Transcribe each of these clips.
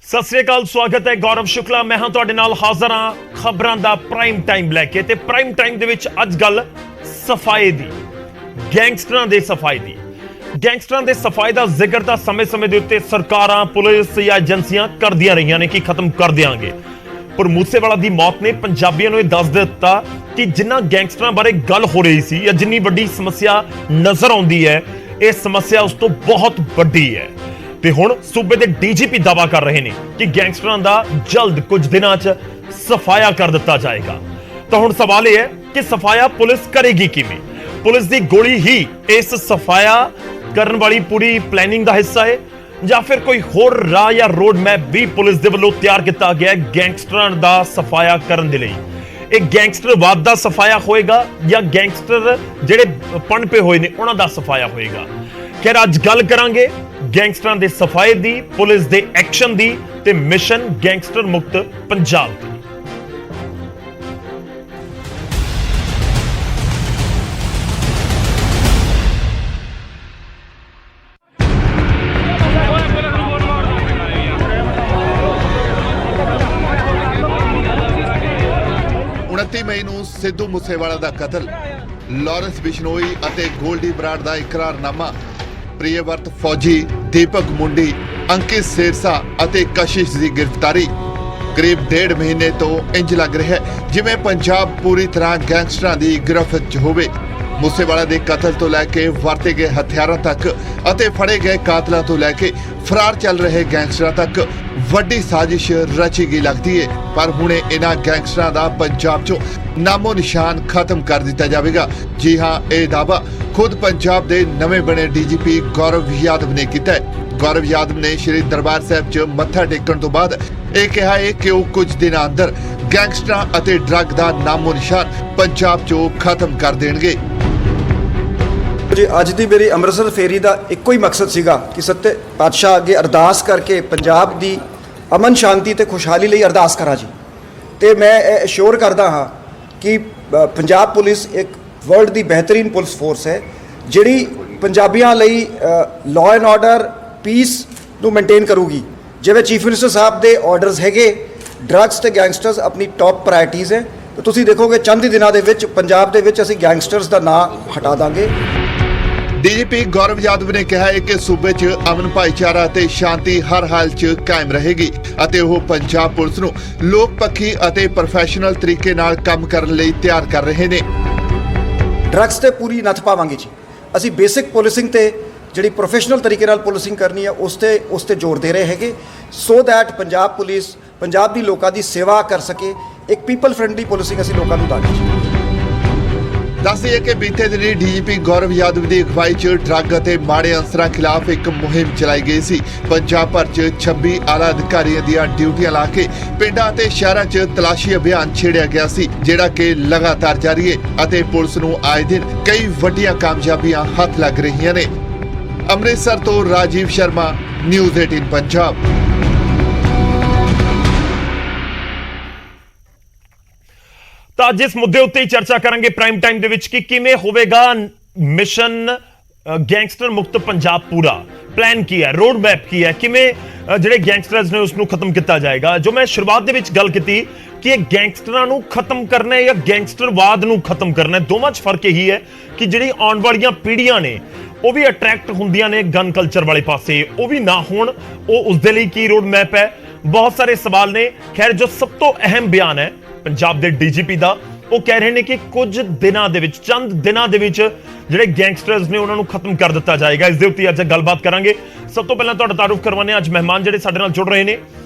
सत श्री अकाल, स्वागत है गौरव शुक्ला। मैं हाँ तुहाडे नाल हाज़र हाँ खबरां दा प्राइम टाइम लैके। ते प्राइम टाइम दे विच अज गल सफाई दी, गैंगस्टरां दे सफाई दी। गैंगस्टरां दे सफाई दा जिक्र तां समय-समय दे उत्ते सरकारां, पुलिस या एजेंसियां करदियां रहियां ने कि खत्म कर देंगे, पर मूसेवाला दी मौत ने पंजाबियों नूं दस दिता कि जिन्ना गैंगस्टरां बारे गल हो रही सी या जिन्नी वड्डी समस्या नजर आउंदी है, यह समस्या उस तो बहुत वड्डी है। ते हुण सूबे दे डीजीपी दावा कर रहे हैं कि गैंगस्टरां दा जल्द कुछ दिनां च सफाया कर दिता जाएगा। तो हुण सवाल यह है कि सफाया पुलिस करेगी किवें? पुलिस दी गोली ही इस सफाया करन वाली पूरी प्लैनिंग दा हिस्सा है या फिर कोई होर राह या रोड मैप भी पुलिस दे वल्लों तैयार किया गया है गैंगस्टरां दा सफाया करन दे लई? एक गैंगस्टरवाद दा सफाया होएगा या गैंगस्टर जिहड़े पनपे होए ने उन्हां दा सफाया होएगा? खैर अज गल करांगे गैंगस्टरां दे सफाए दी, पुलिस दे एक्शन दी ते मिशन गैंगस्टर मुक्त पंजाब दी। मई ਨੂੰ ਸਿੱਧੂ ਮੂਸੇਵਾਲਾ ਦਾ ਕਤਲ, ਲਾਰੈਂਸ ਬਿਸ਼ਨੋਈ ਅਤੇ ਗੋਲਡੀ ਬਰਾੜ ਦਾ ਇਕਰਾਰਨਾਮਾ, ਪ੍ਰਿਯਵਰਤ ਫੌਜੀ, ਦੀਪਕ ਮੁੰਡੀ, ਅੰਕਿਤ ਸੇਰਸਾ ਅਤੇ ਕਸ਼ਿਸ਼ ਦੀ ਗ੍ਰਿਫਤਾਰੀ। ਕਰੀਬ 1.5 ਮਹੀਨੇ ਤੋਂ ਇੰਜ ਲੱਗ ਰਿਹਾ ਹੈ ਜਿਵੇਂ ਪੰਜਾਬ ਪੂਰੀ ਤਰ੍ਹਾਂ ਗੈਂਗਸਟਰਾਂ ਦੀ ਗ੍ਰਿਫਤ 'ਚ ਹੋਵੇ। ਮੂਸੇਵਾਲਾ ਦੇ ਕਤਲ ਤੋਂ ਲੈ ਕੇ ਵਰਤੇ ਗਏ ਹਥਿਆਰਾਂ ਤੱਕ ਅਤੇ ਫੜੇ ਗਏ ਕਾਤਲਾਂ ਤੋਂ ਲੈ ਕੇ ਫਰਾਰ ਚੱਲ ਰਹੇ ਗੈਂਗਸਟਰਾਂ ਤੱਕ ਵੱਡੀ ਸਾਜ਼ਿਸ਼ ਰਚੀ ਗਈ ਲੱਗਦੀ ਹੈ। ਪਰ ਹੁਣੇ ਇਹਨਾਂ ਗੈਂਗਸਟਰਾਂ ਦਾ ਪੰਜਾਬ 'ਚੋਂ ਨਾਮੋ ਨਿਸ਼ਾਨ ਖਤਮ ਕਰ ਦਿੱਤਾ ਜਾਵੇਗਾ। ਜੀ ਹਾਂ, ਇਹ ਦਾਅਵਾ ਖੁਦ ਪੰਜਾਬ ਦੇ ਨਵੇਂ ਬਣੇ ਡੀਜੀਪੀ ਗੌਰਵ ਯਾਦਵ ਨੇ ਕੀਤਾ ਹੈ। ਗੌਰਵ ਯਾਦਵ ਨੇ ਸ਼੍ਰੀ ਦਰਬਾਰ ਸਾਹਿਬ 'ਚ ਮੱਥਾ ਟੇਕਣ ਤੋਂ ਬਾਅਦ ਇਹ ਕਿਹਾ ਹੈ ਕਿ ਉਹ ਕੁਝ ਦਿਨਾਂ ਅੰਦਰ ਗੈਂਗਸਟਰਾਂ ਅਤੇ ਡਰੱਗ ਦਾ ਨਾਮੋ ਨਿਸ਼ਾਨ ਪੰਜਾਬ 'ਚੋਂ ਖਤਮ ਕਰ ਦੇਣਗੇ। जी अज की मेरी अमृतसर फेरी का एको ही मकसद सीगा कि सत्य पातशाह अगे अरदास करके पंजाब की अमन शांति ते खुशहाली लई अरदास करा जी। तो मैं अश्योर करदा हाँ कि पंजाब पुलिस एक वर्ल्ड की बेहतरीन पुलिस फोर्स है जिहड़ी पंजाबियों लई लॉ एंड ऑर्डर पीस नूं मेनटेन करूगी। जिवें चीफ मिनिस्टर साहब के ऑर्डरस हैगे, ड्रग्स ते गैंगस्टर्स अपनी टॉप प्रायरिटीज़ है। तो तुसीं देखोगे चंद दिनों के विच पंजाब दे विच असीं गैंगस्टर्स का नाम हटा देंगे। ਡੀਜੀਪੀ ਗੌਰਵ ਯਾਦਵ ਨੇ ਕਿਹਾ ਹੈ ਕਿ ਸੂਬੇ 'ਚ ਅਮਨ ਭਾਈਚਾਰਾ ਅਤੇ ਸ਼ਾਂਤੀ ਹਰ ਹਾਲ 'ਚ ਕਾਇਮ ਰਹੇਗੀ ਅਤੇ ਉਹ ਪੰਜਾਬ ਪੁਲਿਸ ਨੂੰ ਲੋਕ ਪੱਖੀ ਅਤੇ ਪ੍ਰੋਫੈਸ਼ਨਲ ਤਰੀਕੇ ਨਾਲ ਕੰਮ ਕਰਨ ਲਈ ਤਿਆਰ ਕਰ ਰਹੇ ਨੇ। ਡਰੱਗਸ ਤੇ ਪੂਰੀ ਨੱਥ ਪਾਵਾਂਗੇ ਜੀ। ਅਸੀਂ ਬੇਸਿਕ ਪੁਲਿਸਿੰਗ ਤੇ ਜਿਹੜੀ ਪ੍ਰੋਫੈਸ਼ਨਲ ਤਰੀਕੇ ਨਾਲ ਪੁਲਿਸਿੰਗ ਕਰਨੀ ਹੈ ਉਸ ਤੇ ਜ਼ੋਰ ਦੇ ਰਹੇ ਹੈਗੇ so that Punjab police Punjab ਦੀ ਲੋਕਾਂ ਦੀ ਸੇਵਾ ਕਰ ਸਕੇ। ਇੱਕ ਪੀਪਲ ਫਰੈਂਡਲੀ ਪੁਲਿਸਿੰਗ ਅਸੀਂ ਲੋਕਾਂ ਨੂੰ ਦਾਂਗੇ ਜੀ। ਦੱਸ ਦਈਏ ਕਿ ਬੀਤੇ ਦਿਨੀ ਡੀਜੀਪੀ ਗੌਰਵ ਯਾਦਵ ਦੀ ਅਗਵਾਈ 'ਚ ਡਰੱਗ ਅਤੇ ਮਾੜੇ ਅਨਸਰਾਂ ਖਿਲਾਫ ਇੱਕ ਮੁਹਿੰਮ ਚਲਾਈ ਗਈ ਸੀ। ਪੰਜਾਬ ਭਰ 'ਚ 26 ਆਲਾ ਅਧਿਕਾਰੀਆਂ ਦੀਆਂ ਡਿਊਟੀਆਂ ਲਾ ਕੇ ਪਿੰਡਾਂ ਅਤੇ ਸ਼ਹਿਰਾਂ 'ਚ ਤਲਾਸ਼ੀ ਅਭਿਆਨ ਛੇੜਿਆ ਗਿਆ ਸੀ ਜਿਹੜਾ ਕਿ ਲਗਾਤਾਰ ਜਾਰੀ ਹੈ ਅਤੇ ਪੁਲਿਸ ਨੂੰ ਆਏ ਦਿਨ ਕਈ ਵੱਡੀਆਂ ਕਾਮਯਾਬੀਆਂ ਹੱਥ ਲੱਗ ਰਹੀਆਂ ਨੇ। ਅੰਮ੍ਰਿਤਸਰ ਤੋਂ ਰਾਜੀਵ ਸ਼ਰਮਾ, ਨਿਊਜ਼ 18 ਪੰਜਾਬ। ਤਾਂ ਜਿਸ ਮੁੱਦੇ ਉੱਤੇ ਹੀ ਚਰਚਾ ਕਰਾਂਗੇ ਪ੍ਰਾਈਮ ਟਾਈਮ ਦੇ ਵਿੱਚ ਕਿ ਕਿਵੇਂ ਹੋਵੇਗਾ ਮਿਸ਼ਨ ਗੈਂਗਸਟਰ ਮੁਕਤ ਪੰਜਾਬ ਪੂਰਾ, ਪਲਾਨ ਕੀ ਹੈ, ਰੋਡ ਮੈਪ ਕੀ ਹੈ, ਕਿਵੇਂ ਜਿਹੜੇ ਗੈਂਗਸਟਰਸ ਨੇ ਉਸ ਨੂੰ ਖਤਮ ਕੀਤਾ ਜਾਏਗਾ। ਜੋ ਮੈਂ ਸ਼ੁਰੂਆਤ ਦੇ ਵਿੱਚ ਗੱਲ ਕੀਤੀ ਕਿ ਇਹ ਗੈਂਗਸਟਰਾਂ ਨੂੰ ਖਤਮ ਕਰਨਾ ਹੈ ਜਾਂ ਗੈਂਗਸਟਰਵਾਦ ਨੂੰ ਖਤਮ ਕਰਨਾ ਹੈ, ਦੋਵਾਂ 'ਚ ਫਰਕ ਇਹੀ ਹੈ ਕਿ ਜਿਹੜੀ ਆਉਣ ਵਾਲੀਆਂ ਪੀੜ੍ਹੀਆਂ ਨੇ ਉਹ ਵੀ ਅਟਰੈਕਟ ਹੁੰਦੀਆਂ ਨੇ ਗਨ ਕਲਚਰ ਵਾਲੇ ਪਾਸੇ, ਉਹ ਵੀ ਨਾ ਹੋਣ। ਉਹ ਉਸ ਦੇ ਲਈ ਕੀ ਰੋਡ ਮੈਪ ਹੈ, ਬਹੁਤ ਸਾਰੇ ਸਵਾਲ ਨੇ। ਖੈਰ ਜੋ ਸਭ ਤੋਂ ਅਹਿਮ ਬਿਆਨ ਹੈ पंजाब के डीजीपी का, वो कह रहे हैं कि कुछ दिनों के चंद दिनों के ਜਿਹੜੇ ਗੈਂਗਸਟਰਸ ਨੇ ਉਹਨਾਂ ਨੂੰ ਖਤਮ ਕਰ ਦਿੱਤਾ ਜਾਏਗਾ। ਇਸ ਦੇ ਉੱਤੇ ਅੱਜ ਗੱਲਬਾਤ ਕਰਾਂਗੇ। ਸਭ ਤੋਂ ਪਹਿਲਾਂ ਤੁਹਾਡਾ ਤਾਰੂਫ ਕਰਵਾਉਂਦੇ ਅੱਜ ਮਹਿਮਾਨ ਜਿਹੜੇ ਸਾਡੇ ਨਾਲ ਜੁੜ ਰਹੇ ਨੇ।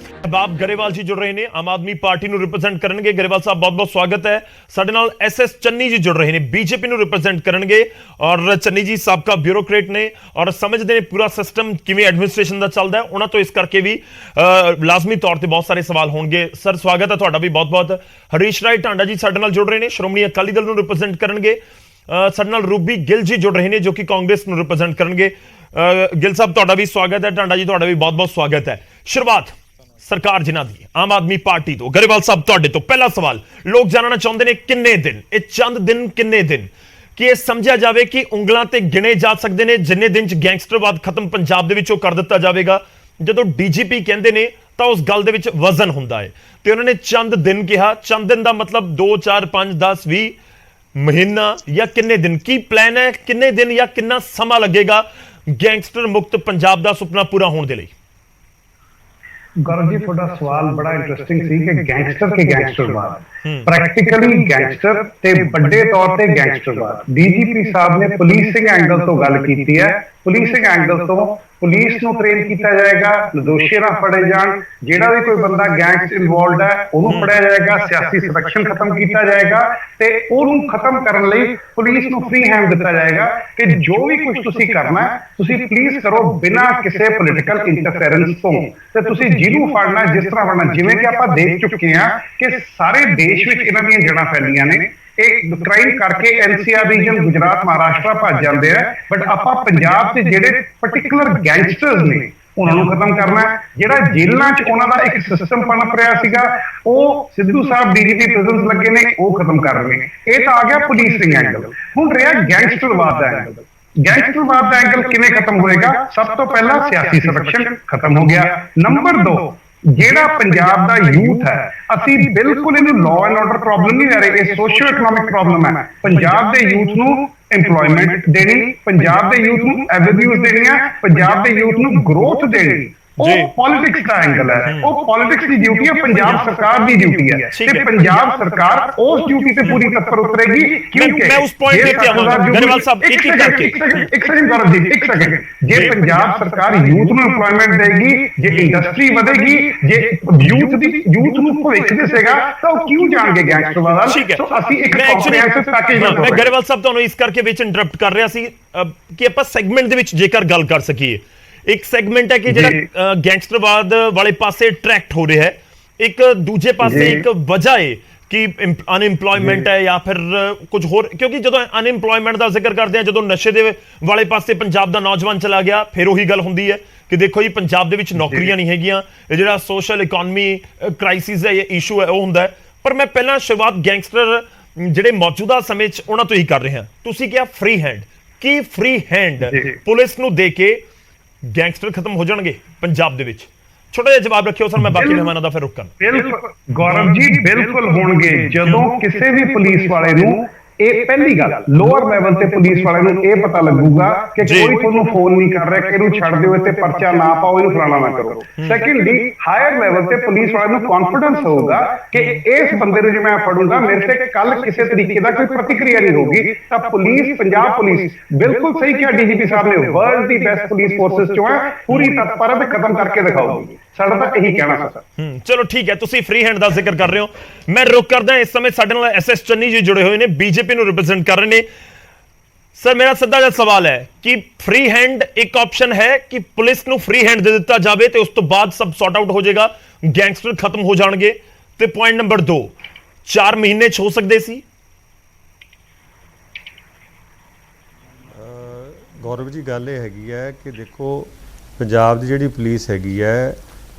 ਬਾਬ ਗਰੇਵਾਲ ਜੀ ਜੁੜ ਰਹੇ ਨੇ, ਆਮ ਆਦਮੀ ਪਾਰਟੀ ਨੂੰ ਰਿਪਰੈਜ਼ੈਂਟ ਕਰਨਗੇ। ਗਰੇਵਾਲ ਸਾਹਿਬ ਬਹੁਤ ਬਹੁਤ ਸਵਾਗਤ ਹੈ। ਸਾਡੇ ਨਾਲ ਐਸਐਸ ਚੰਨੀ ਜੀ ਜੁੜ ਰਹੇ ਨੇ, ਬੀਜੇਪੀ ਨੂੰ ਰਿਪਰੈਜ਼ੈਂਟ ਕਰਨਗੇ ਔਰ ਚੰਨੀ ਜੀ ਸਾਬਕਾ ਬਿਊਰੋਕਰੇਟ ਨੇ ਔਰ ਸਮਝਦੇ ਨੇ ਪੂਰਾ ਸਿਸਟਮ ਕਿਵੇਂ ਐਡਮਿਨਿਸਟ੍ਰੇਸ਼ਨ ਦਾ ਚੱਲਦਾ ਹੈ। ਉਹਨਾਂ ਤੋਂ ਇਸ ਕਰਕੇ ਵੀ ਲਾਜ਼ਮੀ ਤੌਰ ਤੇ ਬਹੁਤ ਸਾਰੇ ਸਵਾਲ ਹੋਣਗੇ। ਸਰ ਸਵਾਗਤ ਹੈ ਤੁਹਾਡਾ ਵੀ ਬਹੁਤ ਬਹੁਤ। ਹਰੀਸ਼ ਰਾਏ ਟਾਂਡਾ ਜੀ ਸਾਡੇ ਨਾਲ ਜੁੜ ਰਹੇ ਨੇ, ਸ਼੍ਰੋਮਣੀ ਅਕਾਲੀ ਦਲ ਨੂੰ ਰਿਪਰੈਜ਼ੈਂਟ ਕਰਨਗੇ। ਸਾਡੇ ਨਾਲ ਰੂਬੀ ਗਿੱਲ ਜੀ ਜੁੜ ਰਹੇ ਨੇ ਜੋ ਕਿ ਕਾਂਗਰਸ ਨੂੰ ਰਿਪਰੈਜ਼ੈਂਟ ਕਰਨਗੇ। ਗਿੱਲ ਸਾਹਿਬ ਤੁਹਾਡਾ ਵੀ ਸਵਾਗਤ ਹੈ, ਟਾਂਡਾ ਜੀ ਤੁਹਾਡਾ ਵੀ ਬਹੁਤ ਬਹੁਤ ਸਵਾਗਤ ਹੈ। ਸ਼ੁਰੂਆਤ सरकार जिन्हां दी आम आदमी पार्टी तो, गरेवाल साहब तुहाडे तो पहला सवाल, लोग जानना चाहते हैं किन्ने दिन, ये चंद दिन किन्ने दिन कि यह समझा जाए कि उंगलों ते गिने जा सकते हैं जिन्ने दिन च गैंगस्टरवाद खत्म पंजाब दे विचों कर दिता जाएगा। जदों डीजीपी कहते हैं ਤਾਂ ਉਸ ਗੱਲ ਦੇ ਵਿੱਚ ਵਜ਼ਨ ਹੁੰਦਾ ਹੈ। ਤੇ ਉਹਨਾਂ ਨੇ ਚੰਦ ਦਿਨ ਕਿਹਾ। ਚੰਦ ਦਿਨ ਦਾ ਮਤਲਬ 2 4 5 10 20 ਮਹੀਨਾ ਜਾਂ ਕਿੰਨੇ ਦਿਨ? ਕੀ ਪਲਾਨ ਹੈ? ਕਿੰਨੇ ਦਿਨ ਜਾਂ ਕਿੰਨਾ ਸਮਾਂ ਲੱਗੇਗਾ ਗੈਂਗਸਟਰ ਮੁਕਤ ਪੰਜਾਬ ਦਾ ਸੁਪਨਾ ਪੂਰਾ ਹੋਣ ਦੇ ਲਈ? गौरव जी, थोड़ा सवाल बड़ा इंटरेस्टिंग सी कि गैंगस्टर के गैंगस्टरवाद प्रैक्टिकली गैंगस्टर ते बड़े तौर पे गैंगस्टरवाद डीजीपी साहब ने पुलिसिंग एंगल तो गल की है। पुलिसिंग एंगल तो पुलिस ਨੂੰ ट्रेन किया जाएगा, ਦੋਸ਼ੀ ना फड़े जान, ਜਿਹੜਾ भी कोई बंदा गैंग च इन्वॉल्वड है ਉਹਨੂੰ ਫੜਿਆ ਜਾਏਗਾ, ਸਿਆਸੀ ਸਿਲੈਕਸ਼ਨ ਖਤਮ ਕੀਤਾ ਜਾਏਗਾ ਤੇ ਉਹਨੂੰ ਖਤਮ ਕਰਨ ਲਈ ਪੁਲਿਸ ਨੂੰ ਫ੍ਰੀ ਹੈਂਡ ਦਿੱਤਾ ਜਾਏਗਾ ਕਿ ਜੋ ਵੀ ਕੁਝ ਤੁਸੀਂ ਕਰਨਾ ਹੈ ਤੁਸੀਂ ਪਲੀਜ਼ ਕਰੋ ਬਿਨਾਂ ਕਿਸੇ ਪੋਲੀਟੀਕਲ ਇੰਟਰਫੇਰੈਂਸ ਤੋਂ। ਤੇ ਤੁਸੀਂ ਜਿਹਨੂੰ ਫੜਨਾ ਜਿਸ ਤਰ੍ਹਾਂ ਫੜਨਾ, ਜਿਵੇਂ ਕਿ ਆਪਾਂ ਦੇਖ ਚੁੱਕੇ ਹਾਂ ਕਿ ਸਾਰੇ ਦੇਸ਼ ਵਿੱਚ ਇਹਨਾਂ ਦੀਆਂ ਜੜ੍ਹਾਂ ਫੈਲੀਆਂ ਨੇ। ਇਹ ਕ੍ਰਾਈਮ ਕਰਕੇ ਐਨਸੀਆਰ ਰੀਜਨ ਗੁਜਰਾਤ ਮਹਾਰਾਸ਼ਟਰ ਭੱਜ ਜਾਂਦੇ ਆ, ਬਟ ਆਪਾਂ ਪੰਜਾਬ ਤੇ ਜਿਹੜੇ ਪਰਟੀਕੂਲਰ ਗੈਂਗਸਟਰਸ ਨੇ ਉਹਨਾਂ ਨੂੰ ਖਤਮ ਕਰਨਾ ਹੈ। ਜਿਹੜਾ ਜੇਲ੍ਹਾਂ 'ਚ ਉਹਨਾਂ ਦਾ ਇੱਕ ਸਿਸਟਮ ਪਨਪ ਰਿਹਾ ਸੀਗਾ ਉਹ ਸਿੱਧੂ ਸਾਹਿਬ ਡੀਜੀਪੀ ਪ੍ਰਿਜ਼ਨਸ ਲੱਗੇ ਨੇ ਉਹ ਖਤਮ ਕਰ ਰਹੇ ਨੇ। ਇਹ ਤਾਂ ਆ ਗਿਆ ਪੁਲਿਸਿੰਗ ਐਂਗਲ। ਹੁਣ ਰਿਹਾ ਗੈਂਗਸਟਰਵਾਦ ਦਾ ਐਂਗਲ। ਗੈਂਗਸਟਰਵਾਦ ਦਾ ਐਂਗਲ ਕਿਵੇਂ ਖਤਮ ਹੋਏਗਾ? ਸਭ ਤੋਂ ਪਹਿਲਾਂ ਸਿਆਸੀ ਸਿਲੈਕਸ਼ਨ ਖਤਮ ਹੋ ਗਿਆ। ਨੰਬਰ 2, ਜਿਹੜਾ ਪੰਜਾਬ ਦਾ ਯੂਥ ਹੈ, ਅਸੀਂ ਬਿਲਕੁਲ ਇਹਨੂੰ ਲਾਅ ਐਂਡ ਆਰਡਰ ਪ੍ਰੋਬਲਮ ਨਹੀਂ ਲੈ ਰਹੇ, ਇਹ ਸੋਸ਼ੀਓ ਇਕਨੋਮਿਕ ਪ੍ਰੋਬਲਮ ਹੈ। ਪੰਜਾਬ ਦੇ ਯੂਥ ਨੂੰ ਇੰਪਲੋਇਮੈਂਟ ਦੇਣੀ, ਪੰਜਾਬ ਦੇ ਯੂਥ ਨੂੰ ਐਵੇਨਿਊਜ਼ ਦੇਣੀਆਂ, ਪੰਜਾਬ ਦੇ ਯੂਥ ਨੂੰ ਗਰੋਥ ਦੇਣੀ, ਉਹ ਪੋਲਿਟਿਕਸ ਦਾ ਐਂਗਲ ਹੈ। ਉਹ ਪੋਲਿਟਿਕਸ ਦੀ ਡਿਊਟੀ ਹੈ, ਪੰਜਾਬ ਸਰਕਾਰ ਦੀ ਡਿਊਟੀ ਹੈ ਤੇ ਪੰਜਾਬ ਸਰਕਾਰ ਉਸ ਡਿਊਟੀ ਤੇ ਪੂਰੀ ਤੱਪਰ ਉਤਰੇਗੀ। ਕਿਉਂਕਿ ਮੈਂ ਉਸ ਪੁਆਇੰਟ ਤੇ ਆਵਾਂਗਾ ਗਰੇਵਾਲ ਸਾਹਿਬ, ਇੱਕ ਕਰਕੇ ਇੱਕ ਸੈਕਿੰਡ ਗੌਰਵ ਜੀ, ਇੱਕ ਸੈਕਿੰਡ। ਜੇ ਪੰਜਾਬ ਸਰਕਾਰ ਯੂਥ ਨੂੰ ਇੰਪਲੋਇਮੈਂਟ ਦੇਗੀ, ਜੇ ਇੰਡਸਟਰੀ ਵਧੇਗੀ, ਜੇ ਯੂਥ ਨੂੰ ਭਵਿੱਖ ਦਿਸੇਗਾ ਤਾਂ ਉਹ ਕਿਉਂ ਜਾਣਗੇ ਗੈਂਗਸਟਰ ਵੱਲ? ਸੋ ਅਸੀਂ ਇੱਕ ਕੰਪ੍ਰੀਹੈਂਸਿਵ ਪੈਕੇਜ ਨਾਲ। ਮੈਂ ਗਰੇਵਾਲ ਸਾਹਿਬ ਤੁਹਾਨੂੰ ਇਸ ਕਰਕੇ ਵਿੱਚ ਇੰਟਰਪਟ ਕਰ ਰਿਹਾ ਸੀ ਕਿ ਆਪਾਂ ਸੈਗਮੈਂਟ ਦੇ ਵਿੱਚ ਜੇਕਰ ਗੱਲ ਕਰ ਸਕੀਏ। ਇੱਕ ਸੈਗਮੈਂਟ ਹੈ ਕਿ ਜਿਹੜਾ ਗੈਂਗਸਟਰਵਾਦ ਵਾਲੇ ਪਾਸੇ ਅਟਰੈਕਟ ਹੋ ਰਿਹਾ ਹੈ, ਇੱਕ ਦੂਜੇ ਪਾਸੇ ਇੱਕ ਵਜ੍ਹਾ ਹੈ ਕਿ ਅਨਇੰਪਲੋਇਮੈਂਟ ਹੈ ਜਾਂ ਫਿਰ ਕੁਝ ਹੋਰ। ਕਿਉਂਕਿ ਜਦੋਂ ਅਨਇੰਪਲੋਇਮੈਂਟ ਦਾ ਜ਼ਿਕਰ ਕਰਦੇ ਹਾਂ, ਜਦੋਂ ਨਸ਼ੇ ਦੇ ਵਾਲੇ ਪਾਸੇ ਪੰਜਾਬ ਦਾ ਨੌਜਵਾਨ ਚਲਾ ਗਿਆ, ਫਿਰ ਉਹੀ ਗੱਲ ਹੁੰਦੀ ਹੈ ਕਿ ਦੇਖੋ ਜੀ ਪੰਜਾਬ ਦੇ ਵਿੱਚ ਨੌਕਰੀਆਂ ਨਹੀਂ ਹੈਗੀਆਂ। ਇਹ ਜਿਹੜਾ ਸੋਸ਼ਲ ਇਕਨੋਮੀ ਕ੍ਰਾਈਸਿਸ ਹੈ, ਇਹ ਇਸ਼ੂ ਹੈ, ਉਹ ਹੁੰਦਾ ਹੈ। ਪਰ ਮੈਂ ਪਹਿਲਾਂ ਸ਼ੁਰੂਆਤ ਗੈਂਗਸਟਰ ਜਿਹੜੇ ਮੌਜੂਦਾ ਸਮੇਂ 'ਚ ਉਹਨਾਂ ਤੋਂ ਹੀ ਕਰ ਰਿਹਾ। ਤੁਸੀਂ ਕਿਹਾ ਫ੍ਰੀ ਹੈਂਡ, ਕੀ ਫ੍ਰੀ ਹੈਂਡ ਪੁਲਿਸ ਨੂੰ ਦੇ ਕੇ ਗੈਂਗਸਟਰ ਖਤਮ ਹੋ ਜਾਣਗੇ ਪੰਜਾਬ ਦੇ ਵਿੱਚ? ਛੋਟਾ ਜਿਹਾ ਜਵਾਬ ਰੱਖਿਓ ਸਰ, ਮੈਂ ਬਾਕੀ ਮਹਿਮਾਨਾਂ ਦਾ ਫਿਰ ਰੁਕਾਂ। ਬਿਲਕੁਲ ਗੌਰਵ ਜੀ, ਬਿਲਕੁਲ ਹੋਣਗੇ। ਜਦੋਂ ਕਿਸੇ ਵੀ ਪੁਲਿਸ ਵਾਲੇ ਨੂੰ ਇਹ ਪਹਿਲੀ ਗੱਲ ਲੋਅਰ ਲੈਵਲ ਤੇ ਪੁਲਿਸ ਵਾਲੇ ਨੂੰ ਇਹ ਪਤਾ ਲੱਗੂਗਾ ਕਿ ਕੋਈ ਤੁਹਾਨੂੰ ਫੋਨ ਨਹੀਂ ਕਰ ਰਿਹਾ ਕਿ ਇਹਨੂੰ ਛੱਡ ਦਿਓ, ਇੱਥੇ ਪਰਚਾ ਨਾ ਪਾਓ, ਇਹਨੂੰ ਫਲਾਣਾ ਨਾ ਕਰੋ। ਸੈਕੰਡਲੀ, ਹਾਇਰ ਲੈਵਲ ਤੇ ਪੁਲਿਸ ਵਾਲੇ ਨੂੰ ਕੌਨਫੀਡੈਂਸ ਹੋਊਗਾ ਕਿ ਇਸ ਬੰਦੇ ਨੂੰ ਜੇ ਮੈਂ ਫੜੂੰਗਾ ਮੇਰੇ ਤੇ ਕੱਲ ਕਿਸੇ ਤਰੀਕੇ ਦਾ ਕੋਈ ਪ੍ਰਤੀਕਿਰਿਆ ਨਹੀਂ ਹੋਊਗੀ। ਤਾਂ ਪੁਲਿਸ, ਪੰਜਾਬ ਪੁਲਿਸ, ਬਿਲਕੁਲ ਸਹੀ ਕਿਹਾ ਡੀਜੀਪੀ ਸਾਹਿਬ ਨੇ, ਵਰਲਡ ਦੀ ਬੈਸਟ ਪੁਲਿਸ ਫੋਰਸਸ ਚੋਂ ਹੈ, ਪੂਰੀ ਤਤਪਰ ਤੇ ਖਤਮ ਕਰਕੇ ਦਿਖਾਊਗੀ। ਸਾਡਾ ਤਾਂ ਇਹੀ ਕਹਿਣਾ ਸਰ। ਚਲੋ ਠੀਕ ਹੈ, ਤੁਸੀਂ ਫ੍ਰੀ ਹੈਂਡ ਦਾ ਜ਼ਿਕਰ ਕਰ ਰਹੇ ਹੋ। ਮੈਂ ਰੁਕ ਕਰਦਾ। ਇਸ ਸਮੇਂ ਸਾਡੇ ਨਾਲ ਐਸਐਸ ਚੰਨੀ ਜੀ ਜੁੜੇ ਹੋਏ ਨੇ, ਬੀਜੇਪੀ ਨੂੰ ਰਿਪਰੈਜ਼ੈਂਟ ਕਰ ਰਹੇ ਨੇ। ਸਰ, ਮੇਰਾ ਸਿੱਧਾ ਜਿਹਾ ਸਵਾਲ ਹੈ ਕਿ ਫ੍ਰੀ ਹੈਂਡ ਇੱਕ ਆਪਸ਼ਨ ਹੈ ਕਿ ਪੁਲਿਸ ਨੂੰ ਫ੍ਰੀ ਹੈਂਡ ਦੇ ਦਿੱਤਾ ਜਾਵੇ ਤੇ ਉਸ ਤੋਂ ਬਾਅਦ ਸਭ ਸੌਟ ਆਊਟ ਹੋ ਜਾਏਗਾ, ਗੈਂਗਸਟਰ ਖਤਮ ਹੋ ਜਾਣਗੇ? ਤੇ ਪੁਆਇੰਟ ਨੰਬਰ 2, 4 ਮਹੀਨੇ 'ਚ ਹੋ ਸਕਦੇ ਸੀ? ਗੌਰਵ ਜੀ, ਗੱਲ ਇਹ ਹੈਗੀ ਹੈ ਕਿ ਦੇਖੋ ਪੰਜਾਬ ਦੀ ਜਿਹੜੀ ਪੁਲਿਸ ਹੈਗੀ ਹੈ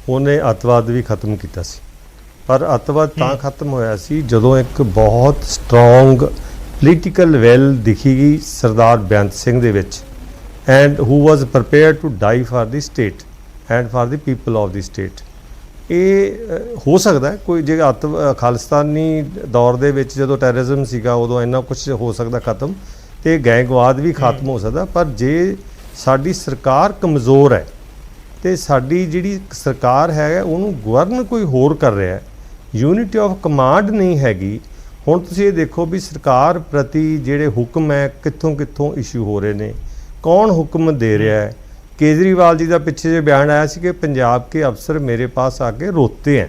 ਉਹਨੇ ਅੱਤਵਾਦ ਵੀ ਖਤਮ ਕੀਤਾ ਸੀ, ਪਰ ਅੱਤਵਾਦ ਤਾਂ ਖਤਮ ਹੋਇਆ ਸੀ ਜਦੋਂ ਇੱਕ ਬਹੁਤ ਸਟਰੋਂਗ ਪੋਲੀਟੀਕਲ ਵਿਲ ਦਿਖੀ ਗਈ ਸਰਦਾਰ ਬੇਅੰਤ ਸਿੰਘ ਦੇ ਵਿੱਚ, and who was prepared to die for the state and for the people of the state. ਇਹ ਹੋ ਸਕਦਾ ਕੋਈ ਜੇ ਖਾਲਿਸਤਾਨੀ ਦੌਰ ਦੇ ਵਿੱਚ ਜਦੋਂ ਟੈਰਰਿਜ਼ਮ ਸੀਗਾ ਉਦੋਂ ਇੰਨਾ ਕੁਝ ਹੋ ਸਕਦਾ ਖਤਮ, ਤੇ ਗੈਂਗਵਾਦ ਵੀ ਖਤਮ ਹੋ ਸਕਦਾ। ਪਰ ਜੇ ਸਾਡੀ ਸਰਕਾਰ ਕਮਜ਼ੋਰ ਹੈ ਤੇ ਸਾਡੀ ਜਿਹੜੀ ਸਰਕਾਰ ਹੈ ਉਹਨੂੰ ਗਵਰਨ ਕੋਈ ਹੋਰ ਕਰ ਰਿਹਾ ਹੈ, ਯੂਨਿਟੀ ਆਫ ਕਮਾਂਡ ਨਹੀਂ ਹੈਗੀ। ਹੁਣ ਤੁਸੀਂ ਇਹ ਦੇਖੋ ਵੀ ਸਰਕਾਰ ਪ੍ਰਤੀ ਜਿਹੜੇ ਹੁਕਮ ਹੈ ਕਿੱਥੋਂ ਕਿੱਥੋਂ ਇਸ਼ੂ ਹੋ ਰਹੇ ਨੇ, ਕੌਣ ਹੁਕਮ ਦੇ ਰਿਹਾ ਹੈ। केजरीवाल जी का पिछे जो बयान आया कि पंजाब के अफसर मेरे पास आके रोते हैं,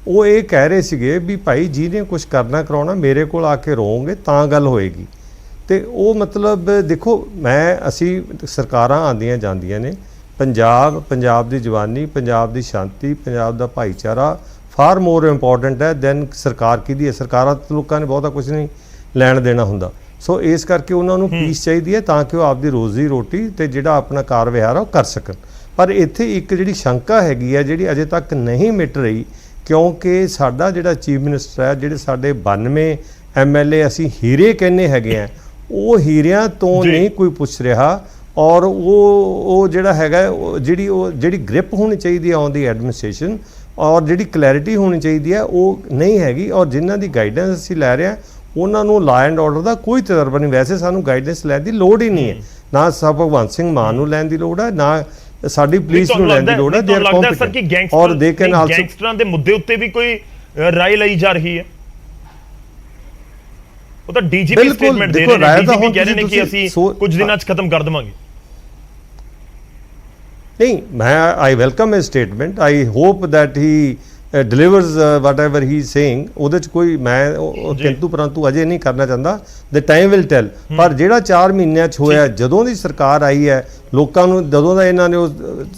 वो ये कह रहे थे भी भाई जिन्हें कुछ करना कराना मेरे को आके रोओगे तां गल होएगी। तो वो मतलब देखो मैं असी सरकारां आंदियां जांदियां ने, पंजाब की जवानी, पंजाब की शांति, पंजाब का भाईचारा फार मोर इंपॉर्टेंट है दैन सरकार की दी है। सरकारां लोगों ने बहुता कुछ नहीं लैण देना हुंदा, सो इस करके उन्होंने पीस चाहिए ताकि वो आपकी रोजी रोटी तो जोड़ा अपना कार व्यवहार है कर सकन। पर इत्थे एक जी शंका हैगी है जी अजे तक नहीं मिट रही, क्योंकि साडा जिहड़ा चीफ मिनिस्टर है, जिहड़े साडे 92 MLA असी हीरे कहने हैगे हैं, वो हीरियां तो नहीं कोई पुछ रहा। और वो जिहड़ा हैगा जिहड़ी ग्रिप होनी चाहिए ऑन दी एडमिनिस्ट्रेशन ਔਰ ਜਿਹੜੀ ਕਲੈਰਿਟੀ ਹੋਣੀ ਚਾਹੀਦੀ ਹੈ ਉਹ ਨਹੀਂ ਹੈਗੀ। ਔਰ ਜਿਨ੍ਹਾਂ ਦੀ ਗਾਈਡੈਂਸ ਅਸੀਂ ਲੈ ਰਹੇ ਹਾਂ ਉਹਨਾਂ ਨੂੰ ਲਾ ਐਂਡ ਆਰਡਰ ਦਾ ਕੋਈ ਤਜਰਬਾ ਨਹੀਂ। ਵੈਸੇ ਸਾਨੂੰ ਗਾਈਡੈਂਸ ਲੈਣ ਦੀ ਲੋੜ ਹੀ ਨਹੀਂ ਹੈ, ਨਾ ਸਰ ਭਗਵੰਤ ਸਿੰਘ ਮਾਨ ਨੂੰ ਲੈਣ ਦੀ ਲੋੜ ਹੈ, ਨਾ ਸਾਡੀ ਪੁਲਿਸ ਨੂੰ ਲੈਣ ਦੀ ਲੋੜ ਹੈ। ਦੇ ਆਰ ਕੰਪੀਟੈਂਟ ਔਰ ਦੇ ਕੈਨ ਆਲਸੋ। ਗੈਂਗਸਟਰਾਂ ਦੇ ਮੁੱਦੇ ਉੱਤੇ ਵੀ ਕੋਈ ਰਾਏ ਲਈ ਜਾ ਰਹੀ ਹੈ? ਉਹ ਤਾਂ ਡੀਜੀਪੀ ਸਟੇਟਮੈਂਟ ਦੇ ਰਹੇ ਨੇ, ਡੀਜੀਪੀ ਕਹਿ ਰਹੇ ਨੇ ਕਿ ਅਸੀਂ ਕੁਝ ਦਿਨਾਂ 'ਚ ਖਤਮ ਕਰ ਦੇਵਾਂਗੇ। ਨਹੀਂ, ਮੈਂ I welcome his statement. I hope that he delivers whatever he is saying। ਉਹਦੇ 'ਚ ਕੋਈ ਮੈਂ ਕਿੰਤੂ ਪਰੰਤੂ ਅਜੇ ਨਹੀਂ ਕਰਨਾ ਚਾਹੁੰਦਾ। the time will tell। ਪਰ ਜਿਹੜਾ 4 ਮਹੀਨਿਆਂ 'ਚ ਹੋਇਆ, ਜਦੋਂ ਦੀ ਸਰਕਾਰ ਆਈ ਹੈ, ਲੋਕਾਂ ਨੂੰ ਜਦੋਂ ਦਾ ਇਹਨਾਂ ਨੇ ਉਹ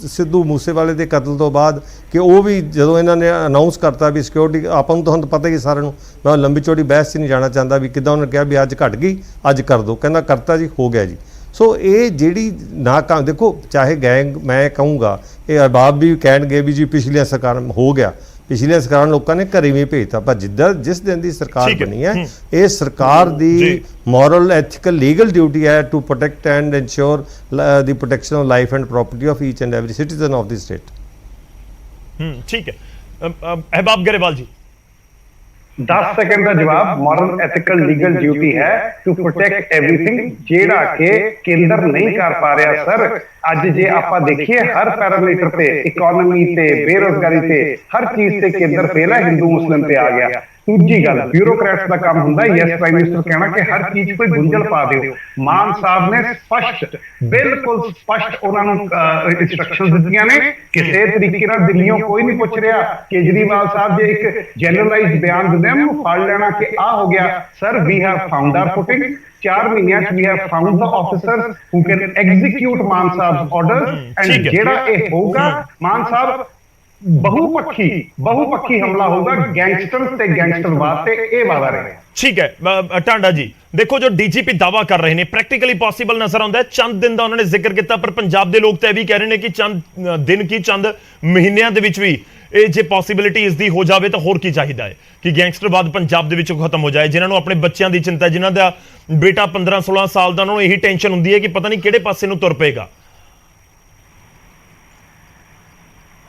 ਸਿੱਧੂ ਮੂਸੇਵਾਲੇ ਦੇ ਕਤਲ ਤੋਂ ਬਾਅਦ ਕਿ ਉਹ ਵੀ ਜਦੋਂ ਇਹਨਾਂ ਨੇ ਅਨਾਉਂਸ ਕਰਤਾ ਵੀ ਸਿਕਿਉਰਿਟੀ, ਆਪਾਂ ਨੂੰ ਤੁਹਾਨੂੰ ਪਤਾ ਹੀ ਸਾਰਿਆਂ ਨੂੰ, ਮੈਂ ਲੰਬੀ ਚੌੜੀ ਬਹਿਸ 'ਚ ਨਹੀਂ ਜਾਣਾ ਚਾਹੁੰਦਾ ਵੀ ਕਿੱਦਾਂ ਉਹਨੇ ਕਿਹਾ ਵੀ ਅੱਜ ਘਟ ਗਈ, ਅੱਜ ਕਰ ਦਿਓ, ਕਹਿੰਦਾ ਕਰਤਾ ਜੀ, ਹੋ ਗਿਆ ਜੀ। ਸੋ ਇਹ ਜਿਹੜੀ ਨਾਕਾਮ, ਦੇਖੋ ਚਾਹੇ ਗੈਂਗ, ਮੈਂ ਕਹੂੰਗਾ ਇਹ ਅਰਬਾਬ ਵੀ ਕਹਿਣਗੇ ਵੀ ਜੀ ਪਿਛਲੀਆਂ ਸਰਕਾਰ ਹੋ ਗਿਆ, ਪਿਛਲੀਆਂ ਸਰਕਾਰਾਂ ਲੋਕਾਂ ਨੇ ਘਰੇ ਵੀ ਭੇਜਤਾ, ਪਰ ਜਿਸ ਦਿਨ ਦੀ ਸਰਕਾਰ ਬਣੀ ਹੈ ਇਹ ਸਰਕਾਰ ਦੀ ਮੋਰਲ, ਐਥੀਕਲ, ਲੀਗਲ ਡਿਊਟੀ ਹੈ to protect and insure the protection of life and property of each and every citizen of the state. ਠੀਕ ਹੈ, ਅਹਿਬਾਬ ਗਰੇਵਾਲ ਜੀ। 10 ਸੈਕਿੰਡ ਦਾ ਜਵਾਬ। ਮੋਰਲ ਐਥੀਕਲ ਲੀਗਲ ਡਿਊਟੀ ਹੈ ਟੂ ਪ੍ਰੋਟੈਕਟ ਐਵਰੀਥਿੰਗ, ਜਿਹੜਾ ਕਿ ਕੇਂਦਰ ਨਹੀਂ ਕਰ ਪਾ ਰਿਹਾ ਸਰ। ਅੱਜ ਜੇ ਆਪਾਂ ਦੇਖੀਏ ਹਰ ਪੈਰਾਮੀਟਰ ਤੇ, ਇਕਨੋਮੀ ਤੇ, ਬੇਰੋਜ਼ਗਾਰੀ ਤੇ, ਹਰ ਚੀਜ਼ ਤੇ ਕੇਂਦਰ ਫੇਲ ਹੈ, ਹਿੰਦੂ ਮੁਸਲਿਮ ਤੇ ਆ ਗਿਆ। ਦੂਜੀ ਗੱਲ, ਬਿਊਰੋਕਰੈਟਸ ਦਾ ਕੰਮ ਹੁੰਦਾ ਯੈਸ ਪ੍ਰਾਈਮ ਮਿਨਿਸਟਰ ਕਹਿਣਾ ਕਿ ਹਰ ਚੀਜ਼ ਕੋਈ ਗੁੰਝਲ ਪਾ ਦਿਓ। ਮਾਨ ਸਾਹਿਬ ਨੇ ਸਪਸ਼ਟ, ਬਿਲਕੁਲ ਸਪਸ਼ਟ ਉਹਨਾਂ ਨੂੰ ਇੰਸਟਰਕਸ਼ਨਸ ਦਿੱਤੀਆਂ ਨੇ। ਕਿਸੇ ਤਰੀਕੇ ਨਾਲ ਦਿੱਲੀੋਂ ਕੋਈ ਨਹੀਂ ਪੁੱਛ ਰਿਹਾ। ਕੇਜਰੀਵਾਲ ਸਾਹਿਬ ਜੇ ਇੱਕ ਜਨਰਲਾਈਜ਼ਡ ਬਿਆਨ ਦਿੰਦੇ ਆ, ਉਹਨੂੰ ਫੜ ਲੈਣਾ ਕਿ ਆ ਹੋ ਗਿਆ। Sir, we have found our footing. 4 ਮਹੀਨਿਆਂ 'ਚ we have found the officers who can execute Mann Sahib orders. And ਜਿਹੜਾ ਇਹ ਹੋਊਗਾ, ਮਾਨ ਸਾਹਿਬ ਬਹੁਪੱਖੀ ਹਮਲਾ ਹੋਊਗਾ ਗੈਂਗਸਟਰਸ ਤੇ ਗੈਂਗਸਟਰਵਾਦ ਤੇ, ਇਹ ਵਾਦਾ ਰਹੇ। ਠੀਕ ਹੈ ਟਾਂਡਾ ਜੀ, ਦੇਖੋ ਜੋ ਡੀਜੀਪੀ ਦਾਵਾ ਕਰ ਰਹੇ ਨੇ ਪ੍ਰੈਕਟੀਕਲੀ ਪੋਸੀਬਲ ਨਜ਼ਰ ਆਉਂਦਾ ਹੈ। ਚੰਦ ਦਿਨ ਦਾ ਉਹਨਾਂ ਨੇ ਜ਼ਿਕਰ ਕੀਤਾ, ਪਰ ਪੰਜਾਬ ਦੇ ਲੋਕ ਤਾਂ ਇਹ ਵੀ ਕਹਿ ਰਹੇ ਨੇ ਕਿ ਚੰਦ ਦਿਨ ਕੀ ਚੰਦ ਮਹੀਨਿਆਂ ਦੇ ਵਿੱਚ ਵੀ ਇਹ ਜੇ ਪੋਸੀਬਿਲਿਟੀ ਇਸ ਦੀ ਹੋ ਜਾਵੇ ਤਾਂ ਹੋਰ ਕੀ ਚਾਹੀਦਾ ਹੈ ਕਿ ਗੈਂਗਸਟਰਵਾਦ ਪੰਜਾਬ ਦੇ ਵਿੱਚੋਂ ਖਤਮ ਹੋ ਜਾਏ। ਜਿਨ੍ਹਾਂ ਨੂੰ ਆਪਣੇ ਬੱਚਿਆਂ ਦੀ ਚਿੰਤਾ, ਜਿਨ੍ਹਾਂ ਦਾ ਬੇਟਾ 15-16 ਸਾਲ ਦਾ, ਉਹਨਾਂ ਨੂੰ ਇਹੀ ਟੈਨਸ਼ਨ ਹੁੰਦੀ ਹੈ ਕਿ ਪਤਾ ਨਹੀਂ ਕਿਹੜੇ ਪਾਸੇ ਨੂੰ ਤੁਰ ਪਏਗਾ।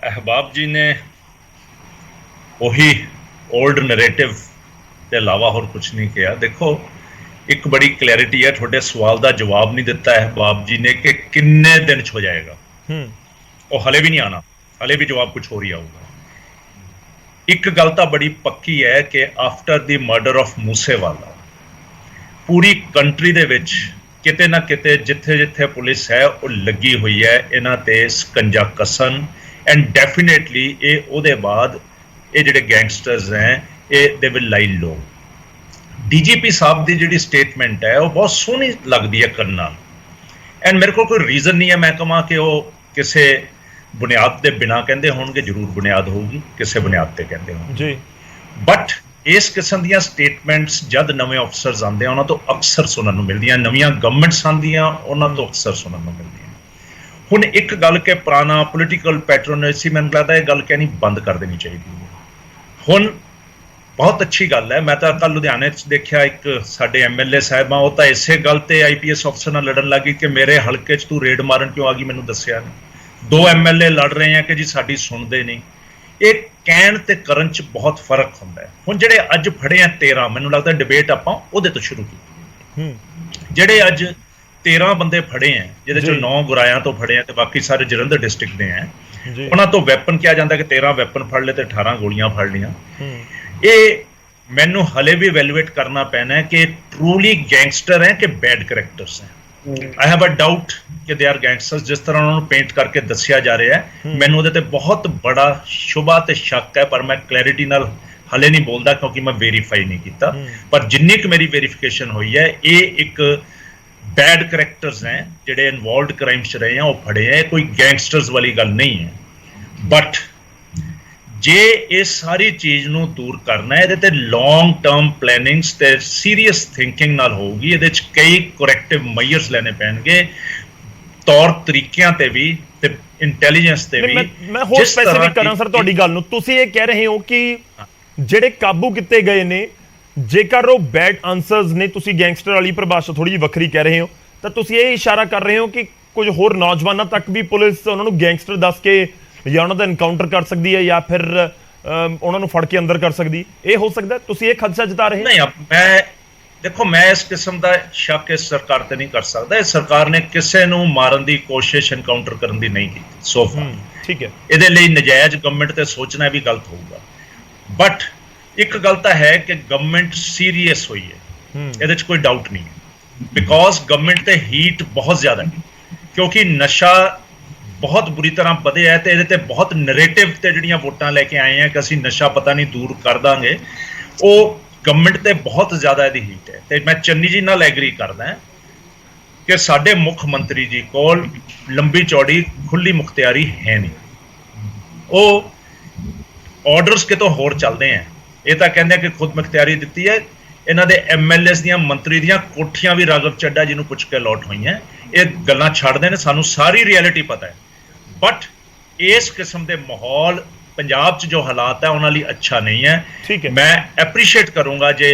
ਅਹਿਬਾਬ ਜੀ ਨੇ ਉਹੀ 올ਡ ਨੈਰੇਟਿਵ ਦੇ ਇਲਾਵਾ ਹੋਰ ਕੁਝ ਨਹੀਂ ਕਿਹਾ। ਦੇਖੋ, ਇੱਕ ਬੜੀ ਕਲੈਰਿਟੀ ਹੈ, ਤੁਹਾਡੇ ਸਵਾਲ ਦਾ ਜਵਾਬ ਨਹੀਂ ਦਿੱਤਾ ਅਹਿਬਾਬ ਜੀ ਨੇ ਕਿ ਕਿੰਨੇ ਦਿਨ 'ਚ ਹੋ ਜਾਏਗਾ। ਉਹ ਹਲੇ ਵੀ ਨਹੀਂ ਆਣਾ, ਹਲੇ ਵੀ ਜਵਾਬ ਕੁਝ ਹੋਰ ਹੀ ਆਊਗਾ। ਇੱਕ ਗੱਲ ਤਾਂ ਬੜੀ ਪੱਕੀ ਹੈ ਕਿ after the murder of Moosewala Puri country ਦੇ ਵਿੱਚ ਕਿਤੇ ਨਾ ਕਿਤੇ ਜਿੱਥੇ ਪੁਲਿਸ ਹੈ ਉਹ ਲੱਗੀ ਹੋਈ ਹੈ ਇਹਨਾਂ ਤੇ ਸਕੰਜਾ ਕਸਣ। ਐਂਡ ਡੈਫੀਨੇਟਲੀ ਇਹ ਉਹਦੇ ਬਾਅਦ ਇਹ ਜਿਹੜੇ ਗੈਂਗਸਟਰਸ ਹੈ ਇਹ ਦੇ ਵਿਲ ਲਾਈ ਲੋ। ਡੀਜੀਪੀ ਸਾਹਿਬ ਦੀ ਜਿਹੜੀ ਸਟੇਟਮੈਂਟ ਹੈ ਉਹ ਬਹੁਤ ਸੋਹਣੀ ਲੱਗਦੀ ਹੈ ਕੰਨਾਂ। ਐਂਡ ਮੇਰੇ ਕੋਲ ਕੋਈ ਰੀਜ਼ਨ ਨਹੀਂ ਹੈ ਮੈਂ ਕਹਾਂ ਕਿ ਉਹ ਕਿਸੇ ਬੁਨਿਆਦ ਦੇ ਬਿਨਾਂ ਕਹਿੰਦੇ ਹੋਣਗੇ, ਜ਼ਰੂਰ ਬੁਨਿਆਦ ਹੋਊਗੀ, ਕਿਸੇ ਬੁਨਿਆਦ ਤੇ ਕਹਿੰਦੇ ਹੋਣਗੇ ਜੀ। ਬਟ ਇਸ ਕਿਸਮ ਦੀਆਂ ਸਟੇਟਮੈਂਟਸ ਜਦ ਨਵੇਂ ਅਫਸਰਸ ਆਉਂਦੇ ਆ ਉਹਨਾਂ ਤੋਂ ਅਕਸਰ ਸੁਣਨ ਨੂੰ ਮਿਲਦੀਆਂ, ਨਵੀਆਂ ਗਵਰਨਮੈਂਟਸ ਆਉਂਦੀਆਂ ਉਹਨਾਂ ਤੋਂ ਅਕਸਰ ਸੁਣਨ ਨੂੰ ਮਿਲਦੀਆਂ। ਹੁਣ ਇੱਕ ਗੱਲ ਕਿ ਪੁਰਾਣਾ ਪੋਲੀਟੀਕਲ ਪੈਟਰੋਨੇਜ ਸੀ, ਮੈਨੂੰ ਲੱਗਦਾ ਇਹ ਗੱਲ ਕਹਿਣੀ ਬੰਦ ਕਰ ਦੇਣੀ ਚਾਹੀਦੀ ਹੈ। ਹੁਣ ਬਹੁਤ ਅੱਛੀ ਗੱਲ ਹੈ, ਮੈਂ ਤਾਂ ਕੱਲ ਲੁਧਿਆਣੇ 'ਚ ਦੇਖਿਆ ਇੱਕ ਸਾਡੇ MLA ਸਾਹਿਬਾਂ, ਉਹ ਤਾਂ ਇਸੇ ਗੱਲ ਤੇ IPS ਅਫਸਰ ਨਾਲ ਲੜਨ ਲੱਗੀ ਕਿ ਮੇਰੇ ਹਲਕੇ 'ਚ ਤੂੰ ਰੇਡ ਮਾਰਨ ਕਿਉਂ ਆ ਗਈ, ਮੈਨੂੰ ਦੱਸਿਆ ਨਹੀਂ। 2 MLA ਲੜ ਰਹੇ ਆ ਕਿ ਜੀ ਸਾਡੀ ਸੁਣਦੇ ਨਹੀਂ। ਇਹ ਕਹਿਣ ਤੇ ਕਰਨ 'ਚ ਬਹੁਤ ਫਰਕ ਹੁੰਦਾ ਹੈ। ਹੁਣ ਜਿਹੜੇ ਅੱਜ ਫੜੇ ਆ 13, ਮੈਨੂੰ ਲੱਗਦਾ ਡਿਬੇਟ ਆਪਾਂ ਉਹਦੇ ਤੋਂ ਸ਼ੁਰੂ ਕੀਤੀ। ਜਿਹੜੇ ਅੱਜ 13 ਬੰਦੇ ਫੜੇ ਆ, ਜਿਹਦੇ 'ਚੋਂ 9 ਗੁਰਾਇਆਂ ਤੋਂ ਫੜੇ ਆ ਤੇ ਬਾਕੀ ਸਾਰੇ ਜਲੰਧਰ ਡਿਸਟ੍ਰਿਕਟ ਦੇ ਆ, ਉਹਨਾਂ ਤੋਂ ਵੈਪਨ ਕਿਹਾ ਜਾਂਦਾ ਕਿ 13 ਵੈਪਨ ਫੜ ਲਏ ਤੇ 18 ਗੋਲੀਆਂ ਫੜ ਲਈਆਂ। ਇਹ ਮੈਨੂੰ ਹਲੇ ਵੀ ਵੈਲੂਏਟ ਕਰਨਾ ਪੈਣਾ ਹੈ ਕਿ ਟਰੂਲੀ ਗੈਂਗਸਟਰ ਹੈ ਕਿ ਬੈਡ ਕਰੈਕਟਰਸ ਹੈ। I have a doubt ਕਿ they are gangsters, ਜਿਸ ਤਰ੍ਹਾਂ ਉਹਨਾਂ ਨੂੰ ਪੇਂਟ ਕਰਕੇ ਦੱਸਿਆ ਜਾ ਰਿਹਾ ਹੈ। ਮੈਨੂੰ ਉਹਦੇ ਤੇ ਬਹੁਤ ਬੜਾ ਸ਼ੁਬਾ ਤੇ ਸ਼ੱਕ ਹੈ, ਪਰ ਮੈਂ ਕਲੈਰਿਟੀ ਨਾਲ ਹਲੇ ਨਹੀਂ ਬੋਲਦਾ ਕਿਉਂਕਿ ਮੈਂ ਵੈਰੀਫਾਈ ਨਹੀਂ ਕੀਤਾ। ਪਰ ਜਿੰਨੀ ਕੁ ਮੇਰੀ ਵੈਰੀਫਿਕੇਸ਼ਨ ਹੋਈ ਹੈ, ਇਹ ਇੱਕ ਬੈਡ ਕਰੈਕਟਰਸ ਹੈ ਜਿਹੜੇ ਇਨਵੋਲਵਡ ਕ੍ਰਾਈਮਸ 'ਚ ਰਹੇ ਆ, ਉਹ ਫੜੇ ਆ। ਕੋਈ ਗੈਂਗਸਟਰਸ ਵਾਲੀ ਗੱਲ ਨਹੀਂ ਹੈ। ਬਟ ਜੇ ਇਸ ਸਾਰੀ ਚੀਜ਼ ਨੂੰ ਦੂਰ ਕਰਨਾ ਹੈ, ਇਹਦੇ ਤੇ ਲੌਂਗ ਟਰਮ ਪਲੈਨਿੰਗਸ ਤੇ ਸੀਰੀਅਸ ਥਿੰਕਿੰਗ ਨਾਲ ਹੋਊਗੀ। ਇਹਦੇ 'ਚ ਕਈ ਕਰੈਕਟਿਵ ਮੈਜਰਸ ਲੈਣੇ ਪੈਣਗੇ, ਤੌਰ ਤਰੀਕਿਆਂ ਤੇ ਵੀ ਤੇ ਇੰਟੈਲੀਜੈਂਸ ਤੇ ਵੀ। ਮੈਂ ਹੋਰ ਸਪੈਸੀਫਿਕ ਕਰਾਂ ਸਰ ਤੁਹਾਡੀ ਗੱਲ ਨੂੰ। ਤੁਸੀਂ ਇਹ ਕਹਿ ਰਹੇ ਹੋ ਕਿ ਜਿਹੜੇ ਕਾਬੂ ਕੀਤੇ ਗਏ ਨੇ, ਜੇਕਰ ਉਹ ਬੈਡ ਆਨਸਰਸ ਨੇ, ਤੁਸੀਂ ਗੈਂਗਸਟਰ ਵਾਲੀ ਪਰਿਭਾਸ਼ਾ ਥੋੜੀ ਜਿਹੀ ਵੱਖਰੀ ਕਹਿ ਰਹੇ ਹੋ, ਤਾਂ ਤੁਸੀਂ ਇਹ ਇਸ਼ਾਰਾ ਕਰ ਰਹੇ ਹੋ ਕਿ ਕੁਝ ਹੋਰ ਨੌਜਵਾਨਾਂ ਤੱਕ ਵੀ ਪੁਲਿਸ ਉਹਨਾਂ ਨੂੰ ਗੈਂਗਸਟਰ ਦੱਸ ਕੇ ਜਾਂ ਉਹਨਾਂ ਦਾ ਐਨਕਾਊਂਟਰ ਕਰ ਸਕਦੀ ਹੈ ਜਾਂ ਫਿਰ ਉਹਨਾਂ ਨੂੰ ਫੜ ਕੇ ਅੰਦਰ ਕਰ ਸਕਦੀ, ਇਹ ਹੋ ਸਕਦਾ? ਤੁਸੀਂ ਇਹ ਖਦਸ਼ਾ ਜਤਾ ਰਹੇ? ਨਹੀਂ, ਮੈਂ ਇਸ ਕਿਸਮ ਦਾ ਸ਼ੱਕ ਇਸ ਸਰਕਾਰ ਤੇ ਨਹੀਂ ਕਰ ਸਕਦਾ। ਇਸ ਸਰਕਾਰ ਨੇ ਕਿਸੇ ਨੂੰ ਮਾਰਨ ਦੀ ਕੋਸ਼ਿਸ਼, ਐਨਕਾਊਂਟਰ ਕਰਨ ਦੀ ਨਹੀਂ ਕੀਤੀ ਸੋ ਫਾਰ। ਠੀਕ ਹੈ, ਇਹਦੇ ਲਈ ਨਜਾਇਜ਼ ਗਵਰਨਮੈਂਟ ਤੇ ਸੋਚਣਾ ਵੀ ਗਲਤ ਹੋਊਗਾ। ਬਟ ਇੱਕ ਗੱਲ ਤਾਂ ਹੈ ਕਿ ਗਵਰਨਮੈਂਟ ਸੀਰੀਅਸ ਹੋਈ ਹੈ, ਇਹਦੇ 'ਚ ਕੋਈ ਡਾਊਟ ਨਹੀਂ ਹੈ। ਬਿਕੋਜ਼ ਗਵਰਨਮੈਂਟ ਤੇ ਹੀਟ ਬਹੁਤ ਜ਼ਿਆਦਾ ਹੈ, ਕਿਉਂਕਿ ਨਸ਼ਾ ਬਹੁਤ ਬੁਰੀ ਤਰ੍ਹਾਂ ਵਧਿਆ ਹੈ ਤੇ ਇਹਦੇ ਤੇ ਬਹੁਤ ਨੈਰੇਟਿਵ ਤੇ ਜਿਹੜੀਆਂ ਵੋਟਾਂ ਲੈ ਕੇ ਆਏ ਆ ਕਿ ਅਸੀਂ ਨਸ਼ਾ ਪਤਾ ਨਹੀਂ ਦੂਰ ਕਰ ਦਾਂਗੇ, ਉਹ ਗਵਰਨਮੈਂਟ ਤੇ ਬਹੁਤ ਜ਼ਿਆਦਾ ਇਹਦੀ ਹੀਟ ਹੈ। ਤੇ ਮੈਂ ਚੰਨੀ ਜੀ ਨਾਲ ਐਗਰੀ ਕਰਦਾ ਕਿ ਸਾਡੇ ਮੁੱਖ ਮੰਤਰੀ ਜੀ ਕੋਲ ਲੰਬੀ ਚੌੜੀ ਖੁੱਲੀ ਮੁਖਤਿਆਰੀ ਹੈ ਨਹੀਂ। ਉਹ ਆਰਡਰਸ ਕਿਤੋਂ ਹੋਰ ਚੱਲਦੇ ਆ। ਇਹ ਤਾਂ ਕਹਿੰਦੇ ਆ ਕਿ ਖੁਦ ਮੁਖਤਿਆਰੀ ਦਿੱਤੀ ਹੈ। ਇਹਨਾਂ ਦੇ ਐਮਐਲਏਸ ਦੀਆਂ, ਮੰਤਰੀ ਦੀਆਂ ਕੋਠੀਆਂ ਵੀ ਰਾਘਵ ਚੱਡਾ ਜੀ ਨੂੰ ਪੁੱਛ ਕੇ ਅਲਾਟ ਹੋਈਆਂ। ਇਹ ਗੱਲਾਂ ਛੱਡਦੇ ਨੇ, ਸਾਨੂੰ ਸਾਰੀ ਰਿਐਲਿਟੀ ਪਤਾ ਹੈ। ਬਟ ਇਸ ਕਿਸਮ ਦੇ ਮਾਹੌਲ ਪੰਜਾਬ 'ਚ ਜੋ ਹਾਲਾਤ ਹੈ ਉਹਨਾਂ ਲਈ ਅੱਛਾ ਨਹੀਂ ਹੈ। ਠੀਕ ਹੈ, ਮੈਂ ਐਪਰੀਸ਼ੀਏਟ ਕਰੂੰਗਾ ਜੇ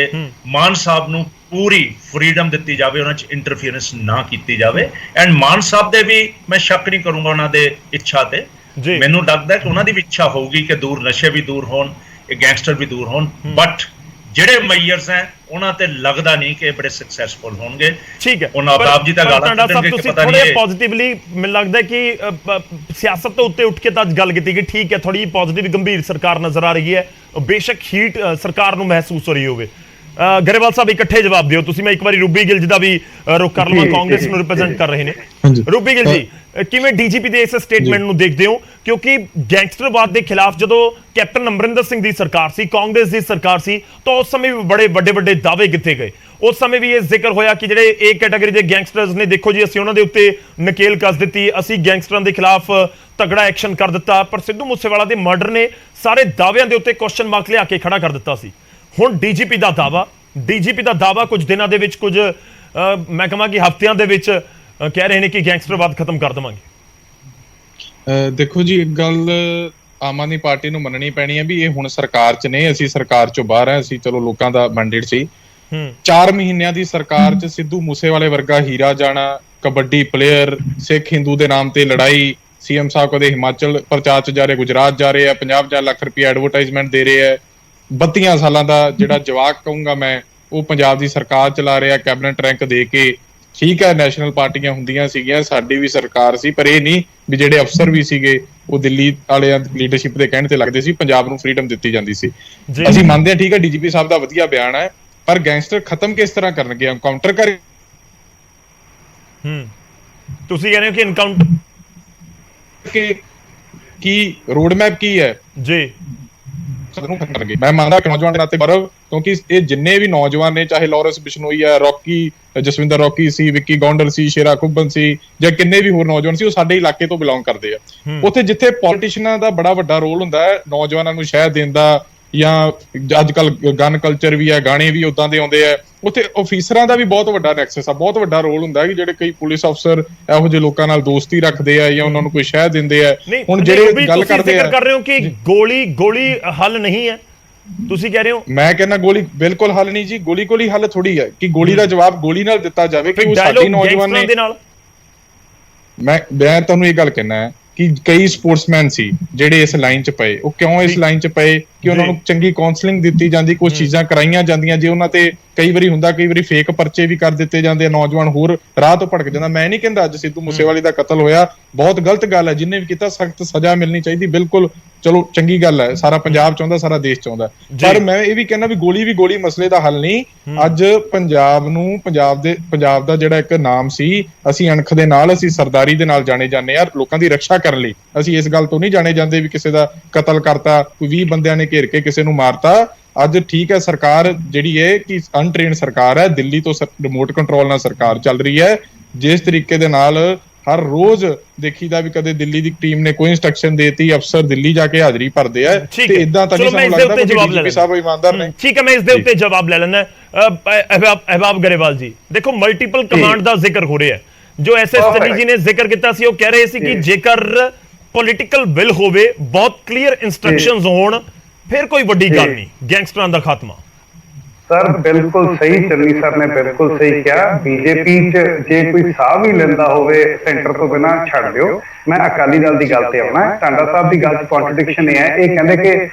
ਮਾਨ ਸਾਹਿਬ ਨੂੰ ਪੂਰੀ ਫਰੀडम ਦਿੱਤੀ ਜਾਵੇ, ਉਹਨਾਂ 'ਚ ਇੰਟਰਫੀਅਰੈਂਸ ਨਾ ਕੀਤੀ ਜਾਵੇ। ਐਂਡ ਮਾਨ ਸਾਹਿਬ ਦੇ ਵੀ ਮੈਂ ਸ਼ੱਕ ਨਹੀਂ ਕਰੂੰਗਾ ਉਹਨਾਂ ਦੇ ਇੱਛਾ ਤੇ। ਮੈਨੂੰ ਲੱਗਦਾ ਕਿ ਉਹਨਾਂ ਦੀ ਵੀ ਇੱਛਾ ਹੋਊਗੀ ਕਿ ਦੂਰ ਨਸ਼ੇ ਵੀ ਦੂਰ ਹੋਣ, ਇਹ ਗੈਂਗਸਟਰ ਵੀ ਦੂਰ ਹੋਣ। ਬਟ ਜਿਹੜੇ ਮੇਅਰਸ ਹੈ ਉਹਨਾਂ ਤੇ ਲੱਗਦਾ ਨਹੀਂ ਕਿ ਬੜੇ ਸਕਸੈਸਫੁਲ ਹੋਣਗੇ। ਠੀਕ ਹੈ, ਉਹਨਾਂ ਆਪ ਜੀ ਤਾਂ ਗਾਲਾਂ ਕੱਢਣਗੇ ਕਿ ਪਤਾ ਨਹੀਂ। ਥੋੜੇ ਪੋਜ਼ਿਟਿਵਲੀ ਮੈਨੂੰ ਲੱਗਦਾ ਕਿ ਸਿਆਸਤ ਤੋਂ ਉੱਤੇ ਉੱਠ ਕੇ ਤਾਂ ਗੱਲ ਕੀਤੀ ਕਿ ਠੀਕ ਹੈ, ਥੋੜੀ ਪੋਜ਼ਿਟਿਵ ਗੰਭੀਰ ਸਰਕਾਰ ਨਜ਼ਰ ਆ ਰਹੀ ਹੈ। ਬੇਸ਼ੱਕ ਹੀਟ ਸਰਕਾਰ ਨੂੰ ਮਹਿਸੂਸ ਹੋ ਰਹੀ ਹੋਵੇ। ਗਰੇਵਾਲ ਸਾਹਿਬ ਇਕੱਠੇ ਜਵਾਬ ਦਿਓ ਤੁਸੀਂ। ਮੈਂ ਇੱਕ ਵਾਰੀ ਰੂਬੀ ਗਿੱਲ ਜੀ ਦਾ ਵੀ ਰੁਖ ਕਰ ਲਵਾਂ, ਕਾਂਗਰਸ ਨੂੰ ਰਿਪਰੈਜ਼ੈਂਟ ਕਰ ਰਹੇ ਨੇ। ਰੂਬੀ ਗਿੱਲ ਜੀ, ਕਿਵੇਂ ਡੀਜੀਪੀ ਦੇ ਇਸ ਸਟੇਟਮੈਂਟ ਨੂੰ ਦੇਖਦੇ ਹੋ? ਕਿਉਂਕਿ ਗੈਂਗਸਟਰਵਾਦ ਦੇ ਖਿਲਾਫ ਜਦੋਂ ਕੈਪਟਨ ਅਮਰਿੰਦਰ ਸਿੰਘ ਦੀ ਸਰਕਾਰ ਸੀ, ਕਾਂਗਰਸ ਦੀ ਸਰਕਾਰ ਸੀ, ਤਾਂ ਉਸ ਸਮੇਂ ਵੀ ਬੜੇ ਵੱਡੇ ਦਾਅਵੇ ਕੀਤੇ ਗਏ। ਉਸ ਸਮੇਂ ਵੀ ਇਹ ਜ਼ਿਕਰ ਹੋਇਆ ਕਿ ਜਿਹੜੇ ਏ ਕੈਟਾਗਰੀ ਦੇ ਗੈਂਗਸਟਰਸ ਨੇ, ਦੇਖੋ ਜੀ ਅਸੀਂ ਉਹਨਾਂ ਦੇ ਉੱਤੇ ਨਕੇਲ ਕੱਸ ਦਿੱਤੀ, ਅਸੀਂ ਗੈਂਗਸਟਰਾਂ ਦੇ ਖਿਲਾਫ ਤਗੜਾ ਐਕਸ਼ਨ ਕਰ ਦਿੱਤਾ। ਪਰ ਸਿੱਧੂ ਮੂਸੇਵਾਲਾ ਦੇ ਮਰਡਰ ਨੇ ਸਾਰੇ ਦਾਅਵਿਆਂ ਦੇ ਉੱਤੇ ਕੁਐਸਚਨ ਮਾਰਕ ਲਿਆ ਕੇ ਖੜਾ ਕਰ ਦਿੱਤਾ ਸੀ। ਹੁਣ ਡੀਜੀਪੀ ਦਾ ਦਾਅਵਾ ਕੁਝ ਦਿਨਾਂ ਦੇ ਵਿੱਚ, ਕੁਝ ਮੈਂ ਕਹਾਂ ਕਿ ਹਫ਼ਤਿਆਂ ਦੇ ਵਿੱਚ ਕਹਿ ਰਹੇ ਨੇ ਕਿ ਗੈਂਗਸਟਰਵਾਦ ਖਤਮ ਕਰ ਦੇਵਾਂਗੇ। ਦੇਖੋ ਜੀ, ਇੱਕ ਗੱਲ ਆਮ ਆਦਮੀ ਪਾਰਟੀ ਨੂੰ ਮੰਨਣੀ ਪੈਣੀ ਹੈ ਵੀ ਇਹ ਹੁਣ ਸਰਕਾਰ 'ਚ ਨੇ, ਅਸੀਂ ਸਰਕਾਰ 'ਚੋਂ ਬਾਹਰ ਆ। ਅਸੀਂ ਚਲੋ ਲੋਕਾਂ ਦਾ ਮੈਂਡੇਟ ਸੀ। 4 ਮਹੀਨਿਆਂ ਦੀ ਸਰਕਾਰ 'ਚ ਸਿੱਧੂ ਮੂਸੇਵਾਲੇ ਵਰਗਾ ਹੀਰਾ ਜਾਣਾ, ਕਬੱਡੀ ਪਲੇਅਰ, ਸਿੱਖ ਹਿੰਦੂ ਦੇ ਨਾਮ ਤੇ ਲੜਾਈ, ਸੀਐਮ ਸਾਹਿਬ ਕਦੇ ਹਿਮਾਚਲ ਪ੍ਰਚਾਰ 'ਚ ਜਾ ਰਹੇ, ਗੁਜਰਾਤ ਜਾ ਰਹੇ ਆ, 50 ਲੱਖ ਰੁਪਏ ਐਡਵਰਟਾਈਜ਼ਮੈਂਟ ਦੇ ਰਹੇ ਆ। 32 ਸਾਲਾਂ ਦਾ ਜਿਹੜਾ ਜਵਾਕ ਕਹੂੰਗਾ ਮੈਂ, ਉਹ ਪੰਜਾਬ ਦੀ ਸਰਕਾਰ ਚਲਾ ਰਿਹਾ, ਕੈਬਨਿਟ ਰੈਂਕ ਦੇ ਕੇ। ਠੀਕ ਹੈ, ਨੈਸ਼ਨਲ ਪਾਰਟੀਆਂ ਹੁੰਦੀਆਂ ਸੀਗੀਆਂ, ਸਾਡੀ ਵੀ ਸਰਕਾਰ ਸੀ, ਪਰ ਇਹ ਨਹੀਂ ਵੀ ਜਿਹੜੇ ਅਫਸਰ ਵੀ ਸੀਗੇ ਉਹ ਦਿੱਲੀ ਵਾਲਿਆਂ ਦੀ ਲੀਡਰਸ਼ਿਪ ਦੇ ਕਹਿਣ ਤੇ ਲੱਗਦੇ ਸੀ। ਪੰਜਾਬ ਨੂੰ ਫਰੀडम ਦਿੱਤੀ ਜਾਂਦੀ ਸੀ। ਅਸੀਂ ਮੰਨਦੇ ਹਾਂ, ਠੀਕ ਹੈ, ਡੀਜੀਪੀ ਸਾਹਿਬ ਦਾ ਵਧੀਆ ਬਿਆਨ ਹੈ, ਪਰ ਗੈਂਗਸਟਰ ਖਤਮ ਕਿਸ ਤਰ੍ਹਾਂ ਕਰਨਗੇ? ਐਨਕਾਊਂਟਰ ਕਰ ਤੁਸੀਂ ਕਹਿੰਦੇ ਹੋ ਕਿ ਐਨਕਾਊਂਟਰ ਕੀ ਰੋਡ ਮੈਪ ਕੀ ਹੈ ਜੀ? ਮੈਂ ਮੰਨਦਾ ਨੌਜਵਾਨ ਦੇ ਨਾਤੇ ਗੌਰਵ, ਕਿਉਂਕਿ ਇਹ ਜਿੰਨੇ ਵੀ ਨੌਜਵਾਨ ਨੇ, ਚਾਹੇ ਲਾਰੈਂਸ ਬਿਸ਼ਨੋਈ ਹੈ, ਰੌਕੀ, ਜਸਵਿੰਦਰ ਰੌਕੀ ਸੀ, ਵਿੱਕੀ ਗੌਂਡਲ ਸੀ, ਸ਼ੇਰਾ ਖੁੱਬਨ ਸੀ, ਜਾਂ ਕਿੰਨੇ ਵੀ ਹੋਰ ਨੌਜਵਾਨ ਸੀ, ਉਹ ਸਾਡੇ ਇਲਾਕੇ ਤੋਂ ਬਿਲੋਂਗ ਕਰਦੇ ਆ। ਉੱਥੇ ਜਿੱਥੇ ਪੋਲੀਟੀਸ਼ੀਅਨਾਂ ਦਾ ਬੜਾ ਵੱਡਾ ਰੋਲ ਹੁੰਦਾ ਹੈ ਨੌਜਵਾਨਾਂ ਨੂੰ ਸ਼ਹਿ ਦੇਣ ਦਾ, ਜਾਂ ਅੱਜ ਕੱਲ ਗਨ ਕਲਚਰ ਵੀ ਹੈ, ਗਾਣੇ ਵੀ ਉਦਾਂ ਦੇ ਆਉਂਦੇ ਆ, ਉੱਥੇ ਆਫੀਸਰਾਂ ਦਾ ਵੀ ਬਹੁਤ ਵੱਡਾ ਨੈਕਸਸ ਆ, ਬਹੁਤ ਵੱਡਾ ਰੋਲ ਹੁੰਦਾ ਕਿ ਜਿਹੜੇ ਕਈ ਪੁਲਿਸ ਅਫਸਰ ਇਹੋ ਜਿਹੇ ਲੋਕਾਂ ਨਾਲ ਦੋਸਤੀ ਰੱਖਦੇ ਆ ਜਾਂ ਉਹਨਾਂ ਨੂੰ ਕੋਈ ਸ਼ਹਿ ਦਿੰਦੇ ਆ। ਹੁਣ ਜਿਹੜੇ ਗੱਲ ਕਰਦੇ ਆ, ਕਰ ਰਹੇ ਹੋ ਕਿ ਗੋਲੀ ਹੱਲ ਨਹੀਂ ਹੈ, ਤੁਸੀਂ ਕਹਿ ਰਹੇ ਹੋ? ਮੈਂ ਕਹਿੰਦਾ ਗੋਲੀ ਬਿਲਕੁਲ ਹੱਲ ਨਹੀਂ ਜੀ। ਗੋਲੀ ਹੱਲ ਥੋੜੀ ਹੈ ਕਿ ਗੋਲੀ ਦਾ ਜਵਾਬ ਗੋਲੀ ਨਾਲ ਦਿੱਤਾ ਜਾਵੇ। ਕਿ ਉਹ ਸਾਡੀ ਨੌਜਵਾਨ ਨੇ, ਮੈਂ ਤੁਹਾਨੂੰ ਇਹ ਗੱਲ ਕਹਿਣਾ ਹੈ ਕਿ ਕਈ ਸਪੋਰਟਸਮੈਨ ਸੀ ਜਿਹੜੇ ਇਸ ਲਾਈਨ 'ਚ ਪਏ। ਉਹ ਕਿਉਂ ਇਸ ਲਾਈਨ 'ਚ ਪਏ? ਕਿ ਉਹਨਾਂ ਨੂੰ ਚੰਗੀ ਕਾਉਂਸਲਿੰਗ ਦਿੱਤੀ ਜਾਂਦੀ, ਕੁਝ ਚੀਜ਼ਾਂ ਕਰਾਈਆਂ ਜਾਂਦੀਆਂ। ਜੇ ਉਹਨਾਂ ਤੇ ਕਈ ਵਾਰੀ ਹੁੰਦਾ, ਕਈ ਵਾਰੀ ਫੇਕ ਪਰਚੇ ਵੀ ਕਰ ਦਿੱਤੇ ਜਾਂਦੇ ਆ, ਨੌਜਵਾਨ ਹੋਰ ਰਾਹ ਤੋਂ ਭਟਕ ਜਾਂਦਾ। ਮੈਂ ਨਹੀਂ ਕਹਿੰਦਾ ਅੱਜ ਸਿੱਧੂ ਮੂਸੇਵਾਲੇ ਦਾ ਕਤਲ ਹੋਇਆ ਬਹੁਤ ਗਲਤ ਗੱਲ ਹੈ, ਜਿਹਨੇ ਵੀ ਕੀਤਾ ਸਖਤ ਸਜ਼ਾ ਮਿਲਣੀ ਚਾਹੀਦੀ, ਬਿਲਕੁਲ ਚਲੋ ਚੰਗੀ ਗੱਲ ਹੈ, ਸਾਰਾ ਪੰਜਾਬ ਚਾਹੁੰਦਾ, ਸਾਰਾ ਦੇਸ਼ ਚਾਹੁੰਦਾ। ਪਰ ਮੈਂ ਇਹ ਵੀ ਕਹਿੰਦਾ ਵੀ ਗੋਲੀ ਮਸਲੇ ਦਾ ਹੱਲ ਨਹੀਂ। ਅੱਜ ਪੰਜਾਬ ਨੂੰ, ਪੰਜਾਬ ਦਾ ਜਿਹੜਾ ਇੱਕ ਨਾਮ ਸੀ, ਅਸੀਂ ਅਣਖ ਦੇ ਨਾਲ, ਅਸੀਂ ਸਰਦਾਰੀ ਦੇ ਨਾਲ ਜਾਣੇ ਜਾਂਦੇ ਆ ਲੋਕਾਂ ਦੀ ਰੱਖਿਆ ਕਰਨ ਲਈ। ਅਸੀਂ ਇਸ ਗੱਲ ਤੋਂ ਨਹੀਂ ਜਾਣੇ ਜਾਂਦੇ ਵੀ ਕਿਸੇ ਦਾ ਕਤਲ ਕਰਤਾ, ਕੋਈ 20 ਬੰਦਿਆਂ ਨੇ ਘੇਰ ਕੇ ਕਿਸੇ ਨੂੰ ਮਾਰਤਾ। ਅੱਜ ਠੀਕ ਹੈ, ਸਰਕਾਰ ਜਿਹੜੀ ਹੈ ਕਿ ਅਨਟ੍ਰੇਨਡ ਸਰਕਾਰ ਹੈ, ਦਿੱਲੀ ਤੋਂ ਰਿਮੋਟ ਕੰਟਰੋਲ ਨਾਲ ਸਰਕਾਰ ਚੱਲ ਰਹੀ ਹੈ। ਜਿਸ ਤਰੀਕੇ ਦੇ ਨਾਲ ਹਰ ਰੋਜ਼ ਦੇਖੀਦਾ ਵੀ ਕਦੇ ਦਿੱਲੀ ਦੀ ਟੀਮ ਨੇ ਕੋਈ ਇੰਸਟਰਕਸ਼ਨ ਦੇਤੀ, ਅਫਸਰ ਦਿੱਲੀ ਜਾ ਕੇ ਹਾਜ਼ਰੀ ਭਰਦੇ ਆ, ਤੇ ਇਦਾਂ ਤਾਂ ਨਹੀਂ ਸਾਨੂੰ ਲੱਗਦਾ ਕਿ ਡੀਜੀਪੀ ਸਾਹਿਬ ਇਮਾਨਦਾਰ ਨੇ। ਠੀਕ ਹੈ, ਮੈਂ ਇਸ ਦੇ ਉੱਤੇ ਜਵਾਬ ਲੈ ਲੈਣਾ। ਅਹਿਬਾਬ ਗਰੇਵਾਲ ਜੀ, ਦੇਖੋ ਮਲਟੀਪਲ ਕਮਾਂਡ ਦਾ ਜ਼ਿਕਰ ਹੋ ਰਿਹਾ ਹੈ। ਜੋ ਐਸਐਸ ਚੰਨੀ ਜੀ ਨੇ ਜ਼ਿਕਰ ਕੀਤਾ ਸੀ, ਉਹ ਕਹਿ ਰਹੇ ਸੀ ਕਿ ਜੇਕਰ ਪੋਲੀਟੀਕਲ ਵਿਲ ਹੋਵੇ, ਬਹੁਤ ਕਲੀਅਰ ਇੰਸਟਰਕਸ਼ਨਸ ਹੋਣ, ਫਿਰ ਕੋਈ ਵੱਡੀ ਗੱਲ ਨਹੀਂ, ਗੈਂਗਸਟਰਾਂ ਦਾ ਖਾਤਮਾ। ਸਰ ਬਿਲਕੁਲ ਸਹੀ, ਚੰਨੀ ਸਰ ਨੇ ਬਿਲਕੁਲ ਸਹੀ ਕਿਹਾ। ਬੀਜੇਪੀ 'ਚ ਜੇ ਕੋਈ ਸਾਹ ਵੀ ਲੈਂਦਾ ਹੋਵੇ ਸੈਂਟਰ ਤੋਂ ਬਿਨਾਂ ਛੱਡ ਦਿਓ। ਮੈਂ ਅਕਾਲੀ ਦਲ ਦੀ ਗੱਲ ਤੇ ਆਉਣਾ। ਟਾਂਡਾ ਸਾਹਿਬ ਦੀ ਗੱਲ 'ਚ ਕੰਟਰਡਿਕਸ਼ਨ ਇਹ ਹੈ, ਇਹ ਕਹਿੰਦੇ ਕਿ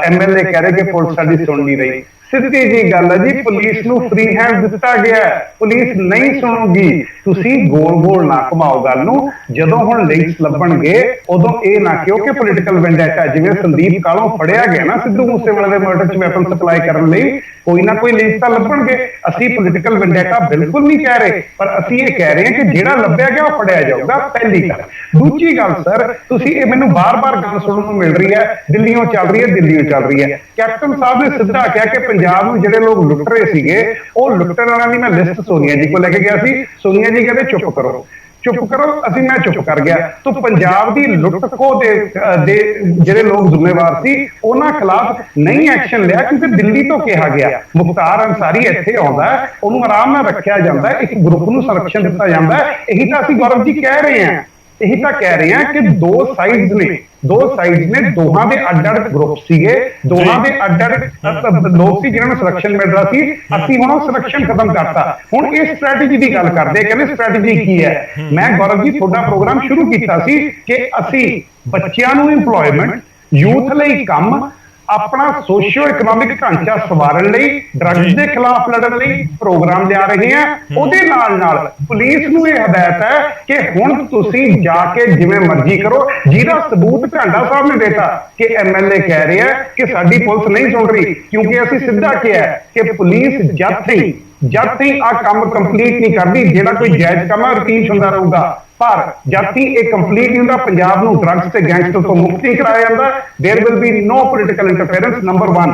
ਐਮਐਲਏ ਕਹਿ ਰਹੇ ਕਿ ਪੁਲਿਸ ਸਾਡੀ ਸੁਣ ਨਹੀਂ ਰਹੀ। ਸਿੱਧੀ ਜੀ ਗੱਲ ਹੈ ਜੀ, ਪੁਲਿਸ ਨੂੰ ਫ੍ਰੀ ਹੈਂਡ ਦਿੱਤਾ ਗਿਆ, ਪੁਲਿਸ ਨਹੀਂ ਸੁਣੂਗੀ। ਤੁਸੀਂ ਗੋਲ ਨਾ ਘੁਮਾਓ ਗੱਲ ਨੂੰ। ਜਦੋਂ ਹੁਣ ਲਿੰਕਸ ਲੱਭਣਗੇ ਉਦੋਂ ਇਹ ਨਾ ਕਿਉਂ ਕਿ ਪੋਲੀਟੀਕਲ ਵੈਂਡੇਟਾ, ਜਿਵੇਂ ਸੰਦੀਪ ਕਾਲੋਂ ਫੜਿਆ ਗਿਆ ਨਾ ਸਿੱਧੂ ਮੂਸੇਵਾਲੇ ਦੇ ਮਰਡਰ 'ਚ ਵੈਪਨ ਸਪਲਾਈ ਕਰਨ ਲਈ, ਕੋਈ ਨਾ ਕੋਈ ਲਿੰਕ ਤਾਂ ਲੱਭਣਗੇ। ਅਸੀਂ ਪੋਲੀਟੀਕਲ ਵੈਂਡੇਟਾ ਬਿਲਕੁਲ ਨਹੀਂ ਕਹਿ ਰਹੇ, ਪਰ ਅਸੀਂ ਇਹ ਕਹਿ ਰਹੇ ਹਾਂ ਕਿ ਜਿਹੜਾ ਲੱਭਿਆ ਗਿਆ ਉਹ ਫੜਿਆ ਜਾਊਗਾ, ਪਹਿਲੀ ਗੱਲ। ਦੂਜੀ ਗੱਲ ਸਰ, ਤੁਸੀਂ ਇਹ ਮੈਨੂੰ ਬਾਰ-ਬਾਰ ਗੱਲ ਸੁਣਨ ਨੂੰ ਮਿਲ ਰਹੀ ਹੈ, ਦਿੱਲੀੋਂ ਚੱਲ ਰਹੀ ਹੈ। ਕੈਪਟਨ ਸਾਹਿਬ ਨੇ ਸਿੱਧਾ ਕਿਹਾ ਕਿ ਪੰਜਾਬ ਨੂੰ ਜਿਹੜੇ ਲੋਕ ਲੁੱਟ ਰਹੇ ਸੀਗੇ, ਉਹ ਲੁੱਟਣ ਵਾਲਿਆਂ ਦੀ ਮੈਂ ਲਿਸਟ ਸੋਨੀਆ ਜੀ ਕੋਲ ਲੈ ਕੇ ਗਿਆ ਸੀ। ਸੋਨੀਆ ਜੀ ਕਹਿੰਦੇ ਚੁੱਪ ਕਰੋ। ਮੈਂ ਚੁੱਪ ਕਰ ਗਿਆ। ਤਾਂ ਪੰਜਾਬ ਦੀ ਲੁੱਟ ਖੋਹ ਦੇ ਜਿਹੜੇ ਲੋਕ ਜ਼ਿੰਮੇਵਾਰ ਸੀ ਉਹਨਾਂ ਖਿਲਾਫ ਨਹੀਂ ਐਕਸ਼ਨ ਲਿਆ, ਕਿਉਂਕਿ ਦਿੱਲੀ ਤੋਂ ਕਿਹਾ ਗਿਆ। ਮੁਖਤਾਰ ਅੰਸਾਰੀ ਇੱਥੇ ਆਉਂਦਾ, ਉਹਨੂੰ ਆਰਾਮ ਨਾਲ ਰੱਖਿਆ ਜਾਂਦਾ, ਇੱਕ ਗਰੁੱਪ ਨੂੰ ਸੰਰਕਸ਼ਣ ਦਿੱਤਾ ਜਾਂਦਾ। ਇਹੀ ਤਾਂ ਅਸੀਂ ਗੌਰਵ ਜੀ ਕਹਿ ਰਹੇ ਹਾਂ ਕਿ ਦੋ ਸਾਈਡਸ ਨੇ, ਦੋਹਾਂ ਦੇ ਅੱਡ-ਅੱਡ ਗਰੁੱਪ ਸੀਗੇ, ਦੋਹਾਂ ਦੇ ਅੱਡ-ਅੱਡ ਲੋਕ ਸੀ ਜਿਨ੍ਹਾਂ ਨੂੰ ਸੰਰਕਸ਼ਣ ਮਿਲ ਰਿਹਾ ਸੀ। ਅਸੀਂ ਹੁਣ ਉਹ ਸੰਰਕਸ਼ਣ ਖਤਮ ਕਰਤਾ। ਹੁਣ ਇਹ ਸਟ੍ਰੈਟਜੀ ਦੀ ਗੱਲ ਕਰਦੇ, ਕਹਿੰਦੇ ਸਟ੍ਰੈਟਜੀ ਕੀ ਹੈ। ਮੈਂ ਗੌਰਵ ਜੀ ਤੁਹਾਡਾ ਪ੍ਰੋਗਰਾਮ ਸ਼ੁਰੂ ਕੀਤਾ ਸੀ ਕਿ ਅਸੀਂ ਬੱਚਿਆਂ ਨੂੰ ਇੰਪਲੋਇਮੈਂਟ, ਯੂਥ ਲਈ ਕੰਮ, ਆਪਣਾ ਸੋਸ਼ੀਓ ਇਕਨੋਮਿਕ ਢਾਂਚਾ ਸਵਾਰਨ ਲਈ, ਡਰੱਗਸ ਦੇ ਖਿਲਾਫ ਲੜਨ ਲਈ ਪ੍ਰੋਗਰਾਮ ਲਿਆ ਰਹੇ ਹਾਂ। ਉਹਦੇ ਨਾਲ ਪੁਲਿਸ ਨੂੰ ਇਹ ਹਦਾਇਤ ਹੈ ਕਿ ਹੁਣ ਤੁਸੀਂ ਜਾ ਕੇ ਜਿਵੇਂ ਮਰਜ਼ੀ ਕਰੋ, ਜਿਹਦਾ ਸਬੂਤ ਢਾਂਡਾ ਸਾਹਿਬ ਨੇ ਦਿੱਤਾ ਕਿ ਐਮਐਲਏ ਕਹਿ ਰਿਹਾ ਕਿ ਸਾਡੀ ਪੁਲਿਸ ਨਹੀਂ ਸੁਣ ਰਹੀ, ਕਿਉਂਕਿ ਅਸੀਂ ਸਿੱਧਾ ਕਿਹਾ ਕਿ ਪੁਲਿਸ ਜਦ ਤੱਕ ਆ ਕੰਮ ਕੰਪਲੀਟ ਨਹੀਂ ਕਰਦੀ, ਜਿਹੜਾ ਕੋਈ ਜਾਇਜ਼ ਕੰਮ ਹੈ ਰੁਟੀਨ ਹੁੰਦਾ ਰਹੂਗਾ, ਪਰ ਜਦ ਤੱਕ ਇਹ ਕੰਪਲੀਟ ਨਹੀਂ ਹੁੰਦਾ, ਪੰਜਾਬ ਨੂੰ ਡਰੱਗਸ ਤੇ ਗੈਂਗਸਟਰ ਤੋਂ ਮੁਕਤ ਨਹੀਂ ਕਰਾਇਆ ਜਾਂਦਾ, there will be no political interference. Number 1।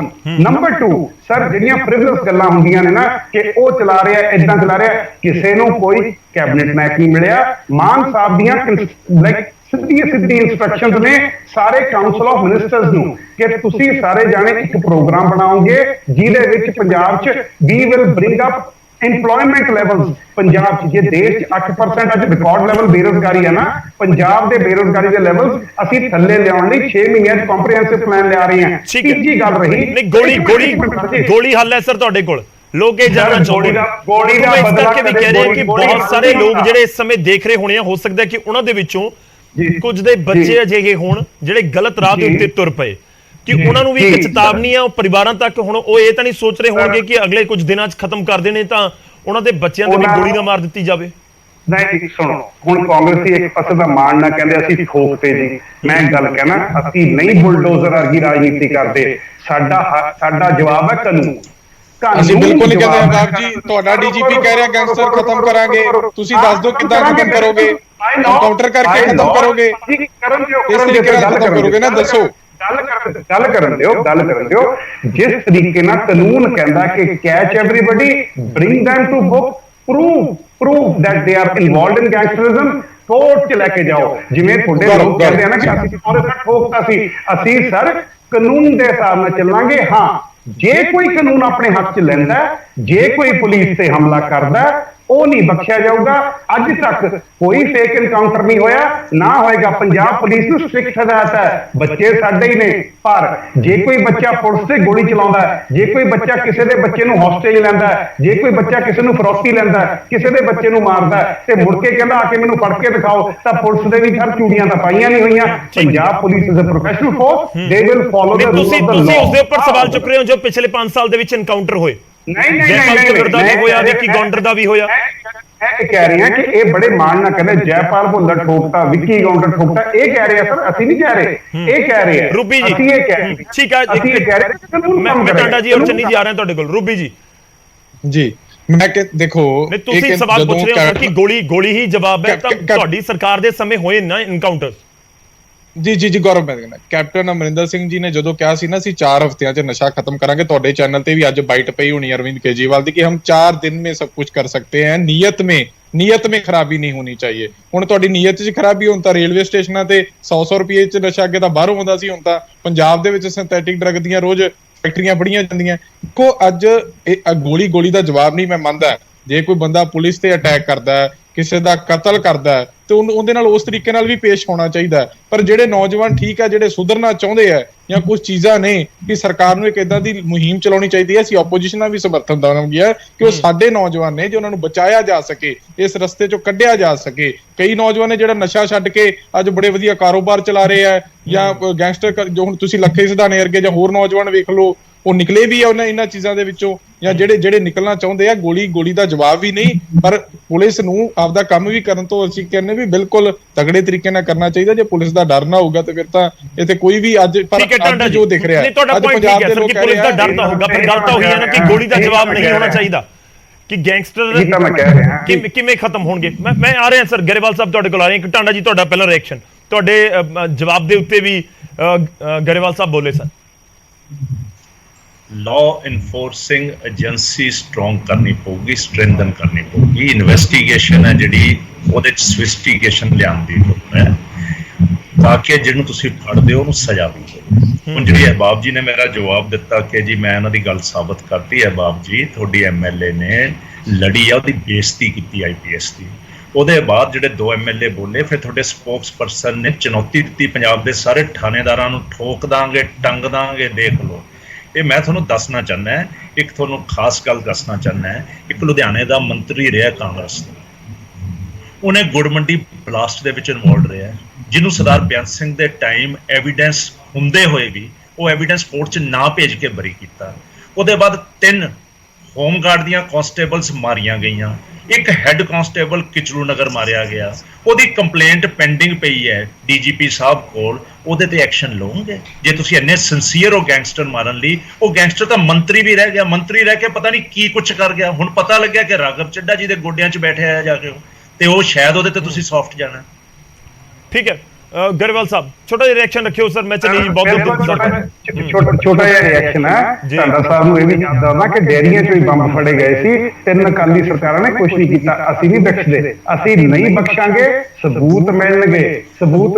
Number 2 sir, ਜਿਹੜੀਆਂ ਪ੍ਰਿਵਿਲੇਜ ਗੱਲਾਂ ਹੁੰਦੀਆਂ ਨੇ ਨਾ ਕਿ ਉਹ ਚਲਾ ਰਿਹਾ, ਇਦਾਂ ਚਲਾ ਰਿਹਾ, ਕਿਸੇ ਨੂੰ ਕੋਈ ਕੈਬਨਿਟ ਮੈਕ ਨਹੀਂ ਮਿਲਿਆ। ਮਾਨ ਸਾਹਿਬ ਦੀਆਂ ਸਿੱਧੀ ਇੰਸਟਰਕਸ਼ਨਸ ਨੇ ਸਾਰੇ ਕਾਉਂਸਲ ਆਫ ਮਿਨਿਸਟਰਸ ਨੂੰ ਕਿ ਤੁਸੀਂ ਸਾਰੇ ਜਾਣੇ ਇੱਕ ਪ੍ਰੋਗਰਾਮ ਬਣਾਓਗੇ ਜਿਹਦੇ ਵਿੱਚ ਪੰਜਾਬ 'ਚ we will bring up employment levels. Punjab 'ਚ ਜੇ ਦੇਸ਼ 'ਚ 8% ਅੱਜ ਰਿਕਾਰਡ ਲੈਵਲ ਬੇਰੁਜ਼ਗਾਰੀ ਹੈ ਨਾ, ਪੰਜਾਬ ਦੇ ਬੇਰੁਜ਼ਗਾਰੀ ਦੇ ਲੈਵਲਸ ਅਸੀਂ ਥੱਲੇ ਲਿਆਉਣ ਲਈ 6 ਮਹੀਨਿਆਂ 'ਚ ਕੰਪਰੀਹੈਂਸਿਵ ਪਲਾਨ ਲਿਆ ਰਹੇ ਹਾਂ। ਤੀਜੀ ਗੱਲ ਰਹੀ ਗੋਲੀ ਹੱਲ ਹੈ ਸਰ ਤੁਹਾਡੇ ਕੋਲ। ਲੋਕ ਇਹ ਜਾਣਨਾ ਚਾਹੁੰਦੇ ਨੇ, ਗੋਲੀ ਦਾ ਬਦਲਾ ਵੀ ਕਹਿ ਰਹੇ ਕਿ ਬਹੁਤ ਸਾਰੇ ਲੋਕ ਜਿਹੜੇ ਇਸ ਸਮੇਂ ਦੇਖ ਰਹੇ ਹੋਣੇ ਆ, ਹੋ ਸਕਦਾ ਕਿ ਉਹਨਾਂ ਦੇ ਵਿੱਚੋਂ ਕੁਝ ਦੇ ਬੱਚੇ ਅਜਿਹੇ ਹੋਣ ਜਿਹੜੇ ਗਲਤ ਰਾਹ ਦੇ ਉੱਤੇ ਤੁਰ ਪਏ, ਕਿ ਉਹਨਾਂ ਨੂੰ ਵੀ ਇੱਕ ਚੇਤਾਵਨੀ ਆ। ਉਹ ਪਰਿਵਾਰਾਂ ਤੱਕ ਹੁਣ ਉਹ ਇਹ ਤਾਂ ਨਹੀਂ ਸੋਚ ਰਹੇ ਹੋਣਗੇ ਕਿ ਅਗਲੇ ਕੁਝ ਦਿਨਾਂ 'ਚ ਖਤਮ ਕਰ ਦੇਣੇ ਤਾਂ ਉਹਨਾਂ ਦੇ ਬੱਚਿਆਂ ਦੇ ਵੀ ਗੋਲੀ ਨਾ ਮਾਰ ਦਿੱਤੀ ਜਾਵੇ। ਨਹੀਂ ਸੁਣੋ, ਹੁਣ ਕਾਂਗਰਸੀ ਇੱਕ ਪਾਸੇ ਦਾ ਮਾਣ ਨਾ ਕਹਿੰਦੇ ਅਸੀਂ ਠੋਕਤੇ ਜੀ। ਮੈਂ ਗੱਲ ਕਹਿਣਾ, ਅਸੀਂ ਨਹੀਂ ਬੁਲਡੋਜ਼ਰ ਵਰਗੀ ਰਾਜਨੀਤੀ ਕਰਦੇ। ਸਾਡਾ ਜਵਾਬ ਹੈ ਕਾਨੂੰਨ। ਅਸੀਂ ਬਿਲਕੁਲ ਨਹੀਂ ਕਹਿੰਦੇ ਆਜ਼ਾਦ ਜੀ, ਤੁਹਾਡਾ ਡੀਜੀਪੀ ਕਹਿ ਰਿਹਾ ਗੈਂਗਸਟਰ ਖਤਮ ਕਰਾਂਗੇ, ਤੁਸੀਂ ਦੱਸ ਦਿਓ ਕਿੱਦਾਂ ਖਤਮ ਕਰੋਗੇ, ਐਨਕਾਊਂਟਰ ਕਰਕੇ ਖਤਮ ਕਰੋਗੇ, ਇਸ ਤਰੀਕੇ ਨਾਲ ਖਤਮ ਕਰੋਗੇ ਨਾ, ਦੱਸੋ। ਗੱਲ ਕਰਨ ਦਿਓ। ਜਿਸ ਤਰੀਕੇ ਨਾਲ ਕਾਨੂੰਨ ਕਹਿੰਦਾ ਕਿ catch everybody, bring them to book, prove that they are involved in gangsterism, court 'ਚ ਲੈ ਕੇ ਜਾਓ। ਜਿਵੇਂ ਤੁਹਾਡੇ ਲੋਕ ਕਹਿੰਦੇ ਆ ਨਾ ਕਿ ਅਸੀਂ ਉਹਦੇ ਨਾਲ ਠੋਕਤਾ ਸੀ, ਅਸੀਂ ਸਰ ਕਾਨੂੰਨ ਦੇ ਹਿਸਾਬ ਨਾਲ ਚੱਲਾਂਗੇ। ਹਾਂ, ਜੇ ਕੋਈ ਕਾਨੂੰਨ ਆਪਣੇ ਹੱਥ 'ਚ ਲੈਂਦਾ, ਜੇ ਕੋਈ ਪੁਲਿਸ ਤੇ ਹਮਲਾ ਕਰਦਾ, ਉਹ ਨਹੀਂ ਬਖਸ਼ਿਆ ਜਾਊਗਾ। ਅੱਜ ਤੱਕ ਕੋਈ ਫੇਕ ਐਨਕਾਊਂਟਰ ਨਹੀਂ ਹੋਇਆ, ਨਾ ਹੋਏਗਾ। ਪੰਜਾਬ ਪੁਲਿਸ ਨੂੰ ਸਟ੍ਰਿਕਟ ਹਦਾਇਤ ਹੈ, ਬੱਚੇ ਸਾਡੇ ਹੀ ਨੇ, ਪਰ ਜੇ ਕੋਈ ਬੱਚਾ ਪੁਲਿਸ ਤੇ ਗੋਲੀ ਚਲਾਉਂਦਾ ਹੈ, ਜੇ ਕੋਈ ਬੱਚਾ ਕਿਸੇ ਦੇ ਬੱਚੇ ਨੂੰ ਹੌਸਟੇਜ ਲੈਂਦਾ ਹੈ, ਜੇ ਕੋਈ ਬੱਚਾ ਕਿਸੇ ਨੂੰ ਫਰੌਤੀ ਲੈਂਦਾ ਹੈ, ਕਿਸੇ ਦੇ ਬੱਚੇ ਨੂੰ ਮਾਰਦਾ ਹੈ ਤੇ ਮੁੜ ਕੇ ਕਹਿੰਦਾ ਆ ਕੇ ਮੈਨੂੰ ਫੜ ਕੇ ਦਿਖਾਓ, ਤਾਂ ਪੁਲਿਸ ਦੇ ਵੀ ਘਰ ਚੂੜੀਆਂ ਤਾਂ ਪਾਈਆਂ ਨਹੀਂ ਹੋਈਆਂ। Punjab police is a professional force, they will follow the rules of the law. ਤੁਸੀਂ ਉਸ ਦੇ ਉੱਪਰ ਸਵਾਲ ਚੁੱਕ ਰਹੇ ਹੋ ਜੋ ਪਿਛਲੇ 5 ਸਾਲ ਦੇ ਵਿੱਚ ਐਨਕਾਊਂਟਰ ਹੋਏ। ਨਹੀਂ ਦਾ ਵੀ ਹੋਇਆ, ਵਿੱਕੀ ਗੌਂਡਰ ਦਾ ਵੀ ਹੋਇਆ। ਇਹ ਕਹਿ ਰਹੇ ਹਾਂ ਕਿ ਇਹ ਬੜੇ ਮਾਣ ਨਾਲ ਕਹਿੰਦੇ ਜੈਪਾਲ ਭੁੱਲਰ ਠੋਕਤਾ, ਵਿੱਕੀ ਗੌਂਡਰ ਠੋਕਤਾ। ਇਹ ਕਹਿ ਰਹੇ ਆ ਸਰ, ਅਸੀਂ ਨਹੀਂ ਕਹਿ ਰਹੇ, ਇਹ ਕਹਿ ਰਹੇ ਆ ਰੂਬੀ ਜੀ। ਅਸੀਂ ਇਹ ਕਹਿ ਰਹੇ, ਠੀਕ ਹੈ, ਅਸੀਂ ਇਹ ਕਹਿ ਰਹੇ। ਮੈਂ ਟਾਂਡਾ ਜੀ ਔਰ ਚੰਨੀ ਜੀ ਆ ਰਹੇ ਤੁਹਾਡੇ ਕੋਲ। ਰੂਬੀ ਜੀ ਮੈਂ ਕਿ ਦੇਖੋ, ਤੁਸੀਂ ਸਵਾਲ ਪੁੱਛ ਰਹੇ ਹੋ ਕਿ ਗੋਲੀ ਹੀ ਜਵਾਬ ਹੈ, ਤਾਂ ਤੁਹਾਡੀ ਸਰਕਾਰ ਦੇ ਸਮੇਂ ਹੋਏ ਨਾ ਐਨਕਾਊਂਟਰ। ਜੀ ਗੌਰਵ, ਮੈਂ ਕਹਿੰਦਾ ਕੈਪਟਨ ਅਮਰਿੰਦਰ ਸਿੰਘ ਜੀ ਨੇ ਜਦੋਂ ਕਿਹਾ ਸੀ ਨਾ ਅਸੀਂ 4 ਹਫ਼ਤਿਆਂ 'ਚ ਨਸ਼ਾ ਖਤਮ ਕਰਾਂਗੇ, ਤੁਹਾਡੇ ਚੈਨਲ ਤੇ ਵੀ ਅੱਜ ਬਾਈਟ ਪਈ ਹੋਣੀ अरविंद केजरीवाल ਦੀ ਕਿ ਹਮ 4 दिन में सब कुछ कर सकते हैं, ਨੀਅਤ में ਖਰਾਬੀ ਨਹੀਂ ਹੋਣੀ ਚਾਹੀਏ। ਹੁਣ ਤੁਹਾਡੀ ਨੀਅਤ 'ਚ ਖਰਾਬੀ, ਹੁਣ ਤਾਂ ਰੇਲਵੇ ਸਟੇਸ਼ਨਾਂ ਤੇ 100 ਰੁਪਏ 'ਚ ਨਸ਼ਾ ਅੱਗੇ ਤਾਂ ਬਾਹਰੋਂ ਆਉਂਦਾ ਸੀ, ਹੁਣ ਤਾਂ ਪੰਜਾਬ ਦੇ ਵਿੱਚ ਸਿੰਥੈਟਿਕ ਡਰੱਗ ਦੀਆਂ ਰੋਜ਼ ਫੈਕਟਰੀਆਂ ਫੜੀਆਂ ਜਾਂਦੀਆਂ। ਦੇਖੋ, ਅੱਜ ਗੋਲੀ ਦਾ ਜਵਾਬ ਨਹੀਂ। ਮੈਂ ਮੰਨਦਾ ਜੇ ਕੋਈ ਬੰਦਾ ਪੁਲਿਸ ਤੇ ਅਟੈਕ ਕਰਦਾ ਹੈ, ਕਿਸੇ ਦਾ ਕਤਲ ਕਰਦਾ ਹੈ, ਤੇ ਉਹਦੇ ਨਾਲ ਉਸ ਤਰੀਕੇ ਨਾਲ ਵੀ ਪੇਸ਼ ਹੋਣਾ ਚਾਹੀਦਾ ਹੈ। ਪਰ ਜਿਹੜੇ ਨੌਜਵਾਨ ਠੀਕ ਹੈ, ਜਿਹੜੇ ਸੁਧਰਨਾ ਚਾਹੁੰਦੇ ਆ ਜਾਂ ਕੁਝ ਚੀਜ਼ਾਂ ਨੇ ਕਿ ਸਰਕਾਰ ਨੂੰ ਇੱਕ ਇਦਾਂ ਦੀ ਮੁਹਿੰਮ ਚਲਾਉਣੀ ਚਾਹੀਦੀ ਹੈ, ਅਸੀਂ ਆਪੋਜੀਸ਼ਨ ਨਾਲ ਵੀ ਸਮਰਥਨ ਦੇਵਾਂਗੇ ਕਿ ਉਹ ਸਾਡੇ ਨੌਜਵਾਨ ਨੇ ਜੇ ਉਹਨਾਂ ਨੂੰ ਬਚਾਇਆ ਜਾ ਸਕੇ, ਇਸ ਰਸਤੇ ਚੋਂ ਕੱਢਿਆ ਜਾ ਸਕੇ। ਕਈ ਨੌਜਵਾਨ ਨੇ ਜਿਹੜਾ ਨਸ਼ਾ ਛੱਡ ਕੇ ਅੱਜ ਬੜੇ ਵਧੀਆ ਕਾਰੋਬਾਰ ਚਲਾ ਰਹੇ ਆ, ਜਾਂ ਗੈਂਗਸਟਰ ਜੋ ਹੁਣ ਤੁਸੀਂ ਲੱਖੇ ਸਿਧਾਣੇ ਵਰਗੇ ਜਾਂ ਹੋਰ ਨੌਜਵਾਨ ਵੇਖ ਲਓ, ਉਹ ਨਿਕਲੇ ਵੀ ਆ ਇਹਨਾਂ ਚੀਜ਼ਾਂ ਦੇ ਵਿੱਚੋਂ, ਜਾਂ ਜਿਹੜੇ ਨਿਕਲਣਾ ਚਾਹੁੰਦੇ ਆ। ਗੋਲੀ ਦਾ ਜਵਾਬ ਵੀ ਨਹੀਂ, ਪਰ ਪੁਲਿਸ ਨੂੰ ਆਪਦਾ ਕੰਮ ਵੀ ਕਰਨ ਤੋਂ ਅਸੀਂ ਕਹਿੰਦੇ ਵੀ ਬਿਲਕੁਲ ਤਗੜੇ ਤਰੀਕੇ ਨਾਲ ਕਰਨਾ ਚਾਹੀਦਾ। ਜੇ ਪੁਲਿਸ ਦਾ ਡਰ ਨਾ ਹੋਊਗਾ ਤੇ ਫਿਰ ਤਾਂ ਇੱਥੇ ਕੋਈ ਵੀ ਅੱਜ ਜੋ ਦਿਖ ਰਿਹਾ ਹੈ ਅੱਜ ਪੰਜਾਬ ਦੇ ਲੋਕ ਪੁਲਿਸ ਦਾ ਡਰ ਤਾਂ ਹੋਊਗਾ, ਪਰ ਗੱਲ ਤਾਂ ਹੋਈ ਹੈ ਨਾ ਕਿ ਗੋਲੀ ਦਾ ਜਵਾਬ ਨਹੀਂ ਹੋਣਾ ਚਾਹੀਦਾ, ਕਿ ਗੈਂਗਸਟਰ ਕਿਵੇਂ ਖਤਮ ਹੋਣਗੇ। ਮੈਂ ਆ ਰਿਹਾ ਸਰ ਗਰੇਵਾਲ ਸਾਹਿਬ ਤੁਹਾਡੇ ਕੋਲ ਆ ਰਿਹਾ। ਟਾਂਡਾ ਜੀ ਤੁਹਾਡਾ ਪਹਿਲਾ ਰਿਐਕਸ਼ਨ, ਤੁਹਾਡੇ ਜਵਾਬ ਦੇ ਉੱਤੇ ਵੀ ਗਰੇਵਾਲ ਸਾਹਿਬ ਬੋਲੇ ਸਰ। ਲਾਅ ਇਨਫੋਰਸਿੰਗ ਏਜੰਸੀ ਸਟਰੋਂਗ ਕਰਨੀ ਪਊਗੀ, ਸਟਰੈਂਥਨ ਕਰਨੀ ਪਊਗੀ। ਇਨਵੈਸਟੀਗੇਸ਼ਨ ਹੈ ਜਿਹੜੀ ਉਹਦੇ ਚ ਸਫਿਸਟੀਕੇਸ਼ਨ ਲਿਆਉਣ ਦੀ ਲੋੜ ਹੈ ਤਾਂ ਕਿ ਜਿਹਨੂੰ ਤੁਸੀਂ ਫੜਦੇ ਹੋ ਉਹਨੂੰ ਸਜ਼ਾ ਵੀ ਹੋਵੇ। ਹੁਣ ਜਿਹੜੀ ਅਹਿਬਾਬ ਜੀ ਨੇ ਮੇਰਾ ਜਵਾਬ ਦਿੱਤਾ ਕਿ ਜੀ ਮੈਂ ਉਹਨਾਂ ਦੀ ਗੱਲ ਸਾਬਤ ਕਰਤੀ, ਅਹਿਬਾਬ ਜੀ ਤੁਹਾਡੀ MLA ਨੇ ਲੜੀ ਆ, ਉਹਦੀ ਬੇਇੱਜ਼ਤੀ ਕੀਤੀ IPS ਦੀ। ਉਹਦੇ ਬਾਅਦ ਜਿਹੜੇ 2 MLA ਬੋਲੇ, ਫਿਰ ਤੁਹਾਡੇ ਸਪੋਕਸ ਪਰਸਨ ਨੇ ਚੁਣੌਤੀ ਦਿੱਤੀ ਪੰਜਾਬ ਦੇ ਸਾਰੇ ਥਾਣੇਦਾਰਾਂ ਨੂੰ, ਠੋਕ ਦਾਂਗੇ, ਟੰਗ ਦਾਂਗੇ। ਦੇਖ ਲਓ, ਇਹ ਮੈਂ ਤੁਹਾਨੂੰ ਦੱਸਣਾ ਚਾਹੁੰਦਾ, ਇੱਕ ਤੁਹਾਨੂੰ ਖਾਸ ਗੱਲ ਦੱਸਣਾ ਚਾਹੁੰਦਾ। ਇੱਕ ਲੁਧਿਆਣੇ ਦਾ ਮੰਤਰੀ ਰਿਹਾ ਕਾਂਗਰਸ ਦਾ, ਉਹਨੇ ਗੁੜ ਮੰਡੀ ਬਲਾਸਟ ਦੇ ਵਿੱਚ ਇਨਵੋਲਡ ਰਿਹਾ, ਜਿਹਨੂੰ ਸਰਦਾਰ ਬੇਅੰਤ ਸਿੰਘ ਦੇ ਟਾਈਮ ਐਵੀਡੈਂਸ ਹੁੰਦੇ ਹੋਏ ਵੀ ਉਹ ਐਵੀਡੈਂਸ ਕੋਰਟ 'ਚ ਨਾ ਭੇਜ ਕੇ ਬਰੀ ਕੀਤਾ। ਉਹਦੇ ਬਾਅਦ 3 ਹੋਮਗਾਰਡ ਦੀਆਂ ਕਾਂਸਟੇਬਲਸ ਮਾਰੀਆਂ ਗਈਆਂ, ਇੱਕ ਹੈੱਡ ਕਾਂਸਟੇਬਲ ਕਿਚਲੂ ਨਗਰ ਮਾਰਿਆ ਗਿਆ। ਉਹਦੀ ਕੰਪਲੇਂਟ ਪੈਂਡਿੰਗ ਪਈ ਹੈ DGP ਸਾਹਿਬ ਕੋਲ, ਉਹਦੇ ਤੇ ਐਕਸ਼ਨ ਲਓਗੇ? ਜੇ ਤੁਸੀਂ ਇੰਨੇ ਸਿੰਸੀਅਰ ਹੋ ਗੈਂਗਸਟਰ ਮਾਰਨ ਲਈ, ਉਹ ਗੈਂਗਸਟਰ ਤਾਂ ਮੰਤਰੀ ਵੀ ਰਹਿ ਗਿਆ, ਮੰਤਰੀ ਰਹਿ ਕੇ ਪਤਾ ਨਹੀਂ ਕੀ ਕੁਛ ਕਰ ਗਿਆ। ਹੁਣ ਪਤਾ ਲੱਗਿਆ ਕਿ ਰਾਘਵ ਚੱਡਾ ਜੀ ਦੇ ਗੋਡਿਆਂ 'ਚ ਬੈਠਿਆ ਜਾ ਕੇ, ਤੇ ਉਹ ਸ਼ਾਇਦ ਉਹਦੇ ਤੇ ਤੁਸੀਂ ਸੌਫਟ ਜਾਣਾ। ਠੀਕ ਹੈ ਗਰੇਵਾਲ ਸਾਹਿਬ, ਛੋਟਾ ਜਿਹਾ ਰਿਐਕਸ਼ਨ ਰੱਖਿਓ ਸਰ। ਮੈਂ ਚਲੀ ਬਹੁਤ ਛੋਟਾ ਜਿਹਾ ਰਿਐਕਸ਼ਨ ਹੈ ਟਾਂਡਾ ਸਾਹਿਬ ਨੂੰ ਇਹ ਵੀ ਯਾਦ ਆਉਣਾ ਕਿ ਡੈਰੀਆਂ ਚੋਂ ਹੀ ਬੰਬ ਫੜੇ ਗਏ ਸੀ, 3 ਅਕਾਲੀ ਸਰਕਾਰਾਂ ਨੇ ਕੁਝ ਨਹੀਂ ਕੀਤਾ। ਅਸੀਂ ਨਹੀਂ ਬਖਸ਼ਦੇ, ਅਸੀਂ ਨਹੀਂ ਬਖਸ਼ਾਂਗੇ, ਸਬੂਤ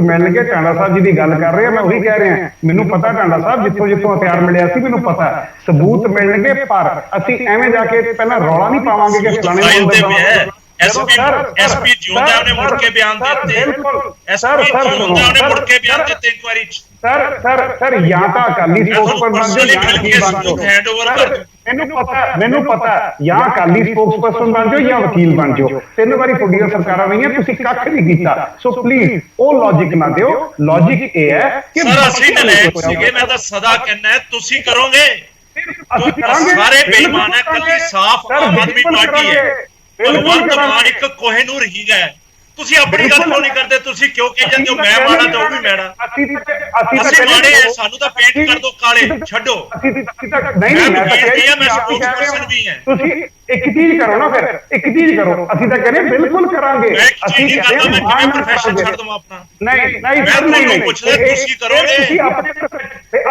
ਮਿਲਣਗੇ। ਟਾਂਡਾ ਸਾਹਿਬ ਜੀ ਦੀ ਗੱਲ ਕਰ ਰਹੇ ਆ, ਮੈਂ ਉਹੀ ਕਹਿ ਰਿਹਾ। ਮੈਨੂੰ ਪਤਾ ਟਾਂਡਾ ਸਾਹਿਬ ਜਿੱਥੋਂ ਹਥਿਆਰ ਮਿਲਿਆ ਸੀ, ਮੈਨੂੰ ਪਤਾ ਸਬੂਤ ਮਿਲਣਗੇ, ਪਰ ਅਸੀਂ ਐਵੇਂ ਜਾ ਕੇ ਪਹਿਲਾਂ ਰੌਲਾ ਨਹੀਂ ਪਾਵਾਂਗੇ ਕਿ ਫਲਾਣੇ ਐਸਪੀ ਜਿਉਂਦਿਆਂ ਨੇ ਮੁੜ ਕੇ ਬਿਆਨ ਦਿੱਤੇ, ਐਸਪੀ ਜਿਉਂਦਿਆਂ ਨੇ ਮੁੜ ਕੇ ਬਿਆਨ ਦਿੱਤੇ ਇਨਕੁਆਇਰੀ 'ਚ। ਸਰ ਜਾਂ ਤਾਂ ਅਕਾਲੀ ਸਪੋਕਸਪਰਸਨ ਮੈਨੂੰ ਪਤਾ ਜਾਂ ਅਕਾਲੀ ਸਪੋਕਸਪਰਸਨ ਬਣ ਜਾਓ ਜਾਂ ਵਕੀਲ ਬਣ ਜਾਓ। 3 ਵਾਰੀ ਤੁਹਾਡੀਆਂ ਸਰਕਾਰਾਂ ਰਹੀਆਂ, ਤੁਸੀਂ ਕੱਖ ਨਹੀਂ ਕੀਤਾ। ਸੋ ਪਲੀਜ਼ ਉਹ ਲੌਜਿਕ ਨਾ ਦਿਓ। ਲੌਜਿਕ ਇਹ ਹੈ ਕਿ ਸਰ ਅਸੀਂ ਨਲਾਇਕ ਸੀਗੇ, ਮੈਂ ਤਾਂ ਸਦਾ ਕਹਿੰਦਾ ਤੁਸੀਂ ਕਰੋਗੇ। ਸਾਰੇ ਬੇਈਮਾਨ ਹੈ, ਕੱਲੀ ਸਾਫ਼ ਆਮ ਆਦਮੀ ਪਾਰਟੀ ਹੈ। ਭਗਵੰਤ ਮਾਨ ਇੱਕ ਕੋਹਿਨੂਰ ਹੀਰਾ ਹੈ। ਤੁਸੀਂ ਆਪਣੀ ਗੱਲ ਕਿਉਂ ਨਹੀਂ ਕਰਦੇ? ਤੁਸੀਂ ਕਿਉਂ ਕਹਿ ਜਾਂਦੇ ਹੋ ਮੈਂ ਮਾੜਾ ਤੇ ਉਹ ਵੀ ਮੈੜਾ? ਅਸੀਂ ਮਾੜੇ ਆ, ਸਾਨੂੰ ਤਾਂ ਪੇਂਟ ਕਰ ਦੋ ਕਾਲੇ, ਛੱਡੋ। ਮੈਂ ਸਪੋਕਸਪਰਸਨ ਵੀ ਹਾਂ। ਤੁਸੀਂ ਇੱਕ ਚੀਜ਼ ਕਰੋ ਨਾ, ਫਿਰ ਇੱਕ ਚੀਜ਼ ਕਰੋ। ਅਸੀਂ ਤਾਂ ਕਹਿੰਦੇ ਬਿਲਕੁਲ ਕਰਾਂਗੇ। ਅਸੀਂ ਨਹੀਂ ਕਰਦਾ, ਮੈਂ ਕਿਵੇਂ ਪ੍ਰੋਫੈਸ਼ਨ ਛੱਡ ਦਵਾਂ ਆਪਣਾ? ਨਹੀਂ ਮੈਂ ਤੁਹਾਨੂੰ ਪੁੱਛਦਾ ਤੁਸੀਂ ਕਰੋਗੇ?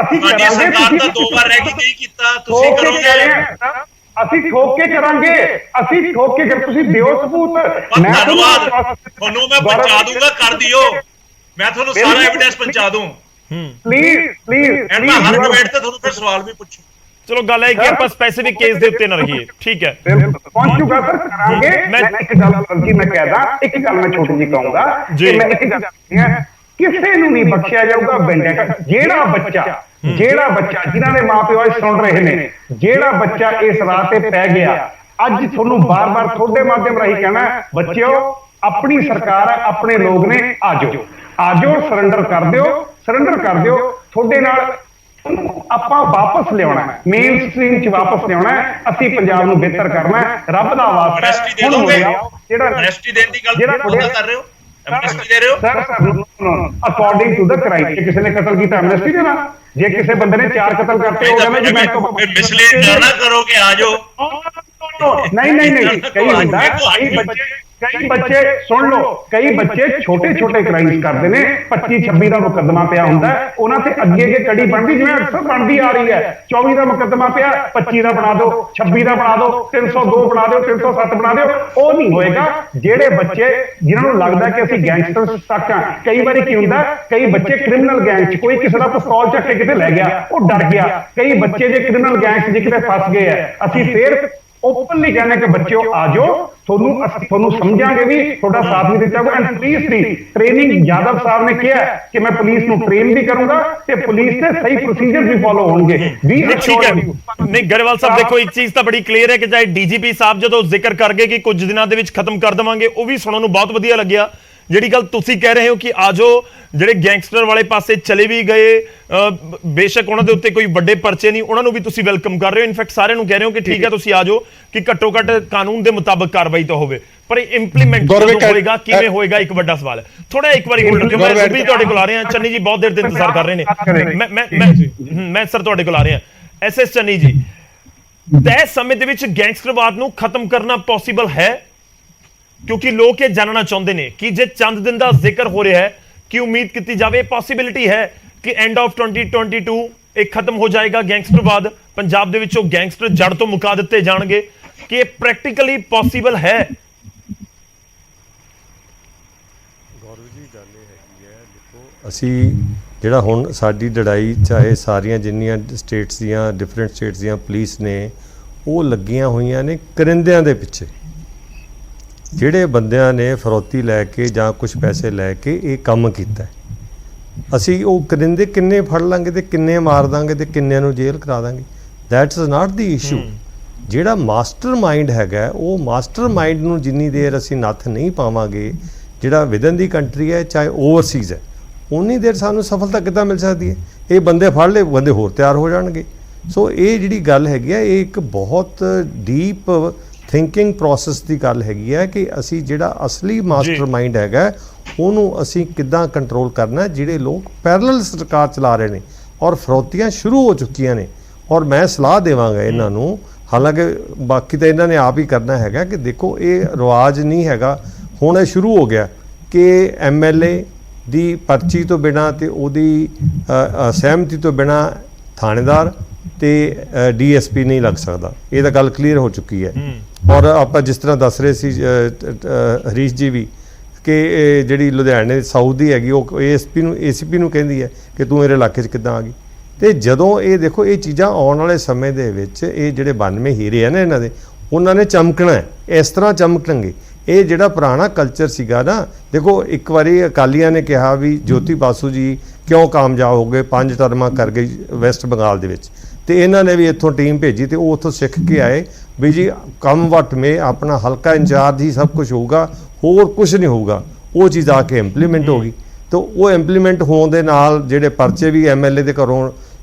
ਅਸੀਂ ਸਾਡੀ ਸਰਕਾਰ ਤਾਂ 2 ਵਾਰ ਰਹਿ ਕੇ ਨਹੀਂ ਕੀਤਾ, ਤੁਸੀਂ ਕਰੋਗੇ? ਅਸੀਂ ਠੋਕ ਕੇ ਕਰਾਂਗੇ, ਅਸੀਂ ਠੋਕ ਕੇ। ਜਦ ਤੁਸੀਂ ਦਿਓ ਸਬੂਤ, ਧੰਨਵਾਦ ਤੁਹਾਨੂੰ, ਮੈਂ ਪਹੁੰਚਾ ਦੂੰਗਾ, ਕਰ ਦਿਓ। ਮੈਂ ਤੁਹਾਨੂੰ ਸਾਰਾ ਐਵੀਡੈਂਸ ਪਹੁੰਚਾ ਦੂੰ। ਪਲੀਜ਼ ਐਂਡ ਮੈਂ ਹਰ ਡਿਬੇਟ ਤੇ ਤੁਹਾਨੂੰ ਫਿਰ ਸਵਾਲ ਵੀ ਪੁੱਛੂ। ਚਲੋ ਗੱਲ ਹੈ ਕਿ ਆਪਾਂ ਸਪੈਸੀਫਿਕ ਕੇਸ ਦੇ ਉੱਤੇ ਨਾ ਰਹੀਏ। ਠੀਕ ਹੈ, ਪਹੁੰਚੂਗਾ ਸਰ, ਕਰਾਂਗੇ। ਮੈਂ ਇੱਕ ਗੱਲ ਬਲਕਿ ਮੈਂ ਕਹਿਦਾ, ਇੱਕ ਗੱਲ ਮੈਂ ਛੋਟੀ ਜਿਹੀ ਕਹੂੰਗਾ ਕਿ ਮੈਂ ਇੱਕ ਗੱਲ ਕਿਸੇ ਨੂੰ ਨਹੀਂ ਬਖਸ਼ਿਆ ਜਾਊਗਾ। ਜਿਹੜਾ ਬੱਚਾ ਜਿਨ੍ਹਾਂ ਦੇ ਮਾਪਿਓ ਅੱਜ ਸੁਣ ਰਹੇ ਨੇ, ਜਿਹੜਾ ਬੱਚਾ ਇਸ ਰਾਹ ਤੇ ਪੈ ਗਿਆ, ਅੱਜ ਤੁਹਾਨੂੰ ਬਾਰ-ਬਾਰ ਤੁਹਾਡੇ ਮਾਧਿਅਮ ਰਾਹੀਂ ਕਹਿਣਾ, ਬੱਚਿਓ ਆਪਣੀ ਸਰਕਾਰ ਹੈ, ਆਪਣੇ ਲੋਕ ਨੇ, ਆਜੋ ਸਰੈਂਡਰ ਕਰ ਦਿਓ। ਤੁਹਾਡੇ ਨਾਲ ਆਪਾਂ ਵਾਪਸ ਲਿਆਉਣਾ, ਮੇਨ ਸਟ੍ਰੀਮ 'ਚ ਵਾਪਸ ਲਿਆਉਣਾ। ਅਸੀਂ ਪੰਜਾਬ ਨੂੰ ਬਿਹਤਰ ਕਰਨਾ, ਰੱਬ ਦਾ ਵਾਸਤਾ। ਜਿਹੜਾ ਐਮਨੈਸਟੀ ਦੇਣ ਦੀ ਗੱਲ ਕਰ ਰਹੇ ਹੋ, ਐਮਨੈਸਟੀ ਦੇ ਰਹੇ ਹੋ sir? According to the crime, ਜੇ ਕਿਸੇ ਨੇ ਕਤਲ ਕੀਤਾ ਐਮਨੈਸਟੀ ਦੇਣਾ। ਜੇ ਕਿਸੇ ਬੰਦੇ ਨੇ 4 ਕਤਲ ਕਰਤੇ, ਉਹ ਕਹਿੰਦਾ ਜੀ ਮੈਂ ਮਿਸਲੀਡ ਨਾ ਕਰੋਗੇ, ਆਜੋ। ਨਹੀਂ ਕਈ ਹੁੰਦਾ, ਕਈ ਬੱਚੇ ਸੁਣ ਲਓ, ਕਈ ਬੱਚੇ ਛੋਟੇ ਕ੍ਰਾਈਮ ਕਰਦੇ ਨੇ। 25-26 ਦਾ ਮੁਕੱਦਮਾ ਪਿਆ ਹੁੰਦਾ, ਉਹਨਾਂ ਤੇ ਅੱਗੇ ਕੜੀ ਬਣਦੀ, ਜਿਵੇਂ ਅਕਸਰ ਬਣਦੀ ਆ ਰਹੀ ਹੈ। 24 ਦਾ ਮੁਕੱਦਮਾ ਪਿਆ, 25 ਦਾ ਬਣਾ ਦਿਓ, 26 ਦਾ ਬਣਾ ਦਿਓ, 302 ਬਣਾ ਦਿਓ, 307 ਬਣਾ ਦਿਓ। ਉਹ ਨਹੀਂ ਹੋਏਗਾ। ਜਿਹੜੇ ਬੱਚੇ ਜਿਨ੍ਹਾਂ ਨੂੰ ਲੱਗਦਾ ਕਿ ਅਸੀਂ ਗੈਂਗਸਟਰ ਤੱਕ ਆ, ਕਈ ਵਾਰੀ ਕੀ ਹੁੰਦਾ, ਕਈ ਬੱਚੇ ਕ੍ਰਿਮੀਨਲ ਗੈਂਗ 'ਚ, ਕੋਈ ਕਿਸੇ ਦਾ ਪਿਸਤੌਲ ਚੱਕ ਕੇ ਕਿਤੇ ਲੈ ਗਿਆ, ਉਹ ਡਰ ਗਿਆ। ਕਈ ਬੱਚੇ ਜੇ ਕ੍ਰਿਮੀਨਲ ਗੈਂਗ 'ਚ ਜੇ ਕਿਤੇ ਫਸ ਗਏ ਆ, ਅਸੀਂ ਫੇਰ ओपनली कहने के बच्चों आ जाओ, ਤੁਹਾਨੂੰ ਸਮਝਾਂਗੇ ਵੀ, ਤੁਹਾਡਾ ਸਾਥ ਵੀ ਦਿੱਤਾ ਜਾਊਗਾ। And police the training Yadav ਸਾਹਿਬ ਨੇ ਕਿਹਾ ਕਿ ਮੈਂ ਪੁਲਿਸ ਨੂੰ ਟ੍ਰੇਨ ਵੀ ਕਰੂੰਗਾ ਤੇ ਪੁਲਿਸ ਦੇ ਸਹੀ ਪ੍ਰੋਸੀਜਰ ਵੀ ਫੋਲੋ ਹੋਣਗੇ। ਵੀ ਠੀਕ ਹੈ, ਨਹੀਂ ਗਰੇਵਾਲ ਸਾਹਿਬ ਦੇਖੋ ਇੱਕ ਚੀਜ਼ ਤਾਂ ਬੜੀ ਕਲੀਅਰ ਹੈ ਕਿ ਚਾਹੇ ਡੀਜੀਪੀ ਸਾਹਿਬ ਜਦੋਂ ਜ਼ਿਕਰ ਕਰ ਗਏ ਕਿ ਕੁਝ ਦਿਨਾਂ ਦੇ ਵਿੱਚ ਖਤਮ ਕਰ ਦੇਵਾਂਗੇ, ਉਹ ਵੀ ਸੁਣਨ ਨੂੰ ਬਹੁਤ ਵਧੀਆ ਲੱਗਿਆ। ਜਿਹੜੀ ਗੱਲ ਤੁਸੀਂ ਕਹਿ ਰਹੇ ਹੋ ਕਿ ਆਜੋ ਜਿਹੜੇ ਗੈਂਗਸਟਰ ਵਾਲੇ ਪਾਸੇ ਚਲੇ ਵੀ ਗਏ, ਬੇਸ਼ੱਕ ਉਹਨਾਂ ਦੇ ਉੱਤੇ ਕੋਈ ਵੱਡੇ ਪਰਚੇ ਨਹੀਂ, ਉਹਨਾਂ ਨੂੰ ਵੀ ਤੁਸੀਂ ਵੈਲਕਮ ਕਰ ਰਹੇ ਹੋ। ਇਨਫੈਕਟ ਸਾਰਿਆਂ ਨੂੰ ਕਹਿ ਰਹੇ ਹੋ ਕਿ ਠੀਕ ਹੈ ਤੁਸੀਂ ਆਜੋ, ਕਿ ਘੱਟੋ ਘੱਟ ਕਾਨੂੰਨ ਦੇ ਮੁਤਾਬਕ ਕਾਰਵਾਈ ਤਾਂ ਹੋਵੇ, ਪਰ ਇੰਪਲੀਮੈਂਟ ਹੋਏਗਾ ਕਿਵੇਂ ਹੋਏਗਾ ਇੱਕ ਵੱਡਾ ਸਵਾਲ ਹੈ। ਥੋੜਾ ਇੱਕ ਵਾਰੀ ਹੋਲਡ ਰੱਖਿਓ, ਮੈਂ ਵੀ ਤੁਹਾਡੇ ਕੋਲ ਆ ਰਿਹਾ। ਚੰਨੀ ਜੀ ਬਹੁਤ ਦੇਰ ਦੇ ਇੰਤਜ਼ਾਰ ਕਰ ਰਹੇ ਨੇ। ਮੈਂ ਸਰ ਤੁਹਾਡੇ ਕੋਲ ਆ ਰਿਹਾ। ਐਸਐਸ ਚੰਨੀ ਜੀ, ਤੈਅ ਸਮੇਂ ਦੇ ਵਿੱਚ ਗੈਂਗਸਟਰਵਾਦ ਨੂੰ ਖਤਮ ਕਰਨਾ ਪੋਸੀਬਲ ਹੈ? ਕਿਉਂਕਿ ਲੋਕ ਇਹ ਜਾਣਨਾ ਚਾਹੁੰਦੇ ਨੇ ਕਿ ਜੇ ਚੰਦ ਦਿਨ ਦਾ ਜ਼ਿਕਰ ਹੋ ਰਿਹਾ ਹੈ ਕਿ ਉਮੀਦ ਕੀਤੀ ਜਾਵੇ, ਪੋਸੀਬਿਲਿਟੀ ਹੈ ਕਿ ਐਂਡ ਆਫ 2022 ਇਹ ਖਤਮ ਹੋ ਜਾਏਗਾ ਗੈਂਗਸਟਰਵਾਦ, ਪੰਜਾਬ ਦੇ ਵਿੱਚੋਂ ਗੈਂਗਸਟਰ ਜੜ ਤੋਂ ਮੁਕਾ ਦਿੱਤੇ ਜਾਣਗੇ, ਕਿ ਇਹ ਪ੍ਰੈਕਟੀਕਲੀ ਪੋਸੀਬਲ ਹੈ? ਗੌਰਵ ਜੀ ਗੱਲ ਇਹ ਹੈਗੀ ਹੈ, ਦੇਖੋ ਅਸੀਂ ਜਿਹੜਾ ਹੁਣ ਸਾਡੀ ਲੜਾਈ, ਚਾਹੇ ਸਾਰੀਆਂ ਜਿੰਨੀਆਂ ਸਟੇਟਸ ਦੀਆਂ, ਡਿਫਰੈਂਟ ਸਟੇਟਸ ਦੀਆਂ ਪੁਲਿਸ ਨੇ, ਉਹ ਲੱਗੀਆਂ ਹੋਈਆਂ ਨੇ ਕਰਿੰਦਿਆਂ ਦੇ ਪਿੱਛੇ। ਜਿਹੜੇ ਬੰਦਿਆਂ ਨੇ ਫਰੌਤੀ ਲੈ ਕੇ ਜਾਂ ਕੁਝ ਪੈਸੇ ਲੈ ਕੇ ਇਹ ਕੰਮ ਕੀਤਾ, ਅਸੀਂ ਉਹ ਕਰਿੰਦੇ ਕਿੰਨੇ ਫੜ ਲਾਂਗੇ ਤੇ ਕਿੰਨੇ ਮਾਰ ਦਾਂਗੇ ਤੇ ਕਿੰਨਿਆਂ ਨੂੰ ਜੇਲ੍ਹ ਕਰਾ ਦਾਂਗੇ? That's not the issue. ਜਿਹੜਾ ਮਾਸਟਰ ਮਾਈਂਡ ਹੈਗਾ, ਉਹ ਮਾਸਟਰ ਮਾਈਂਡ ਨੂੰ ਜਿੰਨੀ ਦੇਰ ਅਸੀਂ ਨੱਥ ਨਹੀਂ ਪਾਵਾਂਗੇ, ਜਿਹੜਾ ਵਿਦਨ ਦੀ ਕੰਟਰੀ ਹੈ ਚਾਹੇ ਓਵਰਸੀਜ਼ ਹੈ, ਉਨੀ ਦੇਰ ਸਾਨੂੰ ਸਫਲਤਾ ਕਿੱਦਾਂ ਮਿਲ ਸਕਦੀ ਹੈ? ਇਹ ਬੰਦੇ ਫੜ ਲਏ, ਬੰਦੇ ਹੋਰ ਤਿਆਰ ਹੋ ਜਾਣਗੇ। ਸੋ ਇਹ ਜਿਹੜੀ ਗੱਲ ਹੈਗੀ ਹੈ, ਇਹ ਇੱਕ ਬਹੁਤ ਡੀਪ ਥਿੰਕਿੰਗ ਪ੍ਰੋਸੈਸ ਦੀ ਗੱਲ ਹੈਗੀ ਹੈ ਕਿ ਅਸੀਂ ਜਿਹੜਾ ਅਸਲੀ ਮਾਸਟਰ ਮਾਈਂਡ ਹੈਗਾ ਉਹਨੂੰ ਅਸੀਂ ਕਿੱਦਾਂ ਕੰਟਰੋਲ ਕਰਨਾ। ਜਿਹੜੇ ਲੋਕ ਪੈਰਲਲ ਸਰਕਾਰ ਚਲਾ ਰਹੇ ਨੇ ਔਰ ਫਰੌਤੀਆਂ ਸ਼ੁਰੂ ਹੋ ਚੁੱਕੀਆਂ ਨੇ, ਔਰ ਮੈਂ ਸਲਾਹ ਦੇਵਾਂਗਾ ਇਹਨਾਂ ਨੂੰ, ਹਾਲਾਂਕਿ ਬਾਕੀ ਤਾਂ ਇਹਨਾਂ ਨੇ ਆਪ ਹੀ ਕਰਨਾ ਹੈਗਾ, ਕਿ ਦੇਖੋ ਇਹ ਰਿਵਾਜ ਨਹੀਂ ਹੈਗਾ, ਹੁਣ ਇਹ ਸ਼ੁਰੂ ਹੋ ਗਿਆ ਕਿ ਐਮਐਲਏ ਦੀ ਪਰਚੀ ਤੋਂ ਬਿਨਾਂ ਤੇ ਉਹਦੀ ਸਹਿਮਤੀ ਤੋਂ ਬਿਨਾਂ ਥਾਣੇਦਾਰ ਤੇ ਡੀਐਸਪੀ ਨਹੀਂ ਲੱਗ ਸਕਦਾ। ਇਹ ਤਾਂ ਗੱਲ ਕਲੀਅਰ ਹੋ ਚੁੱਕੀ ਹੈ। ਔਰ ਆਪਾਂ ਜਿਸ ਤਰ੍ਹਾਂ ਦੱਸ ਰਹੇ ਸੀ ਹਰੀਸ਼ ਜੀ ਵੀ, ਕਿ ਜਿਹੜੀ ਲੁਧਿਆਣੇ ਸਾਊਥ ਦੀ ਹੈਗੀ, ਉਹ ਏਸੀਪੀ ਨੂੰ ਕਹਿੰਦੀ ਹੈ ਕਿ ਤੂੰ ਮੇਰੇ ਇਲਾਕੇ 'ਚ ਕਿੱਦਾਂ ਆ ਗਈ। ਤੇ ਜਦੋਂ ਇਹ ਦੇਖੋ ਇਹ ਚੀਜ਼ਾਂ ਆਉਣ ਵਾਲੇ ਸਮੇਂ ਦੇ ਵਿੱਚ, ਇਹ ਜਿਹੜੇ 92 ਹੀਰੇ ਆ ਨਾ ਇਹਨਾਂ ਦੇ, ਉਹਨਾਂ ਨੇ ਚਮਕਣਾ ਹੈ, ਇਸ ਤਰ੍ਹਾਂ ਚਮਕਣਗੇ। ਇਹ ਜਿਹੜਾ ਪੁਰਾਣਾ ਕਲਚਰ ਸੀਗਾ ਨਾ, ਦੇਖੋ ਇੱਕ ਵਾਰੀ ਅਕਾਲੀਆਂ ਨੇ ਕਿਹਾ ਵੀ ਜੋਤੀ ਬਾਸੂ ਜੀ ਕਿਉਂ ਕਾਮਯਾਬ ਹੋ ਗਏ, 5 ਟਰਮਾਂ ਕਰ ਗਏ ਵੈਸਟ ਬੰਗਾਲ ਦੇ ਵਿੱਚ, ਤੇ ਇਹਨਾਂ ਨੇ ਵੀ ਇੱਥੋਂ ਟੀਮ ਭੇਜੀ ਤੇ ਉਹ ਉੱਥੋਂ ਸਿੱਖ ਕੇ ਆਏ ਵੀ ਜੀ ਕੰਮ ਵਟ ਮੇ ਆਪਣਾ ਹਲਕਾ ਇੰਚਾਰਜ ਹੀ ਸਭ ਕੁਝ ਹੋਊਗਾ, ਹੋਰ ਕੁਝ ਨਹੀਂ ਹੋਊਗਾ। ਉਹ ਚੀਜ਼ ਆ ਕੇ ਇੰਪਲੀਮੈਂਟ ਹੋ ਗਈ। ਤਾਂ ਉਹ ਇੰਪਲੀਮੈਂਟ ਹੋਣ ਦੇ ਨਾਲ ਜਿਹੜੇ ਪਰਚੇ ਵੀ ਐਮਐਲਏ ਦੇ ਘਰੋਂ,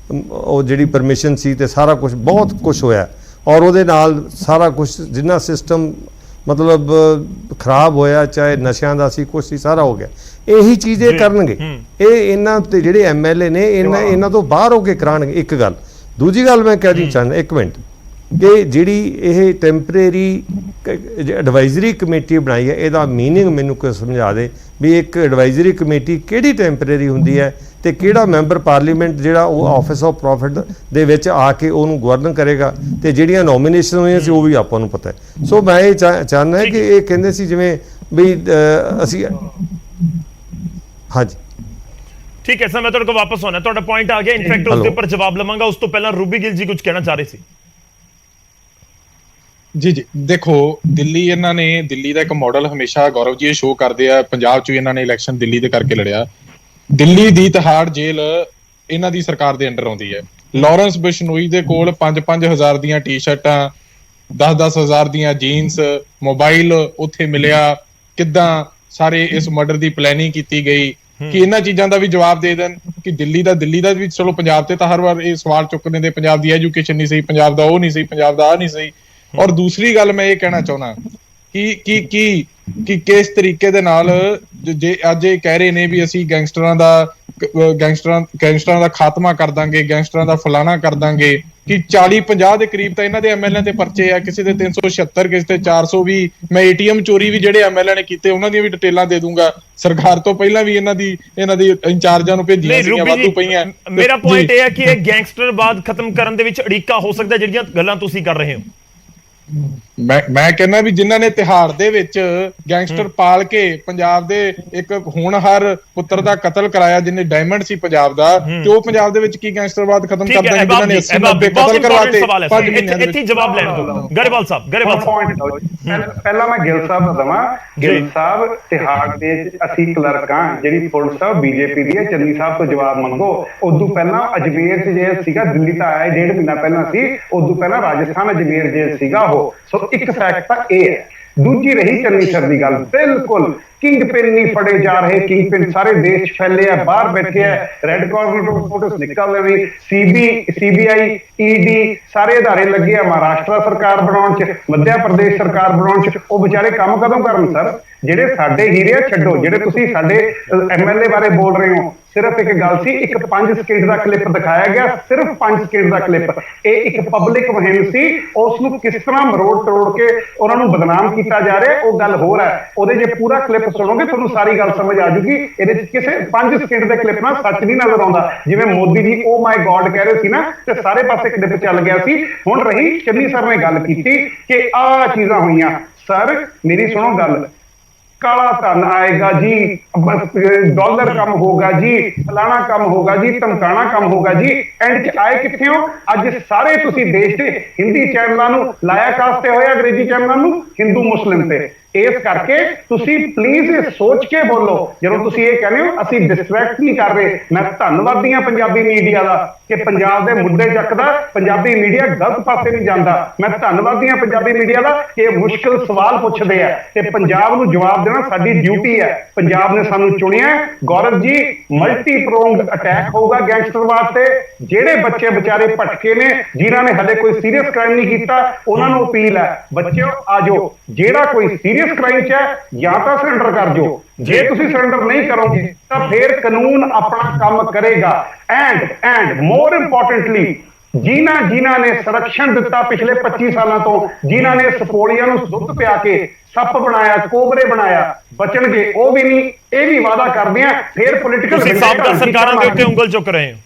ਉਹ ਜਿਹੜੀ ਪਰਮਿਸ਼ਨ ਸੀ ਤੇ ਸਾਰਾ ਕੁਝ, ਬਹੁਤ ਕੁਝ ਹੋਇਆ, ਔਰ ਉਹਦੇ ਨਾਲ ਸਾਰਾ ਕੁਝ ਜਿੰਨਾ ਸਿਸਟਮ ਮਤਲਬ ਖਰਾਬ ਹੋਇਆ, ਚਾਹੇ ਨਸ਼ਿਆਂ ਦਾ ਸੀ, ਕੁਛ ਸੀ, ਸਾਰਾ ਹੋ ਗਿਆ। ਇਹੀ ਚੀਜ਼ ਇਹ ਕਰਨਗੇ। ਇਹ ਇਹਨਾਂ ਤੇ ਜਿਹੜੇ ਐਮਐਲਏ ਨੇ, ਇਹਨਾਂ ਤੋਂ ਬਾਹਰ ਹੋ ਕੇ ਕਰਾਉਣਗੇ। ਇੱਕ ਗੱਲ। ਦੂਜੀ ਗੱਲ ਮੈਂ ਕਹਿ ਚਾਹੁੰਦਾ, ਇੱਕ ਮਿੰਟ, ਕਿ ਜਿਹੜੀ ਇਹ ਟੈਂਪਰੇਰੀ ਐਡਵਾਈਜ਼ਰੀ ਕਮੇਟੀ ਬਣਾਈ ਹੈ, ਇਹਦਾ ਮੀਨਿੰਗ ਮੈਨੂੰ ਕੋਈ ਸਮਝਾ ਦੇ ਵੀ ਇੱਕ ਐਡਵਾਈਜ਼ਰੀ ਕਮੇਟੀ ਕਿਹੜੀ ਟੈਂਪਰੇਰੀ ਹੁੰਦੀ ਹੈ, ਤੇ ਕਿਹੜਾ ਮੈਂਬਰ ਪਾਰਲੀਮੈਂਟ ਜਿਹੜਾ ਉਹ ਆਫਿਸ ਆਫ ਪ੍ਰੋਫਿਟ ਦੇ ਵਿੱਚ ਆ ਕੇ ਉਹਨੂੰ ਗਵਰਨ ਕਰੇਗਾ, ਤੇ ਜਿਹੜੀਆਂ ਨੋਮੀਨੇਸ਼ਨ ਹੋਈਆਂ ਸੀ ਉਹ ਵੀ ਆਪਾਂ ਨੂੰ ਪਤਾ ਹੈ। ਸੋ ਮੈਂ ਇਹ ਚਾਹੁੰਦਾ ਕਿ ਇਹ ਕਹਿੰਦੇ ਸੀ ਜਿਵੇਂ ਵੀ ਅਸੀਂ, ਹਾਂਜੀ ਠੀਕ ਹੈ ਸਰ, ਮੈਂ ਤੁਹਾਡੇ ਕੋਲ ਵਾਪਸ ਆਉਣਾ, ਤੁਹਾਡਾ ਪੁਆਇੰਟ ਆ ਗਿਆ। ਇਨਫੈਕਟ ਉਸ ਦੇ ਉੱਪਰ ਜਵਾਬ ਲਵਾਂਗਾ, ਉਸ ਤੋਂ ਪਹਿਲਾਂ ਰੂਬੀ ਗਿੱਲ ਜੀ ਕੁਝ ਕਹਿਣਾ ਚਾਹ ਰਹੇ ਸੀ। ਜੀ ਦੇਖੋ, ਦਿੱਲੀ ਦਾ ਇੱਕ ਮਾਡਲ ਹਮੇਸ਼ਾ ਗੌਰਵ ਜੀ ਇਹ ਸ਼ੋਅ ਕਰਦੇ ਆ। ਪੰਜਾਬ 'ਚ ਇਹਨਾਂ ਨੇ ਇਲੈਕਸ਼ਨ ਦਿੱਲੀ ਦੇ ਕਰਕੇ ਲੜਿਆ। ਦਿੱਲੀ ਦੀ ਤਿਹਾੜ ਜੇਲ੍ਹ ਇਹਨਾਂ ਦੀ ਸਰਕਾਰ ਦੇ ਅੰਡਰ ਆਉਂਦੀ ਹੈ। ਲਾਰੈਂਸ ਬਿਸ਼ਨੋਈ ਦੇ ਕੋਲ 5-5 ਦੀਆਂ ਟੀ-ਸ਼ਰਟਾਂ, 10-10 ਹਜ਼ਾਰ ਦੀਆਂ ਜੀਨਸ, ਮੋਬਾਈਲ ਉੱਥੇ ਮਿਲਿਆ। ਕਿੱਦਾਂ ਸਾਰੇ ਇਸ ਮਰਡਰ ਦੀ ਪਲੈਨਿੰਗ ਕੀਤੀ ਗਈ, ਕਿ ਇਹਨਾਂ ਚੀਜ਼ਾਂ ਦਾ ਵੀ ਜਵਾਬ ਦੇ ਦੇਣ ਕਿ ਦਿੱਲੀ ਦਾ ਵੀ। ਚਲੋ ਪੰਜਾਬ ਤੇ ਤਾਂ ਹਰ ਵਾਰ ਇਹ ਸਵਾਲ ਚੁੱਕਦੇ ਨੇ, ਪੰਜਾਬ ਦੀ ਐਜੂਕੇਸ਼ਨ ਨਹੀਂ ਸਹੀ, ਪੰਜਾਬ ਦਾ ਉਹ ਨਹੀਂ ਸਹੀ, ਪੰਜਾਬ ਦਾ ਆ ਨਹੀਂ ਸਹੀ। ਔਰ ਦੂਸਰੀ ਗੱਲ ਮੈਂ ਇਹ ਕਹਿਣਾ ਚਾਹੁੰਦਾ ਕਿ ਕਿਸ ਤਰੀਕੇ ਦੇ ਨਾਲ ਜੇ ਅੱਜ ਇਹ ਕਹਿ ਰਹੇ ਨੇ ਵੀ ਅਸੀਂ ਗੈਂਗਸਟਰਾਂ ਦਾ ਖਾਤਮਾ ਕਰ ਦਾਂਗੇ, ਗੈਂਗਸਟਰਾਂ ਦਾ ਫਲਾਣਾ ਕਰ ਦਾਂਗੇ, ਕਿ 40-50 ਦੇ ਕਰੀਬ ਤਾਂ ਇਹਨਾਂ ਦੇ ਐਮਐਲਏ ਤੇ ਪਰਚੇ ਆ, ਕਿਸੇ ਦੇ 376, ਕਿਸੇ ਤੇ 400 ਵੀ। ਮੈਂ ਏਟੀਐਮ ਚੋਰੀ ਵੀ ਜਿਹੜੇ ਐਮਐਲਏ ਨੇ ਕੀਤੇ ਉਹਨਾਂ ਦੀਆਂ ਵੀ ਡਿਟੇਲਾਂ ਦੇ ਦੂੰਗਾ। ਸਰਕਾਰ ਤੋਂ ਪਹਿਲਾਂ ਵੀ ਇਹਨਾਂ ਦੀ ਇੰਚਾਰਜਾਂ ਨੂੰ ਭੇਜੀਆਂ ਸੀਗੀਆਂ, ਵਾਧੂ ਪਈਆਂ। ਮੇਰਾ ਪੁਆਇੰਟ ਇਹ ਹੈ ਕਿ ਇਹ ਗੈਂਗਸਟਰਵਾਦ ਖਤਮ ਕਰਨ ਦੇ ਵਿੱਚ ਅੜਿੱਕਾ ਹੋ ਸਕਦਾ, ਜਿਹੜੀਆਂ ਗੱਲਾਂ ਤੁਸੀਂ ਕਰ ਰਹੇ ਹੋ। ਮੈਂ ਕਹਿੰਦਾ ਵੀ ਜਿਨ੍ਹਾਂ ਨੇ ਤਿਹਾੜ ਦੇ ਵਿੱਚ ਗੈਂਗਸਟਰ ਪਾਲ ਕੇ ਪੰਜਾਬ ਦੇ ਇੱਕ ਹੋਣਹਾਰ ਪੁੱਤਰ ਦਾ ਕਤਲ ਕਰਾਇਆ, ਜਿਹਨੇ ਡਾਇਮੰਡ ਸੀ ਪੰਜਾਬ ਦਾ, ਤੇ ਉਹ ਪੰਜਾਬ ਦੇ ਵਿੱਚ ਕੀ ਗੈਂਗਸਟਰਵਾਦ ਖਤਮ ਕਰ ਦੇਣਗੇ ਜਿਨ੍ਹਾਂ ਨੇ 80-90 ਕਤਲ ਕਰਵਾਤੇ 5 ਮਹੀਨਿਆਂ ਦੇ ਵਿੱਚ। ਇੱਥੇ ਜਵਾਬ ਲੈਣ ਦਿਓ ਗਰੇਵਾਲ ਸਾਹਿਬ। ਪਹਿਲਾਂ ਮੈਂ ਗਿੱਲ ਸਾਹਿਬ ਦਾ ਦਵਾਂ। ਗਿੱਲ ਸਾਹਿਬ, ਤਿਹਾੜ ਦੇ ਅਸੀਂ ਕਲਰਕਾਂ, ਜਿਹੜੀ ਪੁਲਿਸ ਆ ਬੀਜੇਪੀ ਦੀ ਹੈ, ਚੰਨੀ ਸਾਹਿਬ ਤੋਂ ਜਵਾਬ ਮੰਗੋ। ਉਦੋਂ ਪਹਿਲਾਂ ਅਜਮੇਰ ਚ ਜੇਲ੍ਹ ਸੀਗਾ, ਦਿੱਲੀ ਤਾਂ ਆਇਆ 1.5 ਮਹੀਨਾ ਪਹਿਲਾਂ ਸੀ, ਉਦੋਂ ਪਹਿਲਾਂ ਰਾਜਸਥਾਨ ਅਜਮੇਰ ਜੇਲ੍ਹ ਸੀਗਾ ਉਹ। ਸੋ ਇੱਕ ਫੈਕਟ ਤਾਂ ਇਹ ਹੈ। ਦੂਜੀ ਰਹੀ ਚੰਨੀ ਸਰ ਦੀ ਗੱਲ, ਬਿਲਕੁਲ ਕਿੰਗ ਪਿਨ ਨਹੀਂ ਫੜੇ ਜਾ ਰਹੇ, ਕਿੰਗ ਪਿਨ ਸਾਰੇ ਦੇਸ਼ ਫੈਲੇ ਆ, ਬਾਹਰ ਬੈਠੇ ਆ, ਰੈੱਡ ਕਾਰਨਰ ਫੋਟੋਸ ਨਿਕਲ ਰਹੀ, ਸੀਬੀਆਈ, ਈਡੀ ਸਾਰੇ ਅਧਾਰੇ ਲੱਗੇ ਆ ਮਹਾਰਾਸ਼ਟਰ ਸਰਕਾਰ ਬਣਾਉਣ ਚ, ਮੱਧ ਪ੍ਰਦੇਸ਼ ਸਰਕਾਰ ਬਣਾਉਣ ਚ। ਉਹ ਵਿਚਾਰੇ ਕੰਮ ਕਦੋਂ ਕਰਨ ਸਰ? ਜਿਹੜੇ ਸਾਡੇ ਹੀਰੇ ਛੱਡੋ, ਜਿਹੜੇ ਤੁਸੀਂ ਸਾਡੇ ਐਮਐਲਏ ਬਾਰੇ ਬੋਲ ਰਹੇ ਹੋ, ਸਿਰਫ ਇੱਕ ਗੱਲ ਸੀ, ਇੱਕ 5 ਸਕਿੰਟ ਦਾ ਕਲਿੱਪ ਦਿਖਾਇਆ ਗਿਆ, ਸਿਰਫ 5 ਸਕਿੰਟ ਦਾ ਕਲਿੱਪ। ਇਹ ਇੱਕ ਪਬਲਿਕ ਮੁਹਿੰਮ ਸੀ, ਉਸ ਨੂੰ ਕਿਸ ਤਰ੍ਹਾਂ ਮਰੋੜ ਤਰੋੜ ਕੇ ਉਹਨਾਂ ਨੂੰ ਬਦਨਾਮ ਕੀਤਾ ਜਾ ਰਿਹਾ, ਉਹ ਗੱਲ ਹੋਰ ਹੈ। ਉਹਦੇ ਜੇ ਪੂਰਾ ਕਲਿੱਪ ਸੁਣੋਗੇ ਤੁਹਾਨੂੰ ਸਾਰੀ ਗੱਲ ਸਮਝ ਆ ਜੂਗੀ। ਇਹਦੇ ਚ ਕਿਸੇ 5 ਸਕਿੰਟ ਦੇ ਕਲਿੱਪ ਨਾਲ ਸੱਚ ਨਹੀਂ ਨਜ਼ਰ ਆਉਂਦਾ। ਜਿਵੇਂ ਮੋਦੀ ਜੀ ਓ ਮਾਈ ਗॉड ਕਹਿ ਰਹੇ ਸੀ ਨਾ, ਤੇ ਸਾਰੇ ਪਾਸੇ ਕਲਿੱਪ ਚੱਲ ਗਿਆ ਸੀ। ਹੁਣ ਰਹੀ ਚੰਨੀ ਸਰ ਨੇ ਗੱਲ ਕੀਤੀ ਕਿ ਆਹ ਚੀਜ਼ਾਂ ਹੋਈਆਂ। ਸਰ ਮੇਰੀ ਸੁਣੋ ਗੱਲ, ਕਾਲਾ ਧਨ ਆਏਗਾ ਜੀ, ਡਾਲਰ ਕੰਮ ਹੋਗਾ ਜੀ, ਫਲਾਣਾ ਕੰਮ ਹੋਗਾ ਜੀ, ਧਮਕਾਣਾ ਕੰਮ ਹੋਗਾ ਜੀ। ਐਂਡ ਚ ਆਏ ਕਿੱਥੇ ਹੋ? ਅੱਜ ਸਾਰੇ ਤੁਸੀਂ ਦੇਸ਼ ਦੇ ਹਿੰਦੀ ਚੈਨਲਾਂ ਨੂੰ ਲਾਇਆ ਕਾਸਤੇ ਹੋਇਆ, ਅੰਗਰੇਜ਼ੀ ਚੈਨਲਾਂ ਨੂੰ ਹਿੰਦੂ ਮੁਸਲਿਮ ਤੇ। ਇਸ ਕਰਕੇ ਤੁਸੀਂ ਪਲੀਜ਼ ਇਹ ਸੋਚ ਕੇ ਬੋਲੋ ਜਦੋਂ ਤੁਸੀਂ ਇਹ ਕਹਿੰਦੇ ਹੋ ਅਸੀਂ ਡਿਸਟਰੈਕਟ ਨਹੀਂ ਕਰ ਰਹੇ। ਮੈਂ ਧੰਨਵਾਦੀ ਹਾਂ ਪੰਜਾਬੀ ਮੀਡੀਆ ਦਾ ਕਿ ਪੰਜਾਬ ਦੇ ਮੁੱਦੇ ਚੱਕਦਾ, ਪੰਜਾਬੀ ਮੀਡੀਆ ਗਲਤ ਪਾਸੇ ਨਹੀਂ ਜਾਂਦਾ। ਮੈਂ ਧੰਨਵਾਦੀ ਹਾਂ ਪੰਜਾਬੀ ਮੀਡੀਆ ਦਾ ਕਿ ਮੁਸ਼ਕਿਲ ਸਵਾਲ ਪੁੱਛਦੇ ਆ ਤੇ ਪੰਜਾਬ ਨੂੰ ਜਵਾਬ ਦੇਣਾ ਸਾਡੀ ਡਿਊਟੀ ਹੈ। ਪੰਜਾਬ ਨੇ ਸਾਨੂੰ ਚੁਣਿਆ। ਗੌਰਵ ਜੀ, ਮਲਟੀ ਪ੍ਰੋਂਗਡ ਅਟੈਕ ਹੋਊਗਾ ਗੈਂਗਸਟਰਵਾਦ ਤੇ। ਜਿਹੜੇ ਬੱਚੇ ਵਿਚਾਰੇ ਭਟਕੇ ਨੇ, ਜਿਨ੍ਹਾਂ ਨੇ ਹਲੇ ਕੋਈ ਸੀਰੀਅਸ ਕ੍ਰਾਈਮ ਨਹੀਂ ਕੀਤਾ, ਉਹਨਾਂ ਨੂੰ ਅਪੀਲ ਹੈ, ਬੱਚਿਓ ਆ ਜਾਓ। ਜਿਹੜਾ ਕੋਈ ਸੀਰੀਅਸ ਕ੍ਰਾਈਮ ਚ ਹੈ ਜਾਂ ਤਾਂ ਸਰੈਂਡਰ ਕਰ ਜਾਓ, ਜੇ ਤੁਸੀਂ ਸਰੈਂਡਰ ਨਹੀਂ ਕਰੋਗੇ ਤਾਂ ਫਿਰ ਕਾਨੂੰਨ ਆਪਣਾ ਕੰਮ ਕਰੇਗਾ। ਐਂਡ ਮੋਰ ਇੰਪੋਰਟੈਂਟਲੀ, ਜਿਨ੍ਹਾਂ ਨੇ ਸੰਰਕਸ਼ਣ ਦਿੱਤਾ ਪਿਛਲੇ 25 ਸਾਲਾਂ ਤੋਂ, ਜਿਨ੍ਹਾਂ ਨੇ ਸਪੋਲੀਆਂ ਨੂੰ ਦੁੱਧ ਪਿਆ ਕੇ ਸੱਪ ਬਣਾਇਆ, ਕੋਬਰੇ ਬਣਾਇਆ, ਬਚਣਗੇ ਉਹ ਵੀ ਨਹੀਂ। ਇਹ ਵੀ ਵਾਅਦਾ ਕਰਦੇ ਆ। ਫਿਰ ਪੋਲੀਟੀਕਲ ਸਾਬਕਾ ਸਰਕਾਰਾਂ ਦੇ ਉੱਤੇ ਉਂਗਲ ਚੁੱਕ ਰਹੇ ਹੋ,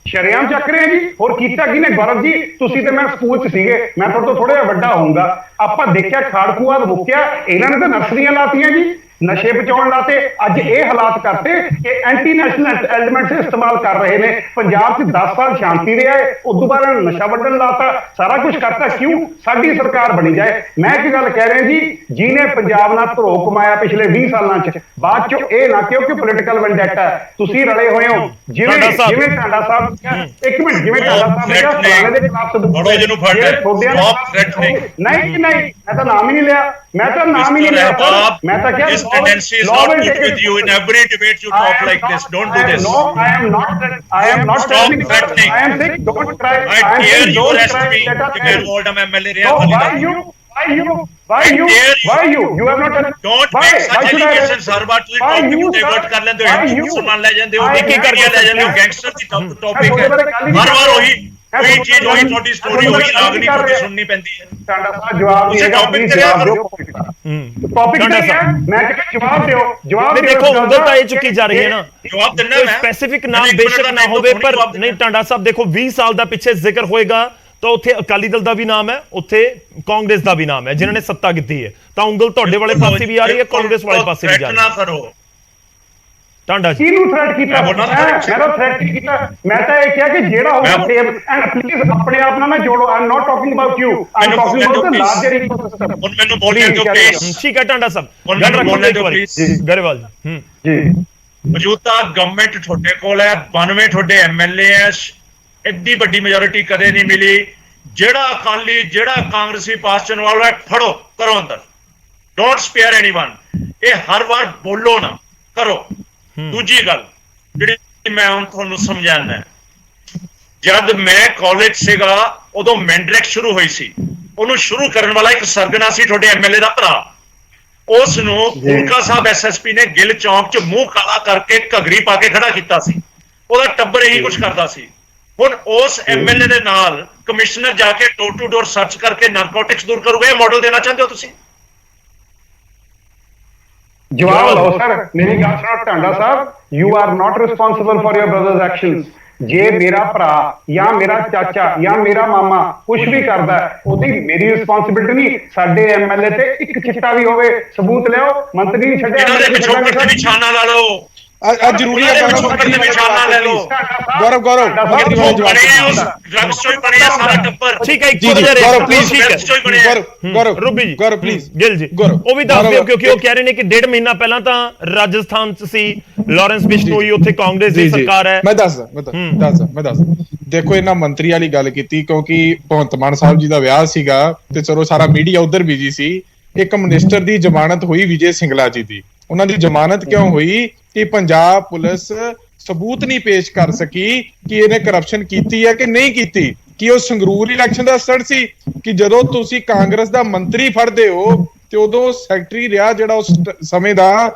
ਸ਼ਰੇਆਮ ਚੱਕ ਰਹੇ ਜੀ। ਹੋਰ ਕੀਤਾ ਕਿਹਨੇ? ਗੌਰਵ ਜੀ, ਤੁਸੀਂ ਤੇ ਮੈਂ ਸਕੂਲ ਚ ਸੀਗੇ, ਮੈਂ ਤੁਹਾਡੇ ਤੋਂ ਥੋੜਾ ਜਿਹਾ ਵੱਡਾ ਹੋਊਂਗਾ। ਆਪਾਂ ਦੇਖਿਆ ਖਾੜਕੂਆ ਮੁੱਕਿਆ, ਇਹਨਾਂ ਨੇ ਤਾਂ ਨਰਸਰੀਆਂ ਲਾਤੀਆਂ ਜੀ, ਨਸ਼ੇ ਬਚਾਉਣ ਲਾਤੇ। ਅੱਜ ਇਹ ਹਾਲਾਤ ਕਰਤੇ ਕਿ ਐਂਟੀ ਨੈਸ਼ਨਲ ਐਲੀਮੈਂਟਸ ਇਸਤੇਮਾਲ ਕਰ ਰਹੇ ਨੇ। ਪੰਜਾਬ 'ਚ 10 ਸਾਲ ਸ਼ਾਂਤੀ ਰਿਹਾ ਹੈ, ਉਦੋਂ ਬਾਅਦ ਨਸ਼ਾ ਵੱਢਣ ਲਾਤਾ, ਸਾਰਾ ਕੁਝ ਕਰਤਾ। ਕਿਉਂ? ਸਾਡੀ ਸਰਕਾਰ ਬਣੀ ਜਾਏ। ਮੈਂ ਇੱਕ ਗੱਲ ਕਹਿ ਰਿਹਾ ਜੀ, ਜਿਹਨੇ ਪੰਜਾਬ ਨਾਲ ਧਰੋ ਕਮਾਇਆ ਪਿਛਲੇ 20 ਸਾਲਾਂ 'ਚ, ਬਾਅਦ 'ਚ ਇਹ ਨਾ ਕਿਉਂ ਕਿ ਪੋਲੀਟੀਕਲ ਵੈਂਡੈਟਾ ਤੁਸੀਂ ਰਲੇ ਹੋਏ ਹੋ। ਜਿਵੇਂ ਟਾਂਡਾ ਸਾਹਿਬ, ਇੱਕ ਮਿੰਟ, ਜਿਵੇਂ ਟਾਂਡਾ ਸਾਹਿਬ ਨੇ ਫਲਾਣੇ ਦੇ ਖਿਲਾਫ ਸਬੂਤ ਨਹੀਂ, ਮੈਂ ਤਾਂ ਨਾਮ ਹੀ ਨਹੀਂ ਲਿਆ, ਮੈਂ ਤਾਂ ਕਿਹਾ tendency is not good with you. In every debate you talk like this. Don't do this. No, I am not Stop threatening. I am saying don't try. I dare you arrest me to get hold of MLA Reha. Why you? You have not. Don't make such allegations. हर बार तुम topic को divert कर लेते हो, मुसलमान ले जाते हो, एक करके ले जाते हो, गैंगस्टर की टॉपिक है। हर बार वही चीज, वही छोटी स्टोरी, वही लागनी छोटी सुननी पैंदी है। ਟਾਂਡਾ ਸਾਹਿਬ ਜਵਾਬ ਨਹੀਂ ਹੈਗਾ, टॉपिक पे ਜਵਾਬ ਦਿਓ। ਟੌਪਿਕ ਤੇ ਮੈਂ ਕਿਹਾ ਜਵਾਬ ਦਿਓ। ਦੇਖੋ ਉਂਗਲ ਤਾਂ ਇਹ ਚੁੱਕੀ ਜਾ ਰਹੀ ਹੈ ਨਾ। ਜਵਾਬ ਦਿੰਨਾ ਮੈਂ, ਸਪੈਸੀਫਿਕ ਨਾਮ ਬੇਸ਼ੱਕ ਨਾ ਹੋਵੇ, ਪਰ ਨਹੀਂ ਟਾਂਡਾ ਸਾਹਿਬ ਦੇਖੋ 20 ਸਾਲ ਦਾ ਪਿੱਛੇ ਜ਼ਿਕਰ ਹੋਏਗਾ ਤਾਂ ਉੱਥੇ ਅਕਾਲੀ ਦਲ ਦਾ ਵੀ ਨਾਮ ਹੈ, ਉੱਥੇ ਕਾਂਗਰਸ ਦਾ ਵੀ ਨਾਮ ਹੈ, ਜਿਨ੍ਹਾਂ ਨੇ ਸੱਤਾ ਕੀਤੀ ਹੈ। ਤਾਂ ਉਂਗਲ ਤੁਹਾਡੇ ਵਾਲੇ ਪਾਸੇ ਵੀ ਆ ਰਹੀ ਹੈ, ਕਾਂਗਰਸ ਵਾਲੇ ਪਾਸੇ ਵੀ ਜਾ ਰਹੀ ਹੈ। ਕਰੋ ਟਾਂਡਾ ਜੀ ਕਿਹਨੂੰ ਥ੍ਰੈਟ ਕੀਤਾ? ਮੈਂ ਤਾਂ ਥ੍ਰੈਟ ਨਹੀਂ ਕੀਤਾ। ਮੈਂ ਤਾਂ ਇਹ ਕਿਹਾ ਕਿ ਜਿਹੜਾ ਹੋਊਗਾ ਸੇਮ। ਐਂਡ ਪਲੀਜ਼ ਆਪਣੇ ਆਪ ਨਾਲ ਨਾ ਜੋੜੋ। I am not talking about you, I am talking about the larger ecosystem. ਹੁਣ ਮੈਨੂੰ ਬੋਲਣ ਦਿਓ ਪਲੀਜ਼। ਠੀਕ ਹੈ ਟਾਂਡਾ ਸਾਹਿਬ, ਗੱਲ ਰੱਖੋ ਇੱਕ ਵਾਰੀ। ਗਰੇਵਾਲ ਜੀ, ਮੌਜੂਦਾ ਗਵਰਨਮੈਂਟ ਤੁਹਾਡੇ ਕੋਲ ਹੈ, 92 ਤੁਹਾਡੇ ਐਮਐਲਏ ਐ, ਐਡੀ ਵੱਡੀ ਮੈਜੋਰਿਟੀ ਕਦੇ ਨਹੀਂ ਮਿਲੀ। ਜਿਹੜਾ ਅਕਾਲੀ, ਜਿਹੜਾ ਕਾਂਗਰਸੀ ਪਾਸ ਚੋਣ ਵਾਲਾ ਫੜੋ, ਕਰੋ ਅੰਦਰ, ਡੋਂਟ ਸਪੇਅਰ ਐਨੀਵਨ। ਇਹ ਹਰ ਵਾਰ ਬੋਲੋ ਨਾ, ਕਰੋ। ਦੂਜੀ ਗੱਲ ਜਿਹੜੀ ਮੈਂ ਹੁਣ ਤੁਹਾਨੂੰ ਸਮਝਾਣਾ, ਜਦ ਮੈਂ ਕਾਲਜ ਸੀਗਾ ਉਦੋਂ ਮੈਂਡਰੈਕ ਸ਼ੁਰੂ ਹੋਈ ਸੀ। ਉਹਨੂੰ ਸ਼ੁਰੂ ਕਰਨ ਵਾਲਾ ਇੱਕ ਸਰਗਨਾ ਸੀ ਤੁਹਾਡੇ ਐਮਐਲਏ ਦਾ ਭਰਾ। ਉਸ ਨੂੰ ਫੂਲਕਾ ਸਾਹਿਬ ਐਸਐਸਪੀ ਨੇ ਗਿੱਲ ਚੌਂਕ 'ਚ ਮੂੰਹ ਕਾਲਾ ਕਰਕੇ ਘਗਰੀ ਪਾ ਕੇ ਖੜਾ ਕੀਤਾ ਸੀ। ਉਹਦਾ ਟੱਬਰ ਇਹੀ ਕੁਝ ਕਰਦਾ ਸੀ। ਹੁਣ ਉਸ ਐਮਐਲਏ ਦੇ ਨਾਲ ਕਮਿਸ਼ਨਰ ਜਾ ਕੇ ਡੋਰ ਟੂ ਡੋਰ ਸਰਚ ਕਰਕੇ ਨਾਰਕੋਟਿਕਸ ਦੂਰ ਕਰੂਗਾ। ਇਹ ਮਾਡਲ ਦੇਣਾ ਚਾਹੁੰਦੇ ਹੋ ਤੁਸੀਂ? ਜਵਾਬ ਲਓ ਸਰ। ਮੇਰੀ ਗੱਲ ਸੁਣੋ ਟਾਂਡਾ ਸਾਹਿਬ, you are not responsible for your brothers actions. ਜੇ ਮੇਰਾ ਭਰਾ ਜਾਂ ਮੇਰਾ ਚਾਚਾ ਜਾਂ ਮੇਰਾ ਮਾਮਾ ਕੁਝ ਵੀ ਕਰਦਾ ਉਹਦੀ ਮੇਰੀ ਰਿਸਪੌਂਸਿਬਿਲਟੀ ਨਹੀਂ। ਸਾਡੇ ਐਮਐਲਏ ਤੇ ਇੱਕ ਚਿੱਟਾ ਵੀ ਹੋਵੇ ਸਬੂਤ ਲਿਆਓ, ਮੰਤਰੀ ਨਹੀਂ ਛੱਡਿਆ ਇਹਨਾਂ ਦੇ ਪਿਛੋਕੜ ਤੇ ਨਿਸ਼ਾਨਾ ਲਾ ਲਓ, ਅੱਜ ਜ਼ਰੂਰੀ ਹੈ ਪਿਛੋਕੜ ਤੇ ਨਿਸ਼ਾਨਾ ਲੈ ਲਓ। ਗੌਰਵ ਡਰੱਗਸ ਤੋਂ ਹੀ ਬਣਿਆ ਸਾਰਾ ਟੱਬਰ। ਠੀਕ ਹੈ, ਇੱਕ ਜੀ, ਥੋੜਾ ਜਿਹਾ ਗੌਰਵ, please, ਠੀਕ ਡਰੱਗਸ ਤੋਂ ਹੀ ਬਣਿਆ। ਹੈ ਰੂਬੀ ਜੀ, ਗੌਰਵ ਪਲੀਜ਼ ਗਿੱਲ ਜੀ, ਗੌਰਵ, ਉਹ ਵੀ ਦੱਸ ਦਿਓ, ਕਿਉਂਕਿ ਉਹ ਗੌਰਵ, ਕਹਿ ਰਹੇ ਨੇ ਕਿ 1.5 ਮਹੀਨਾ ਪਹਿਲਾਂ ਤਾਂ ਰਾਜਸਥਾਨ ਚ ਸੀ ਲਾਰੈਂਸ ਬਿਸ਼ਨੋਈ, ਉੱਥੇ ਕਾਂਗਰਸ ਦੀ ਸਰਕਾਰ ਹੈ। ਮੈਂ ਦੱਸਦਾ ਦੇਖੋ ਇਹਨਾਂ ਮੰਤਰੀ ਵਾਲੀ ਗੱਲ ਕੀਤੀ ਕਿਉਂਕਿ ਭਗਵੰਤ ਮਾਨ ਸਾਹਿਬ ਜੀ ਦਾ ਵਿਆਹ ਸੀਗਾ ਤੇ ਚਲੋ ਸਾਰਾ ਮੀਡੀਆ ਉਧਰ ਬਿਜੀ ਸੀ। ਇੱਕ ਮਿਨਿਸਟਰ ਦੀ ਜ਼ਮਾਨਤ ਹੋਈ ਵਿਜੇ ਸਿੰਗਲਾ ਜੀ ਦੀ। ਉਹਨਾਂ ਦੀ ਜ਼ਮਾਨਤ ਕਿਉਂ ਹੋਈ ਕਿ ਪੰਜਾਬ ਪੁਲਿਸ ਸਬੂਤ ਨਹੀਂ ਪੇਸ਼ ਕਰ ਸਕੀ ਕਿ ਇਹਨੇ ਕਰਪਸ਼ਨ ਕੀਤੀ ਹੈ ਕਿ ਨਹੀਂ ਕੀਤੀ। ਕਿ ਉਹ ਸੰਗਰੂਰ ਇਲੈਕਸ਼ਨ ਦਾ ਸਟੰਟ ਸੀ ਕਿ ਜਦੋਂ ਤੁਸੀਂ ਕਾਂਗਰਸ ਦਾ ਮੰਤਰੀ ਫੜਦੇ ਹੋ ਤੇ ਉਦੋਂ ਸੈਕਟਰੀ ਰਿਹਾ ਜਿਹੜਾ ਉਸ ਸਮੇਂ ਦਾ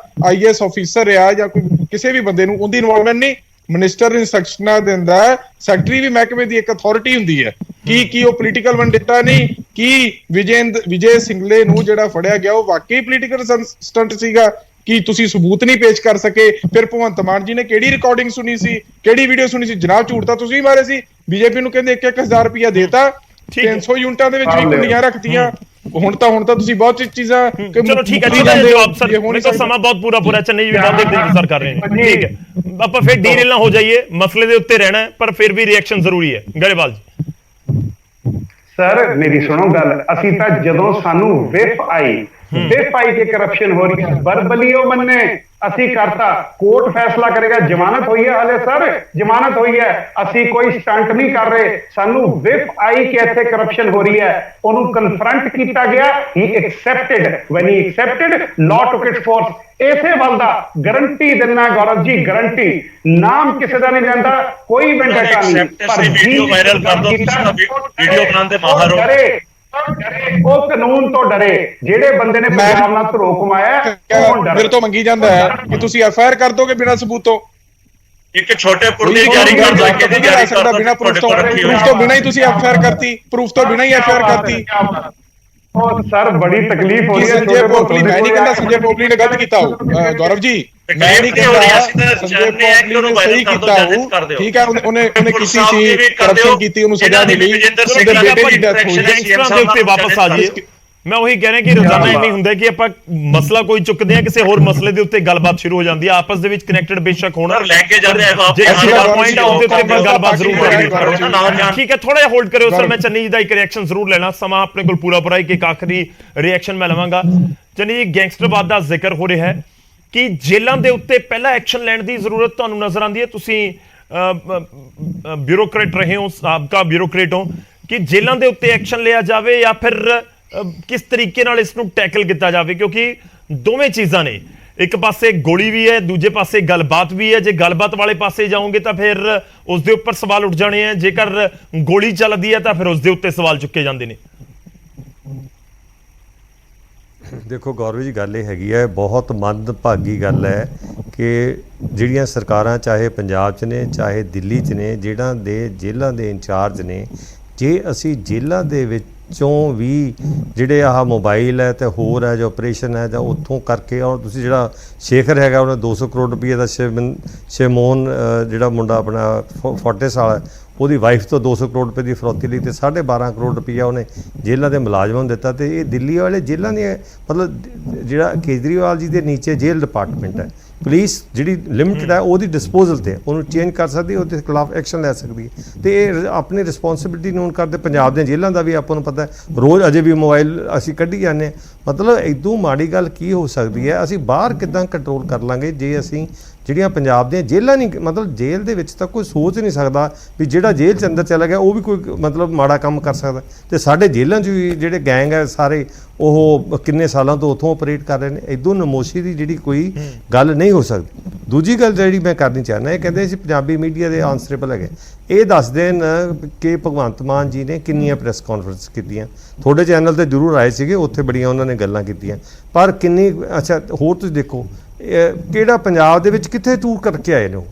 ਆਈਐਸ ਅਫੀਸਰ ਰਿਹਾ ਜਾਂ ਕੋਈ ਕਿਸੇ ਵੀ ਬੰਦੇ ਨੂੰ ਉਹਦੀ ਇਨਵੋਲਵਮੈਂਟ ਨਹੀਂ। ਮਿਨਿਸਟਰ ਇਨਸਟਰਕਸ਼ਨਾਂ ਦਿੰਦਾ ਹੈ, ਸੈਕਟਰੀ ਵੀ ਮਹਿਕਮੇ ਦੀ ਇੱਕ ਅਥਾਰਟੀ ਹੁੰਦੀ ਹੈ। ਕੀ ਉਹ ਪੋਲੀਟੀਕਲ ਵੈਂਡੇਟਾ ਨਹੀਂ? ਕੀ ਵਿਜੇ ਸਿੰਗਲੇ ਨੂੰ ਜਿਹੜਾ ਫੜਿਆ ਗਿਆ ਉਹ ਵਾਕਈ ਪੋਲੀਟੀਕਲ ਸਟੰਟ ਸੀਗਾ ਕਿ ਤੁਸੀਂ ਸਬੂਤ ਨਹੀਂ ਪੇਸ਼ ਕਰ ਸਕੇ? ਫਿਰ ਭਗਵੰਤ ਮਾਨ ਜੀ ਨੇ ਕਿਹੜੀ ਰਿਕਾਰਡਿੰਗ ਸੁਣੀ ਸੀ, ਕਿਹੜੀ ਵੀਡੀਓ ਸੁਣੀ ਸੀ? ਜਨਾਬ ਝੂਠ ਤਾਂ ਤੁਸੀਂ ਮਾਰੇ ਸੀ। ਬੀਜੇਪੀ ਨੂੰ ਕਹਿੰਦੇ 1-1000 ਰੁਪਇਆ ਦੇਤਾ, 300 ਯੂਨਿਟਾਂ ਦੇ ਵਿੱਚ ਵੀ ਕੁੰਡੀਆਂ ਰੱਖਤੀਆਂ। ਹੁਣ ਤਾਂ ਤੁਸੀਂ ਬਹੁਤ ਚੀਜ਼ਾਂ ਚਲੋ ਠੀਕ ਹੈ, ਜਵਾਬ ਸਰ ਮੇਰੇ ਕੋਲ ਸਮਾਂ ਬਹੁਤ ਪੂਰਾ ਚੰਨੀ ਜੀ ਦਾ ਇੰਤਜ਼ਾਰ ਕਰ ਰਹੇ ਨੇ। ਠੀਕ ਹੈ, ਆਪਾਂ ਫਿਰ ਡੀਲ ਨਾ ਹੋ ਜਾਈਏ, ਮਸਲੇ ਦੇ ਉੱਤੇ ਰਹਿਣਾ ਪਰ ਫਿਰ ਵੀ ਰਿਐਕਸ਼ਨ ਜ਼ਰੂਰੀ ਹੈ। ਗਰੇਵਾਲ ਜੀ ਸਰ ਮੇਰੀ ਸੁਣੋ ਗੱਲ, ਅਸੀਂ ਤਾਂ ਜਦੋਂ ਸਾਨੂੰ ਵਿਪ ਆਈ ਕਿ ਕਰਪਸ਼ਨ ਹੋ ਰਹੀ ਹੈ, ਬਰਬਲੀ ਉਹ ਮੰਨੇ ਅਸੀਂ ਕਰਤਾ, ਕੋਰਟ ਫੈਸਲਾ ਕਰੇਗਾ। ਜ਼ਮਾਨਤ ਹੋਈ ਹੈ ਹਲੇ ਸਰ, ਜ਼ਮਾਨਤ ਹੋਈ ਹੈ, ਅਸੀਂ ਕੋਈ ਸਟੰਟ ਨਹੀਂ ਕਰ ਰਹੇ। ਸਾਨੂੰ ਵਿਪ ਆਈ ਕਿ ਇੱਥੇ ਕਰਪਸ਼ਨ ਹੋ ਰਹੀ ਹੈ, ਉਹਨੂੰ ਕਨਫਰੰਟ ਕੀਤਾ ਗਿਆ। He accepted, when he accepted law took its force. ਇਸੇ ਵੱਲ ਦਾ ਗਾਰੰਟੀ ਦਿੰਨਾ ਗੌਰਵ ਜੀ, ਗਾਰੰਟੀ। ਨਾਮ ਕਿਸੇ ਦਾ ਨਹੀਂ ਲੈਂਦਾ, ਕੋਈ ਵੈਂਡੇਟਾ ਨਹੀਂ, ਪਰ ਵੀਡੀਓ ਵਾਇਰਲ ਕਰ ਦੋ, ਵੀਡੀਓ ਬਣਾਉਂਦੇ ਮਾਹਰ ਹੋ। ਉਹ ਕਾਨੂੰਨ ਤੋਂ ਡਰੇ ਜਿਹੜੇ ਬੰਦੇ ਨੇ ਪੰਜਾਬ ਨਾਲ ਧਰੋ ਕਮਾਇਆ। ਮੇਰੇ ਤੋਂ ਮੰਗੀ ਜਾਂਦਾ ਹੈ ਕਿ ਤੁਸੀਂ ਐਫਆਈਆਰ ਕਰ ਦੋਗੇ ਬਿਨਾਂ ਸਬੂਤ ਤੋਂ। ਇੱਕ ਛੋਟੇ ਪੁਰਜੇ ਜਾਰੀ ਕਰ ਦੋ, ਕਿਹਦੀ ਜਾਰੀ ਕਰ ਦੋ? ਬਿਨਾਂ ਪ੍ਰੂਫ ਤੋਂ ਬਿਨਾਂ ਹੀ ਤੁਸੀਂ ਐਫਆਈਆਰ ਕਰਤੀ, ਪ੍ਰੂਫ ਤੋਂ ਬਿਨਾਂ ਹੀ ਐਫਆਈਆਰ ਕਰਤੀ। ਉਹ ਸਰ ਬੜੀ ਤਕਲੀਫ ਹੋ ਰਹੀ ਹੈ। ਸੰਜੇ ਪੋਪਲੀ, ਮੈਂ ਨਹੀਂ ਕਹਿੰਦਾ ਸੰਜੇ ਪੋਪਲੀ ਨੇ ਗਲਤ ਕੀਤਾ ਹੋ ਗੌਰਵ ਜੀ, ਮੈਂ ਨਹੀਂ ਕਹਿੰਦਾ ਸੰਜੇ ਪੋਪਲੀ ਨੇ ਸਹੀ ਕੀਤਾ ਹੋ। ਠੀਕ ਹੈ, ਉਹਨੇ ਕੀਤੀ ਸੀ, ਕਰਪਸ਼ਨ ਕੀਤੀ, ਉਹਨੂੰ ਸਜ਼ਾ ਮਿਲੀ, ਉਹਦੇ ਬੇਟੇ ਦੀ ਡੈਥ ਹੋਈ। ਗੈਂਗਸਟਰਾਂ ਦੇ ਉੱਤੇ ਵਾਪਸ ਆ ਜਾਈਏ। ਮੈਂ ਉਹੀ ਕਹਿ ਰਿਹਾ ਕਿ ਰੋਜ਼ਾਨਾ ਐਵੇਂ ਹੁੰਦਾ ਕਿ ਆਪਾਂ ਮਸਲਾ ਕੋਈ ਚੁੱਕਦੇ ਆ, ਕਿਸੇ ਹੋਰ ਮਸਲੇ ਦੇ ਉੱਤੇ ਗੱਲਬਾਤ ਸ਼ੁਰੂ ਹੋ ਜਾਂਦੀ ਹੈ, ਆਪਸ ਦੇ ਵਿੱਚ ਕਨੈਕਟਡ ਬੇਸ਼ੱਕ ਹੋਣਾ ਲੈ ਕੇ ਜਾਂਦੇ ਆ ਜੇ ਪੁਆਇੰਟ ਆਉਂਦੇ ਉੱਤੇ ਆਪਾਂ ਗੱਲਬਾਤ ਜ਼ਰੂਰ ਕਰਾਂਗੇ। ਠੀਕ ਹੈ, ਥੋੜਾ ਜਿਹਾ ਹੋਲਡ ਕਰਿਓ ਸਰ, ਮੈਂ ਚੰਨੀ ਜੀ ਦਾ ਇੱਕ ਰਿਐਕਸ਼ਨ ਜ਼ਰੂਰ ਲੈਣਾ। ਸਮਾਂ ਆਪਣੇ ਕੋਲ ਪੂਰਾ ਇੱਕ ਆਖਰੀ ਰਿਐਕਸ਼ਨ ਮੈਂ ਲਵਾਂਗਾ। ਚੰਨੀ ਜੀ, ਗੈਂਗਸਟਰਵਾਦ ਦਾ ਜ਼ਿਕਰ ਹੋ ਰਿਹਾ ਹੈ ਕਿ ਜੇਲ੍ਹਾਂ ਦੇ ਉੱਤੇ ਪਹਿਲਾ ਐਕਸ਼ਨ ਲੈਣ ਦੀ ਜ਼ਰੂਰਤ ਤੁਹਾਨੂੰ ਨਜ਼ਰ ਆਉਂਦੀ ਹੈ? ਤੁਸੀਂ ਬਿਊਰੋਕਰੇਟ ਰਹੇ ਹੋ, ਸਾਬਕਾ ਬਿਊਰੋਕਰੇਟ ਹੋ, ਕਿ ਜੇਲ੍ਹਾਂ ਦੇ ਉੱਤੇ ਐਕਸ਼ਨ ਲਿਆ ਜਾਵੇ ਜਾਂ ਫਿਰ ਕਿਸ ਤਰੀਕੇ ਨਾਲ ਇਸ ਨੂੰ ਟੈਕਲ ਕੀਤਾ ਜਾਵੇ? ਕਿਉਂਕਿ ਦੋਵੇਂ ਚੀਜ਼ਾਂ ਨੇ, ਇੱਕ ਪਾਸੇ ਗੋਲੀ ਵੀ ਹੈ, ਦੂਜੇ ਪਾਸੇ ਗੱਲਬਾਤ ਵੀ ਹੈ। ਜੇ ਗੱਲਬਾਤ ਵਾਲੇ ਪਾਸੇ ਜਾਓਗੇ ਤਾਂ ਫਿਰ ਉਸ ਦੇ ਉੱਪਰ ਸਵਾਲ ਉੱਠ ਜਾਣੇ ਆ, ਜੇਕਰ ਗੋਲੀ ਚੱਲਦੀ ਹੈ ਤਾਂ ਫਿਰ ਉਸ ਦੇ ਉੱਤੇ ਸਵਾਲ ਚੁੱਕੇ ਜਾਂਦੇ ਨੇ। ਦੇਖੋ ਗੌਰਵ ਜੀ, ਗੱਲ ਇਹ ਹੈਗੀ ਹੈ, ਬਹੁਤ ਮੰਦਭਾਗੀ ਗੱਲ ਹੈ ਕਿ ਜਿਹੜੀਆਂ ਸਰਕਾਰਾਂ ਚਾਹੇ ਪੰਜਾਬ 'ਚ ਨੇ ਚਾਹੇ ਦਿੱਲੀ 'ਚ ਨੇ, ਜਿਹੜਾ ਦੇ ਜੇਲ੍ਹਾਂ ਦੇ ਇੰਚਾਰਜ ਨੇ, ਜੇ ਅਸੀਂ ਜੇਲ੍ਹਾਂ ਦੇ ਵਿੱਚੋਂ ਵੀ ਜਿਹੜੇ ਆਹ ਮੋਬਾਈਲ ਹੈ ਤੇ ਹੋਰ ਹੈ ਜਾਂ ਆਪਰੇਸ਼ਨ ਹੈ ਜਾਂ ਉੱਥੋਂ ਕਰਕੇ, ਔਰ ਤੁਸੀਂ ਜਿਹੜਾ ਸ਼ੇਖਰ ਹੈਗਾ ਉਹਨੇ 200 ਕਰੋੜ ਰੁਪਏ ਦਾ, ਸ਼ੇਮੋਨ ਜਿਹੜਾ ਮੁੰਡਾ ਆਪਣਾ ਫੋਰਟਿਸ ਵਾਲਾ, ਉਹਦੀ ਵਾਈਫ ਤੋਂ 200 ਕਰੋੜ ਰੁਪਏ ਦੀ ਫਰੌਤੀ ਲਈ ਤੇ 12.5 ਕਰੋੜ ਰੁਪਈਆ ਉਹਨੇ ਜੇਲ੍ਹਾਂ ਦੇ ਮੁਲਾਜ਼ਮਾਂ ਨੂੰ ਦਿੱਤਾ। ਤੇ ਇਹ ਦਿੱਲੀ ਵਾਲੇ ਜੇਲ੍ਹਾਂ ਦੀਆਂ, ਮਤਲਬ ਜਿਹੜਾ ਕੇਜਰੀਵਾਲ ਜੀ ਦੇ ਨੀਚੇ ਜੇਲ੍ਹ ਡਿਪਾਰਟਮੈਂਟ ਹੈ, ਪੁਲਿਸ ਜਿਹੜੀ ਲਿਮਿਟਡ ਹੈ ਉਹਦੀ ਡਿਸਪੋਜ਼ਲ ਤੇ ਉਹਨੂੰ ਚੇਂਜ ਕਰ ਸਕਦੀ, ਉਹਦੇ ਖਿਲਾਫ ਐਕਸ਼ਨ ਲੈ ਸਕਦੀ ਹੈ। ਤੇ ਇਹ ਆਪਣੀ ਰਿਸਪੌਂਸਿਬਿਲਿਟੀ ਨੋਟ ਕਰਦੇ। ਪੰਜਾਬ ਦੀਆਂ ਜੇਲ੍ਹਾਂ ਦਾ ਵੀ ਆਪਾਂ ਨੂੰ ਪਤਾ ਹੈ, ਰੋਜ਼ ਅਜੇ ਵੀ ਮੋਬਾਈਲ ਅਸੀਂ ਕੱਢੀ ਜਾਂਦੇ ਹਾਂ। ਮਤਲਬ ਇਦੋਂ ਮਾੜੀ ਗੱਲ ਕੀ ਹੋ ਸਕਦੀ ਹੈ? ਅਸੀਂ ਬਾਹਰ ਕਿੱਦਾਂ ਕੰਟਰੋਲ ਕਰ ਲਾਂਗੇ ਜੇ ਅਸੀਂ ਜਿਹੜੀਆਂ ਪੰਜਾਬ ਦੀਆਂ ਜੇਲ੍ਹਾਂ ਨਹੀਂ, ਮਤਲਬ ਜੇਲ੍ਹ ਦੇ ਵਿੱਚ ਤਾਂ ਕੋਈ ਸੋਚ ਨਹੀਂ ਸਕਦਾ ਵੀ ਜਿਹੜਾ ਜੇਲ੍ਹ 'ਚ ਅੰਦਰ ਚਲਾ ਗਿਆ ਉਹ ਵੀ ਕੋਈ ਮਤਲਬ ਮਾੜਾ ਕੰਮ ਕਰ ਸਕਦਾ। ਤੇ ਸਾਡੇ ਜੇਲ੍ਹਾਂ 'ਚ ਵੀ ਜਿਹੜੇ ਗੈਂਗ ਹੈ ਸਾਰੇ, ਉਹ ਕਿੰਨੇ ਸਾਲਾਂ ਤੋਂ ਉੱਥੋਂ ਆਪਰੇਟ ਕਰ ਰਹੇ ਨੇ। ਇਦੋਂ ਨਮੋਸ਼ੀ ਦੀ ਜਿਹੜੀ ਕੋਈ ਗੱਲ ਨਹੀਂ ਹੋ ਸਕਦੀ। ਦੂਜੀ ਗੱਲ ਜਿਹੜੀ ਮੈਂ ਕਰਨੀ ਚਾਹੁੰਦਾ, ਇਹ ਕਹਿੰਦੇ ਸੀ ਪੰਜਾਬੀ ਮੀਡੀਆ ਦੇ ਆਨਸਰੇਬਲ ਹੈਗੇ, ਇਹ ਦੱਸ ਦੇਣ ਕਿ ਭਗਵੰਤ ਮਾਨ ਜੀ ਨੇ ਕਿੰਨੀਆਂ ਪ੍ਰੈਸ ਕਾਨਫਰੰਸ ਕੀਤੀਆਂ। ਤੁਹਾਡੇ ਚੈਨਲ ਤੇ ਜ਼ਰੂਰ ਆਏ ਸੀਗੇ, ਉੱਥੇ ਬੜੀਆਂ ਉਹਨਾਂ ਨੇ ਗੱਲਾਂ ਕੀਤੀਆਂ, ਪਰ ਕਿੰਨੀ, ਅੱਛਾ ਹੋਰ ਤੁਸੀਂ ਦੇਖੋ, ਕਿਹੜਾ ਪੰਜਾਬ ਦੇ ਵਿੱਚ ਕਿੱਥੇ ਟੂਰ ਕਰਕੇ ਆਏ ਨੇ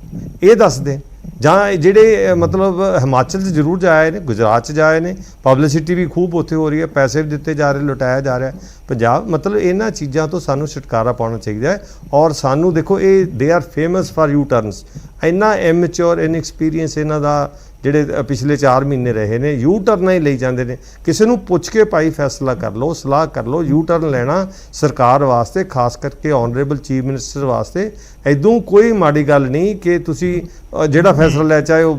ਇਹ ਦੱਸ ਦੇਣ। ਜਾਂ ਜਿਹੜੇ ਮਤਲਬ ਹਿਮਾਚਲ 'ਚ ਜ਼ਰੂਰ ਜਾਏ ਨੇ, ਗੁਜਰਾਤ 'ਚ ਜਾਏ ਨੇ, ਪਬਲਿਸਿਟੀ ਵੀ ਖੂਬ ਉੱਥੇ ਹੋ ਰਹੀ ਹੈ, ਪੈਸੇ ਵੀ ਦਿੱਤੇ ਜਾ ਰਹੇ, ਲੁਟਾਇਆ ਜਾ ਰਿਹਾ ਪੰਜਾਬ। ਮਤਲਬ ਇਹਨਾਂ ਚੀਜ਼ਾਂ ਤੋਂ ਸਾਨੂੰ ਛੁਟਕਾਰਾ ਪਾਉਣਾ ਚਾਹੀਦਾ ਹੈ। ਔਰ ਸਾਨੂੰ ਦੇਖੋ ਇਹ they are famous for you turns, ਇੰਨਾ ਇਮੈਚੋਰ ਇਨਐਕਸਪੀਰੀਅੰਸ ਇਹਨਾਂ ਦਾ ਜਿਹੜੇ ਪਿਛਲੇ 4 ਮਹੀਨੇ ਰਹੇ ਨੇ, ਯੂ ਟਰਨਾਂ ਹੀ ਲਈ ਜਾਂਦੇ ਨੇ। ਕਿਸੇ ਨੂੰ ਪੁੱਛ ਕੇ ਭਾਈ ਫੈਸਲਾ ਕਰ ਲਓ, ਸਲਾਹ ਕਰ ਲਓ। ਯੂ ਟਰਨ ਲੈਣਾ ਸਰਕਾਰ ਵਾਸਤੇ, ਖਾਸ ਕਰਕੇ ਆਨਰੇਬਲ ਚੀਫ ਮਿਨਿਸਟਰ ਵਾਸਤੇ ਇਦੋਂ ਕੋਈ ਮਾੜੀ ਗੱਲ ਨਹੀਂ ਕਿ ਤੁਸੀਂ ਜਿਹੜਾ ਫੈਸਲਾ ਲੈ, ਚਾਹੇ ਉਹ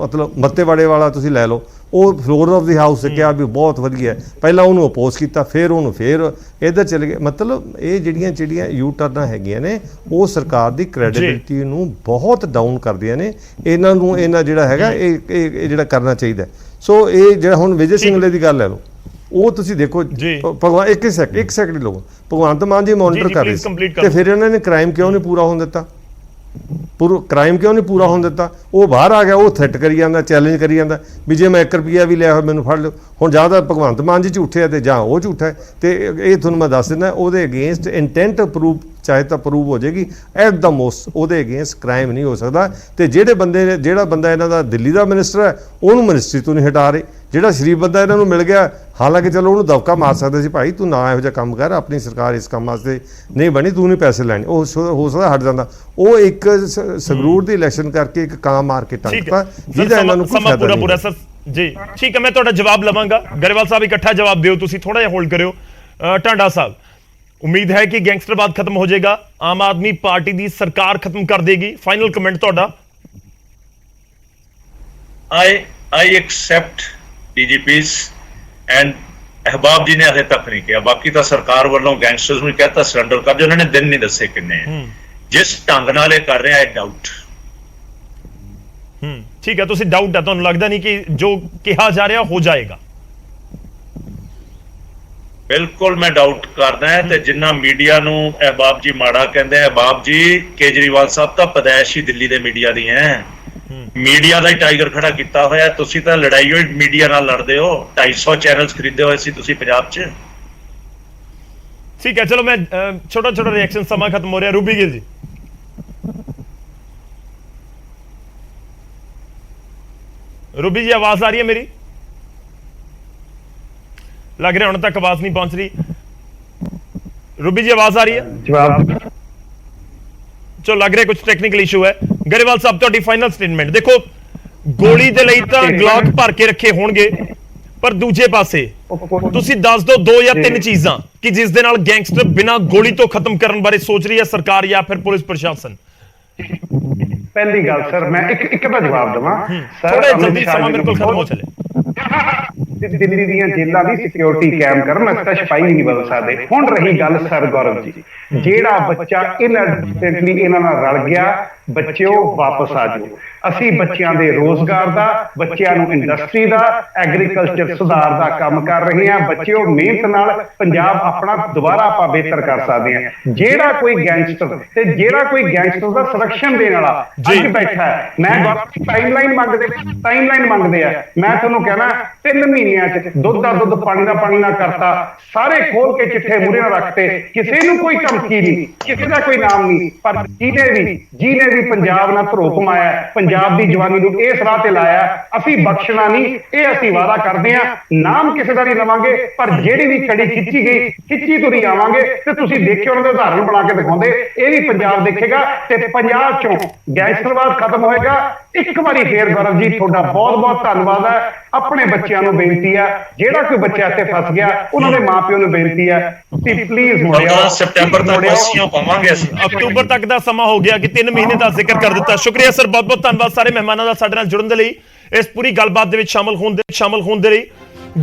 ਮਤਲਬ ਮੱਤੇਵਾੜੇ ਵਾਲਾ ਤੁਸੀਂ ਲੈ ਲਓ, ਉਹ ਫਲੋਰ ਆਫ ਦੀ ਹਾਊਸ ਕਿਹਾ ਵੀ ਬਹੁਤ ਵਧੀਆ, ਪਹਿਲਾਂ ਉਹਨੂੰ ਅਪੋਜ਼ ਕੀਤਾ, ਫਿਰ ਉਹਨੂੰ ਫਿਰ ਇੱਧਰ ਚਲੇ ਗਏ। ਮਤਲਬ ਇਹ ਜਿਹੜੀਆਂ ਯੂ ਟਰਨਾਂ ਹੈਗੀਆਂ ਨੇ ਉਹ ਸਰਕਾਰ ਦੀ ਕ੍ਰੈਡੀਬਿਲਿਟੀ ਨੂੰ ਬਹੁਤ ਡਾਊਨ ਕਰਦੀਆਂ ਨੇ। ਇਹਨਾਂ ਜਿਹੜਾ ਹੈਗਾ ਇਹ ਜਿਹੜਾ ਕਰਨਾ ਚਾਹੀਦਾ। ਸੋ ਇਹ ਜਿਹੜਾ ਹੁਣ ਵਿਜੇ ਸਿੰਘਲੇ ਦੀ ਗੱਲ ਲੈ ਲਓ, ਉਹ ਤੁਸੀਂ ਦੇਖੋ ਭਗਵਾਨ ਇੱਕ ਸੈਕਿੰਡ ਲਓ, ਭਗਵੰਤ ਮਾਨ ਜੀ ਮੋਨੀਟਰ ਕਰ ਰਹੇ ਸੀ ਤੇ ਫਿਰ ਇਹਨਾਂ ਨੇ ਕ੍ਰਾਈਮ ਕਿਉਂ ਨਹੀਂ ਪੂਰਾ ਹੋਣ ਦਿੱਤਾ? ਕ੍ਰਾਈਮ ਕਿਉਂ ਨਹੀਂ ਪੂਰਾ ਹੋਣ ਦਿੱਤਾ? ਉਹ ਬਾਹਰ ਆ ਗਿਆ, ਉਹ ਥ੍ਰੈਟ ਕਰੀ ਜਾਂਦਾ, ਚੈਲੰਜ ਕਰੀ ਜਾਂਦਾ ਵੀ ਜੇ ਮੈਂ 1 ਰੁਪਿਆ ਵੀ ਲਿਆ ਹੋਇਆ ਮੈਨੂੰ ਫੜ ਲਿਓ। ਹੁਣ ਜਾਂ ਤਾਂ ਭਗਵੰਤ ਮਾਨ ਜੀ ਝੂਠੇ ਆ ਤੇ ਜਾਂ ਉਹ ਝੂਠਾ ਹੈ। ਤੇ ਇਹ ਤੁਹਾਨੂੰ ਮੈਂ ਦੱਸ ਦਿੰਦਾ, ਉਹਦੇ ਅਗੇਂਸਟ ਇੰਟੈਂਟ ਪ੍ਰੂਵ ਚਾਹੇ ਤਾਂ ਪ੍ਰੂਵ ਹੋ ਜਾਏਗੀ, ਐਟ ਦਾ ਮੋਸਟ ਉਹਦੇ ਅਗੇਂਸਟ ਕ੍ਰਾਈਮ ਨਹੀਂ ਹੋ ਸਕਦਾ। ਤੇ ਜਿਹੜਾ ਬੰਦਾ ਇਹਨਾਂ ਦਾ ਦਿੱਲੀ ਦਾ ਮਿਨਿਸਟਰ ਹੈ ਉਹਨੂੰ ਮਿਨਿਸਟਰੀ ਤੋਂ ਨਹੀਂ ਹਟਾ ਰਹੇ। ਜਿਹੜਾ ਸ਼ਰੀਫ ਬੰਦਾ ਇਹਨਾਂ ਨੂੰ ਮਿਲ ਗਿਆ, ਹਾਲਾਂਕਿ ਚਲੋ ਉਹਨੂੰ ਦਬਕਾ ਮਾਰ ਸਕਦੇ ਸੀ, ਭਾਈ ਤੂੰ ਨਾ ਇਹੋ ਜਿਹਾ ਕੰਮ ਕਰ, ਆਪਣੀ ਸਰਕਾਰ ਇਸ ਕੰਮ ਵਾਸਤੇ ਨਹੀਂ ਬਣੀ, ਤੂੰ ਨਹੀਂ ਪੈਸੇ ਲੈਣੇ, ਉਹ ਹੋ ਸਕਦਾ ਹਟ ਜਾਂਦਾ। ਉਹ ਇੱਕ ਸੰਗਰੂਰ ਦੀ ਇਲੈਕਸ਼ਨ ਕਰਕੇ ਇੱਕ ਕਾਂ ਮਾਰ ਕੇ ਟੰਗਤਾ, ਜਿਹਦਾ ਇਹਨਾਂ ਨੂੰ ਕੋਈ ਫਾਇਦਾ ਨਹੀਂ। ਸਰ ਜੀ ਠੀਕ ਹੈ, ਮੈਂ ਤੁਹਾਡਾ ਜਵਾਬ ਲਵਾਂਗਾ। ਗਰੇਵਾਲ ਸਾਹਿਬ ਇਕੱਠਾ ਜਵਾਬ ਦਿਓ, ਤੁਸੀਂ ਥੋੜਾ ਜਿਹਾ ਹੋਲਡ ਕਰਿਓ। ਟਾਂਡਾ ਸਾਹਿਬ, ਉਮੀਦ ਹੈ ਕਿ ਗੈਂਗਸਟਰਵਾਦ ਖਤਮ ਹੋ ਜਾਏਗਾ, ਆਮ ਆਦਮੀ ਪਾਰਟੀ ਦੀ ਸਰਕਾਰ ਖਤਮ ਕਰ ਦੇਗੀ। ਫਾਈਨਲ ਕਮੈਂਟ ਤੁਹਾਡਾ। I accept DGPs and Ahbab ਜੀ ਨੇ ਅਜੇ ਤੱਕ ਨਹੀਂ ਕਿਹਾ, ਬਾਕੀ ਤਾਂ ਸਰਕਾਰ ਵੱਲੋਂ ਗੈਂਗਸਟਰਸ ਨੂੰ ਕਹਿਤਾ ਸਰੈਂਡਰ ਕਰ ਦਿਓ, ਉਹਨਾਂ ਨੇ ਦਿਨ ਨਹੀਂ ਦੱਸੇ ਕਿੰਨੇ ਹੈ। ਜਿਸ ਢੰਗ ਨਾਲ ਇਹ ਕਰ ਰਿਹਾ ਹੈ ਡਾਊਟ। ਠੀਕ ਹੈ, ਤੁਸੀਂ ਡਾਊਟ ਹੈ, ਤੁਹਾਨੂੰ ਲੱਗਦਾ ਨਹੀਂ ਕਿ ਜੋ ਕਿਹਾ ਜਾ ਰਿਹਾ ਹੋ ਜਾਏਗਾ? ਬਿਲਕੁਲ ਮੈਂ ਡਾਊਟ ਕਰਦਾ ਹੈ। ਤੇ ਜਿੰਨਾ ਮੀਡੀਆ ਨੂੰ ਅਹਿਬਾਬ ਜੀ ਮਾੜਾ ਕਹਿੰਦੇ ਆ, ਅਹਿਬਾਬ ਜੀ ਕੇਜਰੀਵਾਲ ਸਾਹਿਬ ਤਾਂ ਪਦੈਸ਼ ਹੀ ਦਿੱਲੀ ਦੇ ਮੀਡੀਆ ਦੀ ਹੈ, ਮੀਡੀਆ ਦਾ ਹੀ ਟਾਈਗਰ ਖੜਾ ਕੀਤਾ ਹੋਇਆ। ਤੁਸੀਂ ਤਾਂ ਲੜਾਈ ਹੋਈ ਮੀਡੀਆ ਨਾਲ ਲੜਦੇ ਹੋ, 250 ਚੈਨਲਸ ਖਰੀਦੇ ਹੋਏ ਸੀ ਤੁਸੀਂ ਪੰਜਾਬ 'ਚ। ਠੀਕ ਹੈ, ਚਲੋ ਮੈਂ ਛੋਟਾ ਰਿਐਕਸ਼ਨ, ਸਮਾਂ ਖਤਮ ਹੋ ਰਿਹਾ। ਰੂਬੀ ਗਿੱਲ ਜੀ, ਰੂਬੀ ਜੀ ਆਵਾਜ਼ ਆ ਰਹੀ ਹੈ ਮੇਰੀ? ਲੱਗ ਰਿਹਾ ਹੁਣ ਤੱਕ ਆਵਾਜ਼ ਨਹੀਂ ਪਹੁੰਚ ਰਹੀ। ਰੂਬੀ ਜੀ ਆਵਾਜ਼ ਆ ਰਹੀ ਹੈ? ਜਵਾਬ ਚਲੋ ਲੱਗ ਰਿਹਾ ਕੁਝ ਟੈਕਨੀਕਲ ਇਸ਼ੂ ਹੈ। ਗਰੇਵਾਲ ਸਾਹਿਬ ਤੁਹਾਡੀ ਫਾਈਨਲ ਸਟੇਟਮੈਂਟ। ਦੇਖੋ ਗੋਲੀ ਦੇ ਲਈ ਤਾਂ ਗਲੌਕ ਭਰ ਕੇ ਰੱਖੇ ਹੋਣਗੇ, ਪਰ ਦੂਜੇ ਪਾਸੇ ਤੁਸੀਂ ਦੱਸ ਦਿਓ 2 ਜਾਂ 3 ਚੀਜ਼ਾਂ ਕਿ ਜਿਸ ਦੇ ਨਾਲ ਗੈਂਗਸਟਰ ਬਿਨਾਂ ਗੋਲੀ ਤੋਂ ਖਤਮ ਕਰਨ ਬਾਰੇ ਸੋਚ ਰਹੀ ਹੈ ਸਰਕਾਰ ਜਾਂ ਫਿਰ ਪੁਲਿਸ ਪ੍ਰਸ਼ਾਸਨ। ਪਹਿਲੀ ਗੱਲ ਸਰ, ਮੈਂ ਇੱਕ ਦਾ ਜਵਾਬ ਦਵਾਂ ਸਰ। ਥੋੜਾ ਜਲਦੀ, ਸਮਾਂ ਮੇਰੇ ਕੋਲ ਖਤਮ ਹੋ ਚਲੇ। ਦਿੱਲੀ ਦੀਆਂ ਜੇਲ੍ਹਾਂ ਦੀ ਸਿਕਿਉਰਿਟੀ ਕਾਇਮ ਕਰਨ, ਅਸੀਂ ਤਾਂ ਸਿਪਾਹੀ ਨਹੀਂ ਬਦਲ ਸਕਦੇ। ਹੁਣ ਰਹੀ ਗੱਲ ਸਰ ਗੌਰਵ ਜੀ, ਜਿਹੜਾ ਬੱਚਾ ਇਨਐਡਵਰਟੈਂਟਲੀ ਇਹਨਾਂ ਨਾਲ ਰਲ ਗਿਆ, ਬੱਚਿਓ ਵਾਪਸ ਆ ਜਾਓ। ਅਸੀਂ ਬੱਚਿਆਂ ਦੇ ਰੋਜ਼ਗਾਰ ਦਾ, ਬੱਚਿਆਂ ਨੂੰ ਇੰਡਸਟਰੀ ਦਾ, ਐਗਰੀਕਲਚਰ ਸੁਧਾਰ ਦਾ ਕੰਮ ਕਰ ਰਹੇ ਹਾਂ। ਬੱਚਿਓ ਮਿਹਨਤ ਨਾਲ ਪੰਜਾਬ ਆਪਣਾ ਦੁਬਾਰਾ ਆਪਾਂ ਬਿਹਤਰ ਕਰ ਸਕਦੇ ਹਾਂ। ਜਿਹੜਾ ਕੋਈ ਗੈਂਗਸਟਰ ਤੇ ਜਿਹੜਾ ਕੋਈ ਗੈਂਗਸਟਰ ਦਾ ਸੰਰਕਸ਼ਣ ਦੇਣ ਵਾਲਾ ਅੱਜ ਬੈਠਾ ਹੈ, ਮੈਂ ਟਾਈਮਲਾਈਨ ਮੰਗਦੇ ਆ। ਮੈਂ ਤੁਹਾਨੂੰ ਕਹਿਣਾ 3 ਮਹੀਨਿਆਂ 'ਚ ਦੁੱਧ ਦਾ ਦੁੱਧ, ਪਾਣੀ ਦਾ ਪਾਣੀ ਨਾ ਕਰਤਾ, ਸਾਰੇ ਖੋਲ ਕੇ ਚਿੱਠੇ ਮੂਹਰੇ ਨਾਲ ਰੱਖਤੇ। ਕਿਸੇ ਨੂੰ ਕੋਈ ਧਮਕੀ ਨਹੀਂ, ਕਿਸੇ ਦਾ ਕੋਈ ਨਾਮ ਨਹੀਂ, ਪਰ ਜਿਹਨੇ ਵੀ ਪੰਜਾਬ ਨਾਲ ਧਰੋ ਕਮਾਇਆ, ਪੰਜਾਬ ਦੀ ਜਵਾਨੀ ਨੂੰ ਇਸ ਰਾਹ ਤੇ ਲਾਇਆ, ਅਸੀਂ ਬਖਸ਼ਣਾ ਨਹੀਂ। ਇਹ ਅਸੀਂ ਵਾਅਦਾ ਕਰਦੇ ਹਾਂ, ਨਾਮ ਕਿਸੇ ਦਾ ਨਹੀਂ ਲਵਾਂਗੇ, ਪਰ ਜਿਹੜੀ ਵੀ ਛੜੀ ਖਿੱਚੀ ਗਈ, ਖਿੱਚੀ ਤੁਰੀ ਆਵਾਂਗੇ। ਤੇ ਤੁਸੀਂ ਦੇਖਿਓ, ਉਹਨਾਂ ਦੇ ਉਦਾਹਰਣ ਬਣਾ ਕੇ ਦਿਖਾਉਂਦੇ, ਇਹ ਵੀ ਪੰਜਾਬ ਦੇਖੇਗਾ ਤੇ ਪੰਜਾਬ 'ਚੋਂ ਗੈਂਗਸਟਰਵਾਦ ਖਤਮ ਹੋਏਗਾ। ਇੱਕ ਵਾਰੀ ਫੇਰ ਗੌਰਵ ਜੀ ਤੁਹਾਡਾ ਬਹੁਤ ਬਹੁਤ ਧੰਨਵਾਦ ਹੈ। ਆਪਣੇ ਬੱਚਿਆਂ ਨੂੰ ਬੇਨਤੀ ਹੈ, ਜਿਹੜਾ ਕੋਈ ਬੱਚਾ ਇੱਥੇ ਫਸ ਗਿਆ, ਉਹਨਾਂ ਦੇ ਮਾਪਿਓ ਨੂੰ ਬੇਨਤੀ ਹੈ, ਤੁਸੀਂ ਪਲੀਜ਼ ਮੁੜਿਓ। ਸਤੰਬਰ ਤੱਕ ਵਾਸੀਆਂ ਪਾਵਾਂਗੇ ਅਸੀਂ, ਅਕਤੂਬਰ ਤੱਕ ਦਾ ਸਮਾਂ ਹੋ ਗਿਆ ਕਿ 3 ਮਹੀਨੇ ਦਾ ਜ਼ਿਕਰ ਕਰ ਦਿੱਤਾ। ਸ਼ੁਕਰੀਆ ਸਰ, ਬਹੁਤ ਬਹੁਤ ਧੰਨਵਾਦ ਸਾਰੇ ਮਹਿਮਾਨਾਂ ਦਾ ਸਾਡੇ ਨਾਲ ਜੁੜਨ ਦੇ ਲਈ, ਇਸ ਪੂਰੀ ਗੱਲਬਾਤ ਦੇ ਵਿੱਚ ਸ਼ਾਮਲ ਹੋਣ ਦੇ ਲਈ।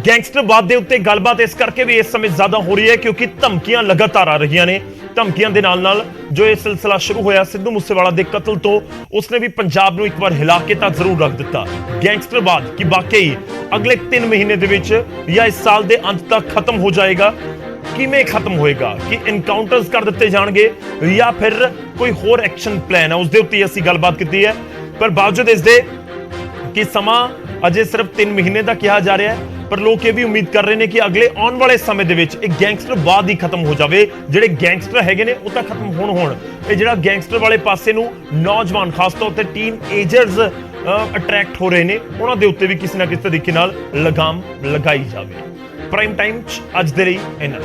ਗੈਂਗਸਟਰਵਾਦ ਦੇ ਉੱਤੇ ਗੱਲਬਾਤ ਇਸ ਕਰਕੇ ਵੀ ਇਸ ਸਮੇਂ ਜ਼ਿਆਦਾ ਹੋ ਰਹੀ ਹੈ ਕਿਉਂਕਿ ਧਮਕੀਆਂ ਲਗਾਤਾਰ ਆ ਰਹੀਆਂ ਨੇ। ਧਮਕੀਆਂ ਦੇ ਨਾਲ ਜੋ ਇਹ ਸਿਲਸਿਲਾ ਸ਼ੁਰੂ ਹੋਇਆ ਸਿੱਧੂ ਮੂਸੇਵਾਲਾ ਦੇ ਕਤਲ ਤੋਂ, ਉਸਨੇ ਵੀ ਪੰਜਾਬ ਨੂੰ ਇੱਕ ਵਾਰ ਹਿਲਾ ਕੇ ਤਾਂ ਜ਼ਰੂਰ ਰੱਖ ਦਿੱਤਾ। ਗੈਂਗਸਟਰਵਾਦ ਕੀ ਵਾਕਈ ਅਗਲੇ 3 ਮਹੀਨੇ ਦੇ ਵਿੱਚ ਜਾਂ ਇਸ ਸਾਲ ਦੇ ਅੰਤ ਤੱਕ ਖਤਮ ਹੋ ਜਾਏਗਾ? ਕਿਵੇਂ ਖਤਮ ਹੋਏਗਾ? ਕਿ ਇਨਕਾਊਂਟਰਸ ਕਰ ਦਿੱਤੇ ਜਾਣਗੇ ਜਾਂ ਫਿਰ ਕੋਈ ਹੋਰ ਐਕਸ਼ਨ ਪਲਾਨ ਹੈ? ਉਸ ਦੇ ਉੱਤੇ ਅਸੀਂ ਗੱਲਬਾਤ ਕੀਤੀ ਹੈ। ਪਰ ਬਾਵਜੂਦ ਇਸ ਦੇ ਕਿ ਸਮਾਂ ਅਜੇ ਸਿਰਫ 3 ਮਹੀਨੇ ਦਾ ਕਿਹਾ ਜਾ ਰਿਹਾ ਹੈ, ਪਰ ਲੋਕ ਇਹ ਵੀ ਉਮੀਦ ਕਰ ਰਹੇ ਨੇ ਕਿ ਅਗਲੇ ਆਉਣ ਵਾਲੇ ਸਮੇਂ ਦੇ ਵਿੱਚ ਇਹ ਗੈਂਗਸਟਰਵਾਦ ਹੀ ਖਤਮ ਹੋ ਜਾਵੇ। ਜਿਹੜੇ ਗੈਂਗਸਟਰ ਹੈਗੇ ਨੇ ਉਹ ਤਾਂ ਖਤਮ ਹੋਣ ਇਹ ਜਿਹੜਾ ਗੈਂਗਸਟਰ ਵਾਲੇ ਪਾਸੇ ਨੂੰ ਨੌਜਵਾਨ ਖਾਸ ਤੌਰ ਤੇ ਟੀਨ ਏਜਰਸ ਅਟਰੈਕਟ ਹੋ ਰਹੇ ਨੇ, ਉਹਨਾਂ ਦੇ ਉੱਤੇ ਵੀ ਕਿਸੇ ਨਾ ਕਿਸੇ ਤਰੀਕੇ ਨਾਲ ਲਗਾਮ ਲਗਾਈ ਜਾਵੇ। ਪ੍ਰਾਈਮ ਟਾਈਮ 'ਚ ਅੱਜ ਦੇ ਲਈ ਇੰਨਾ।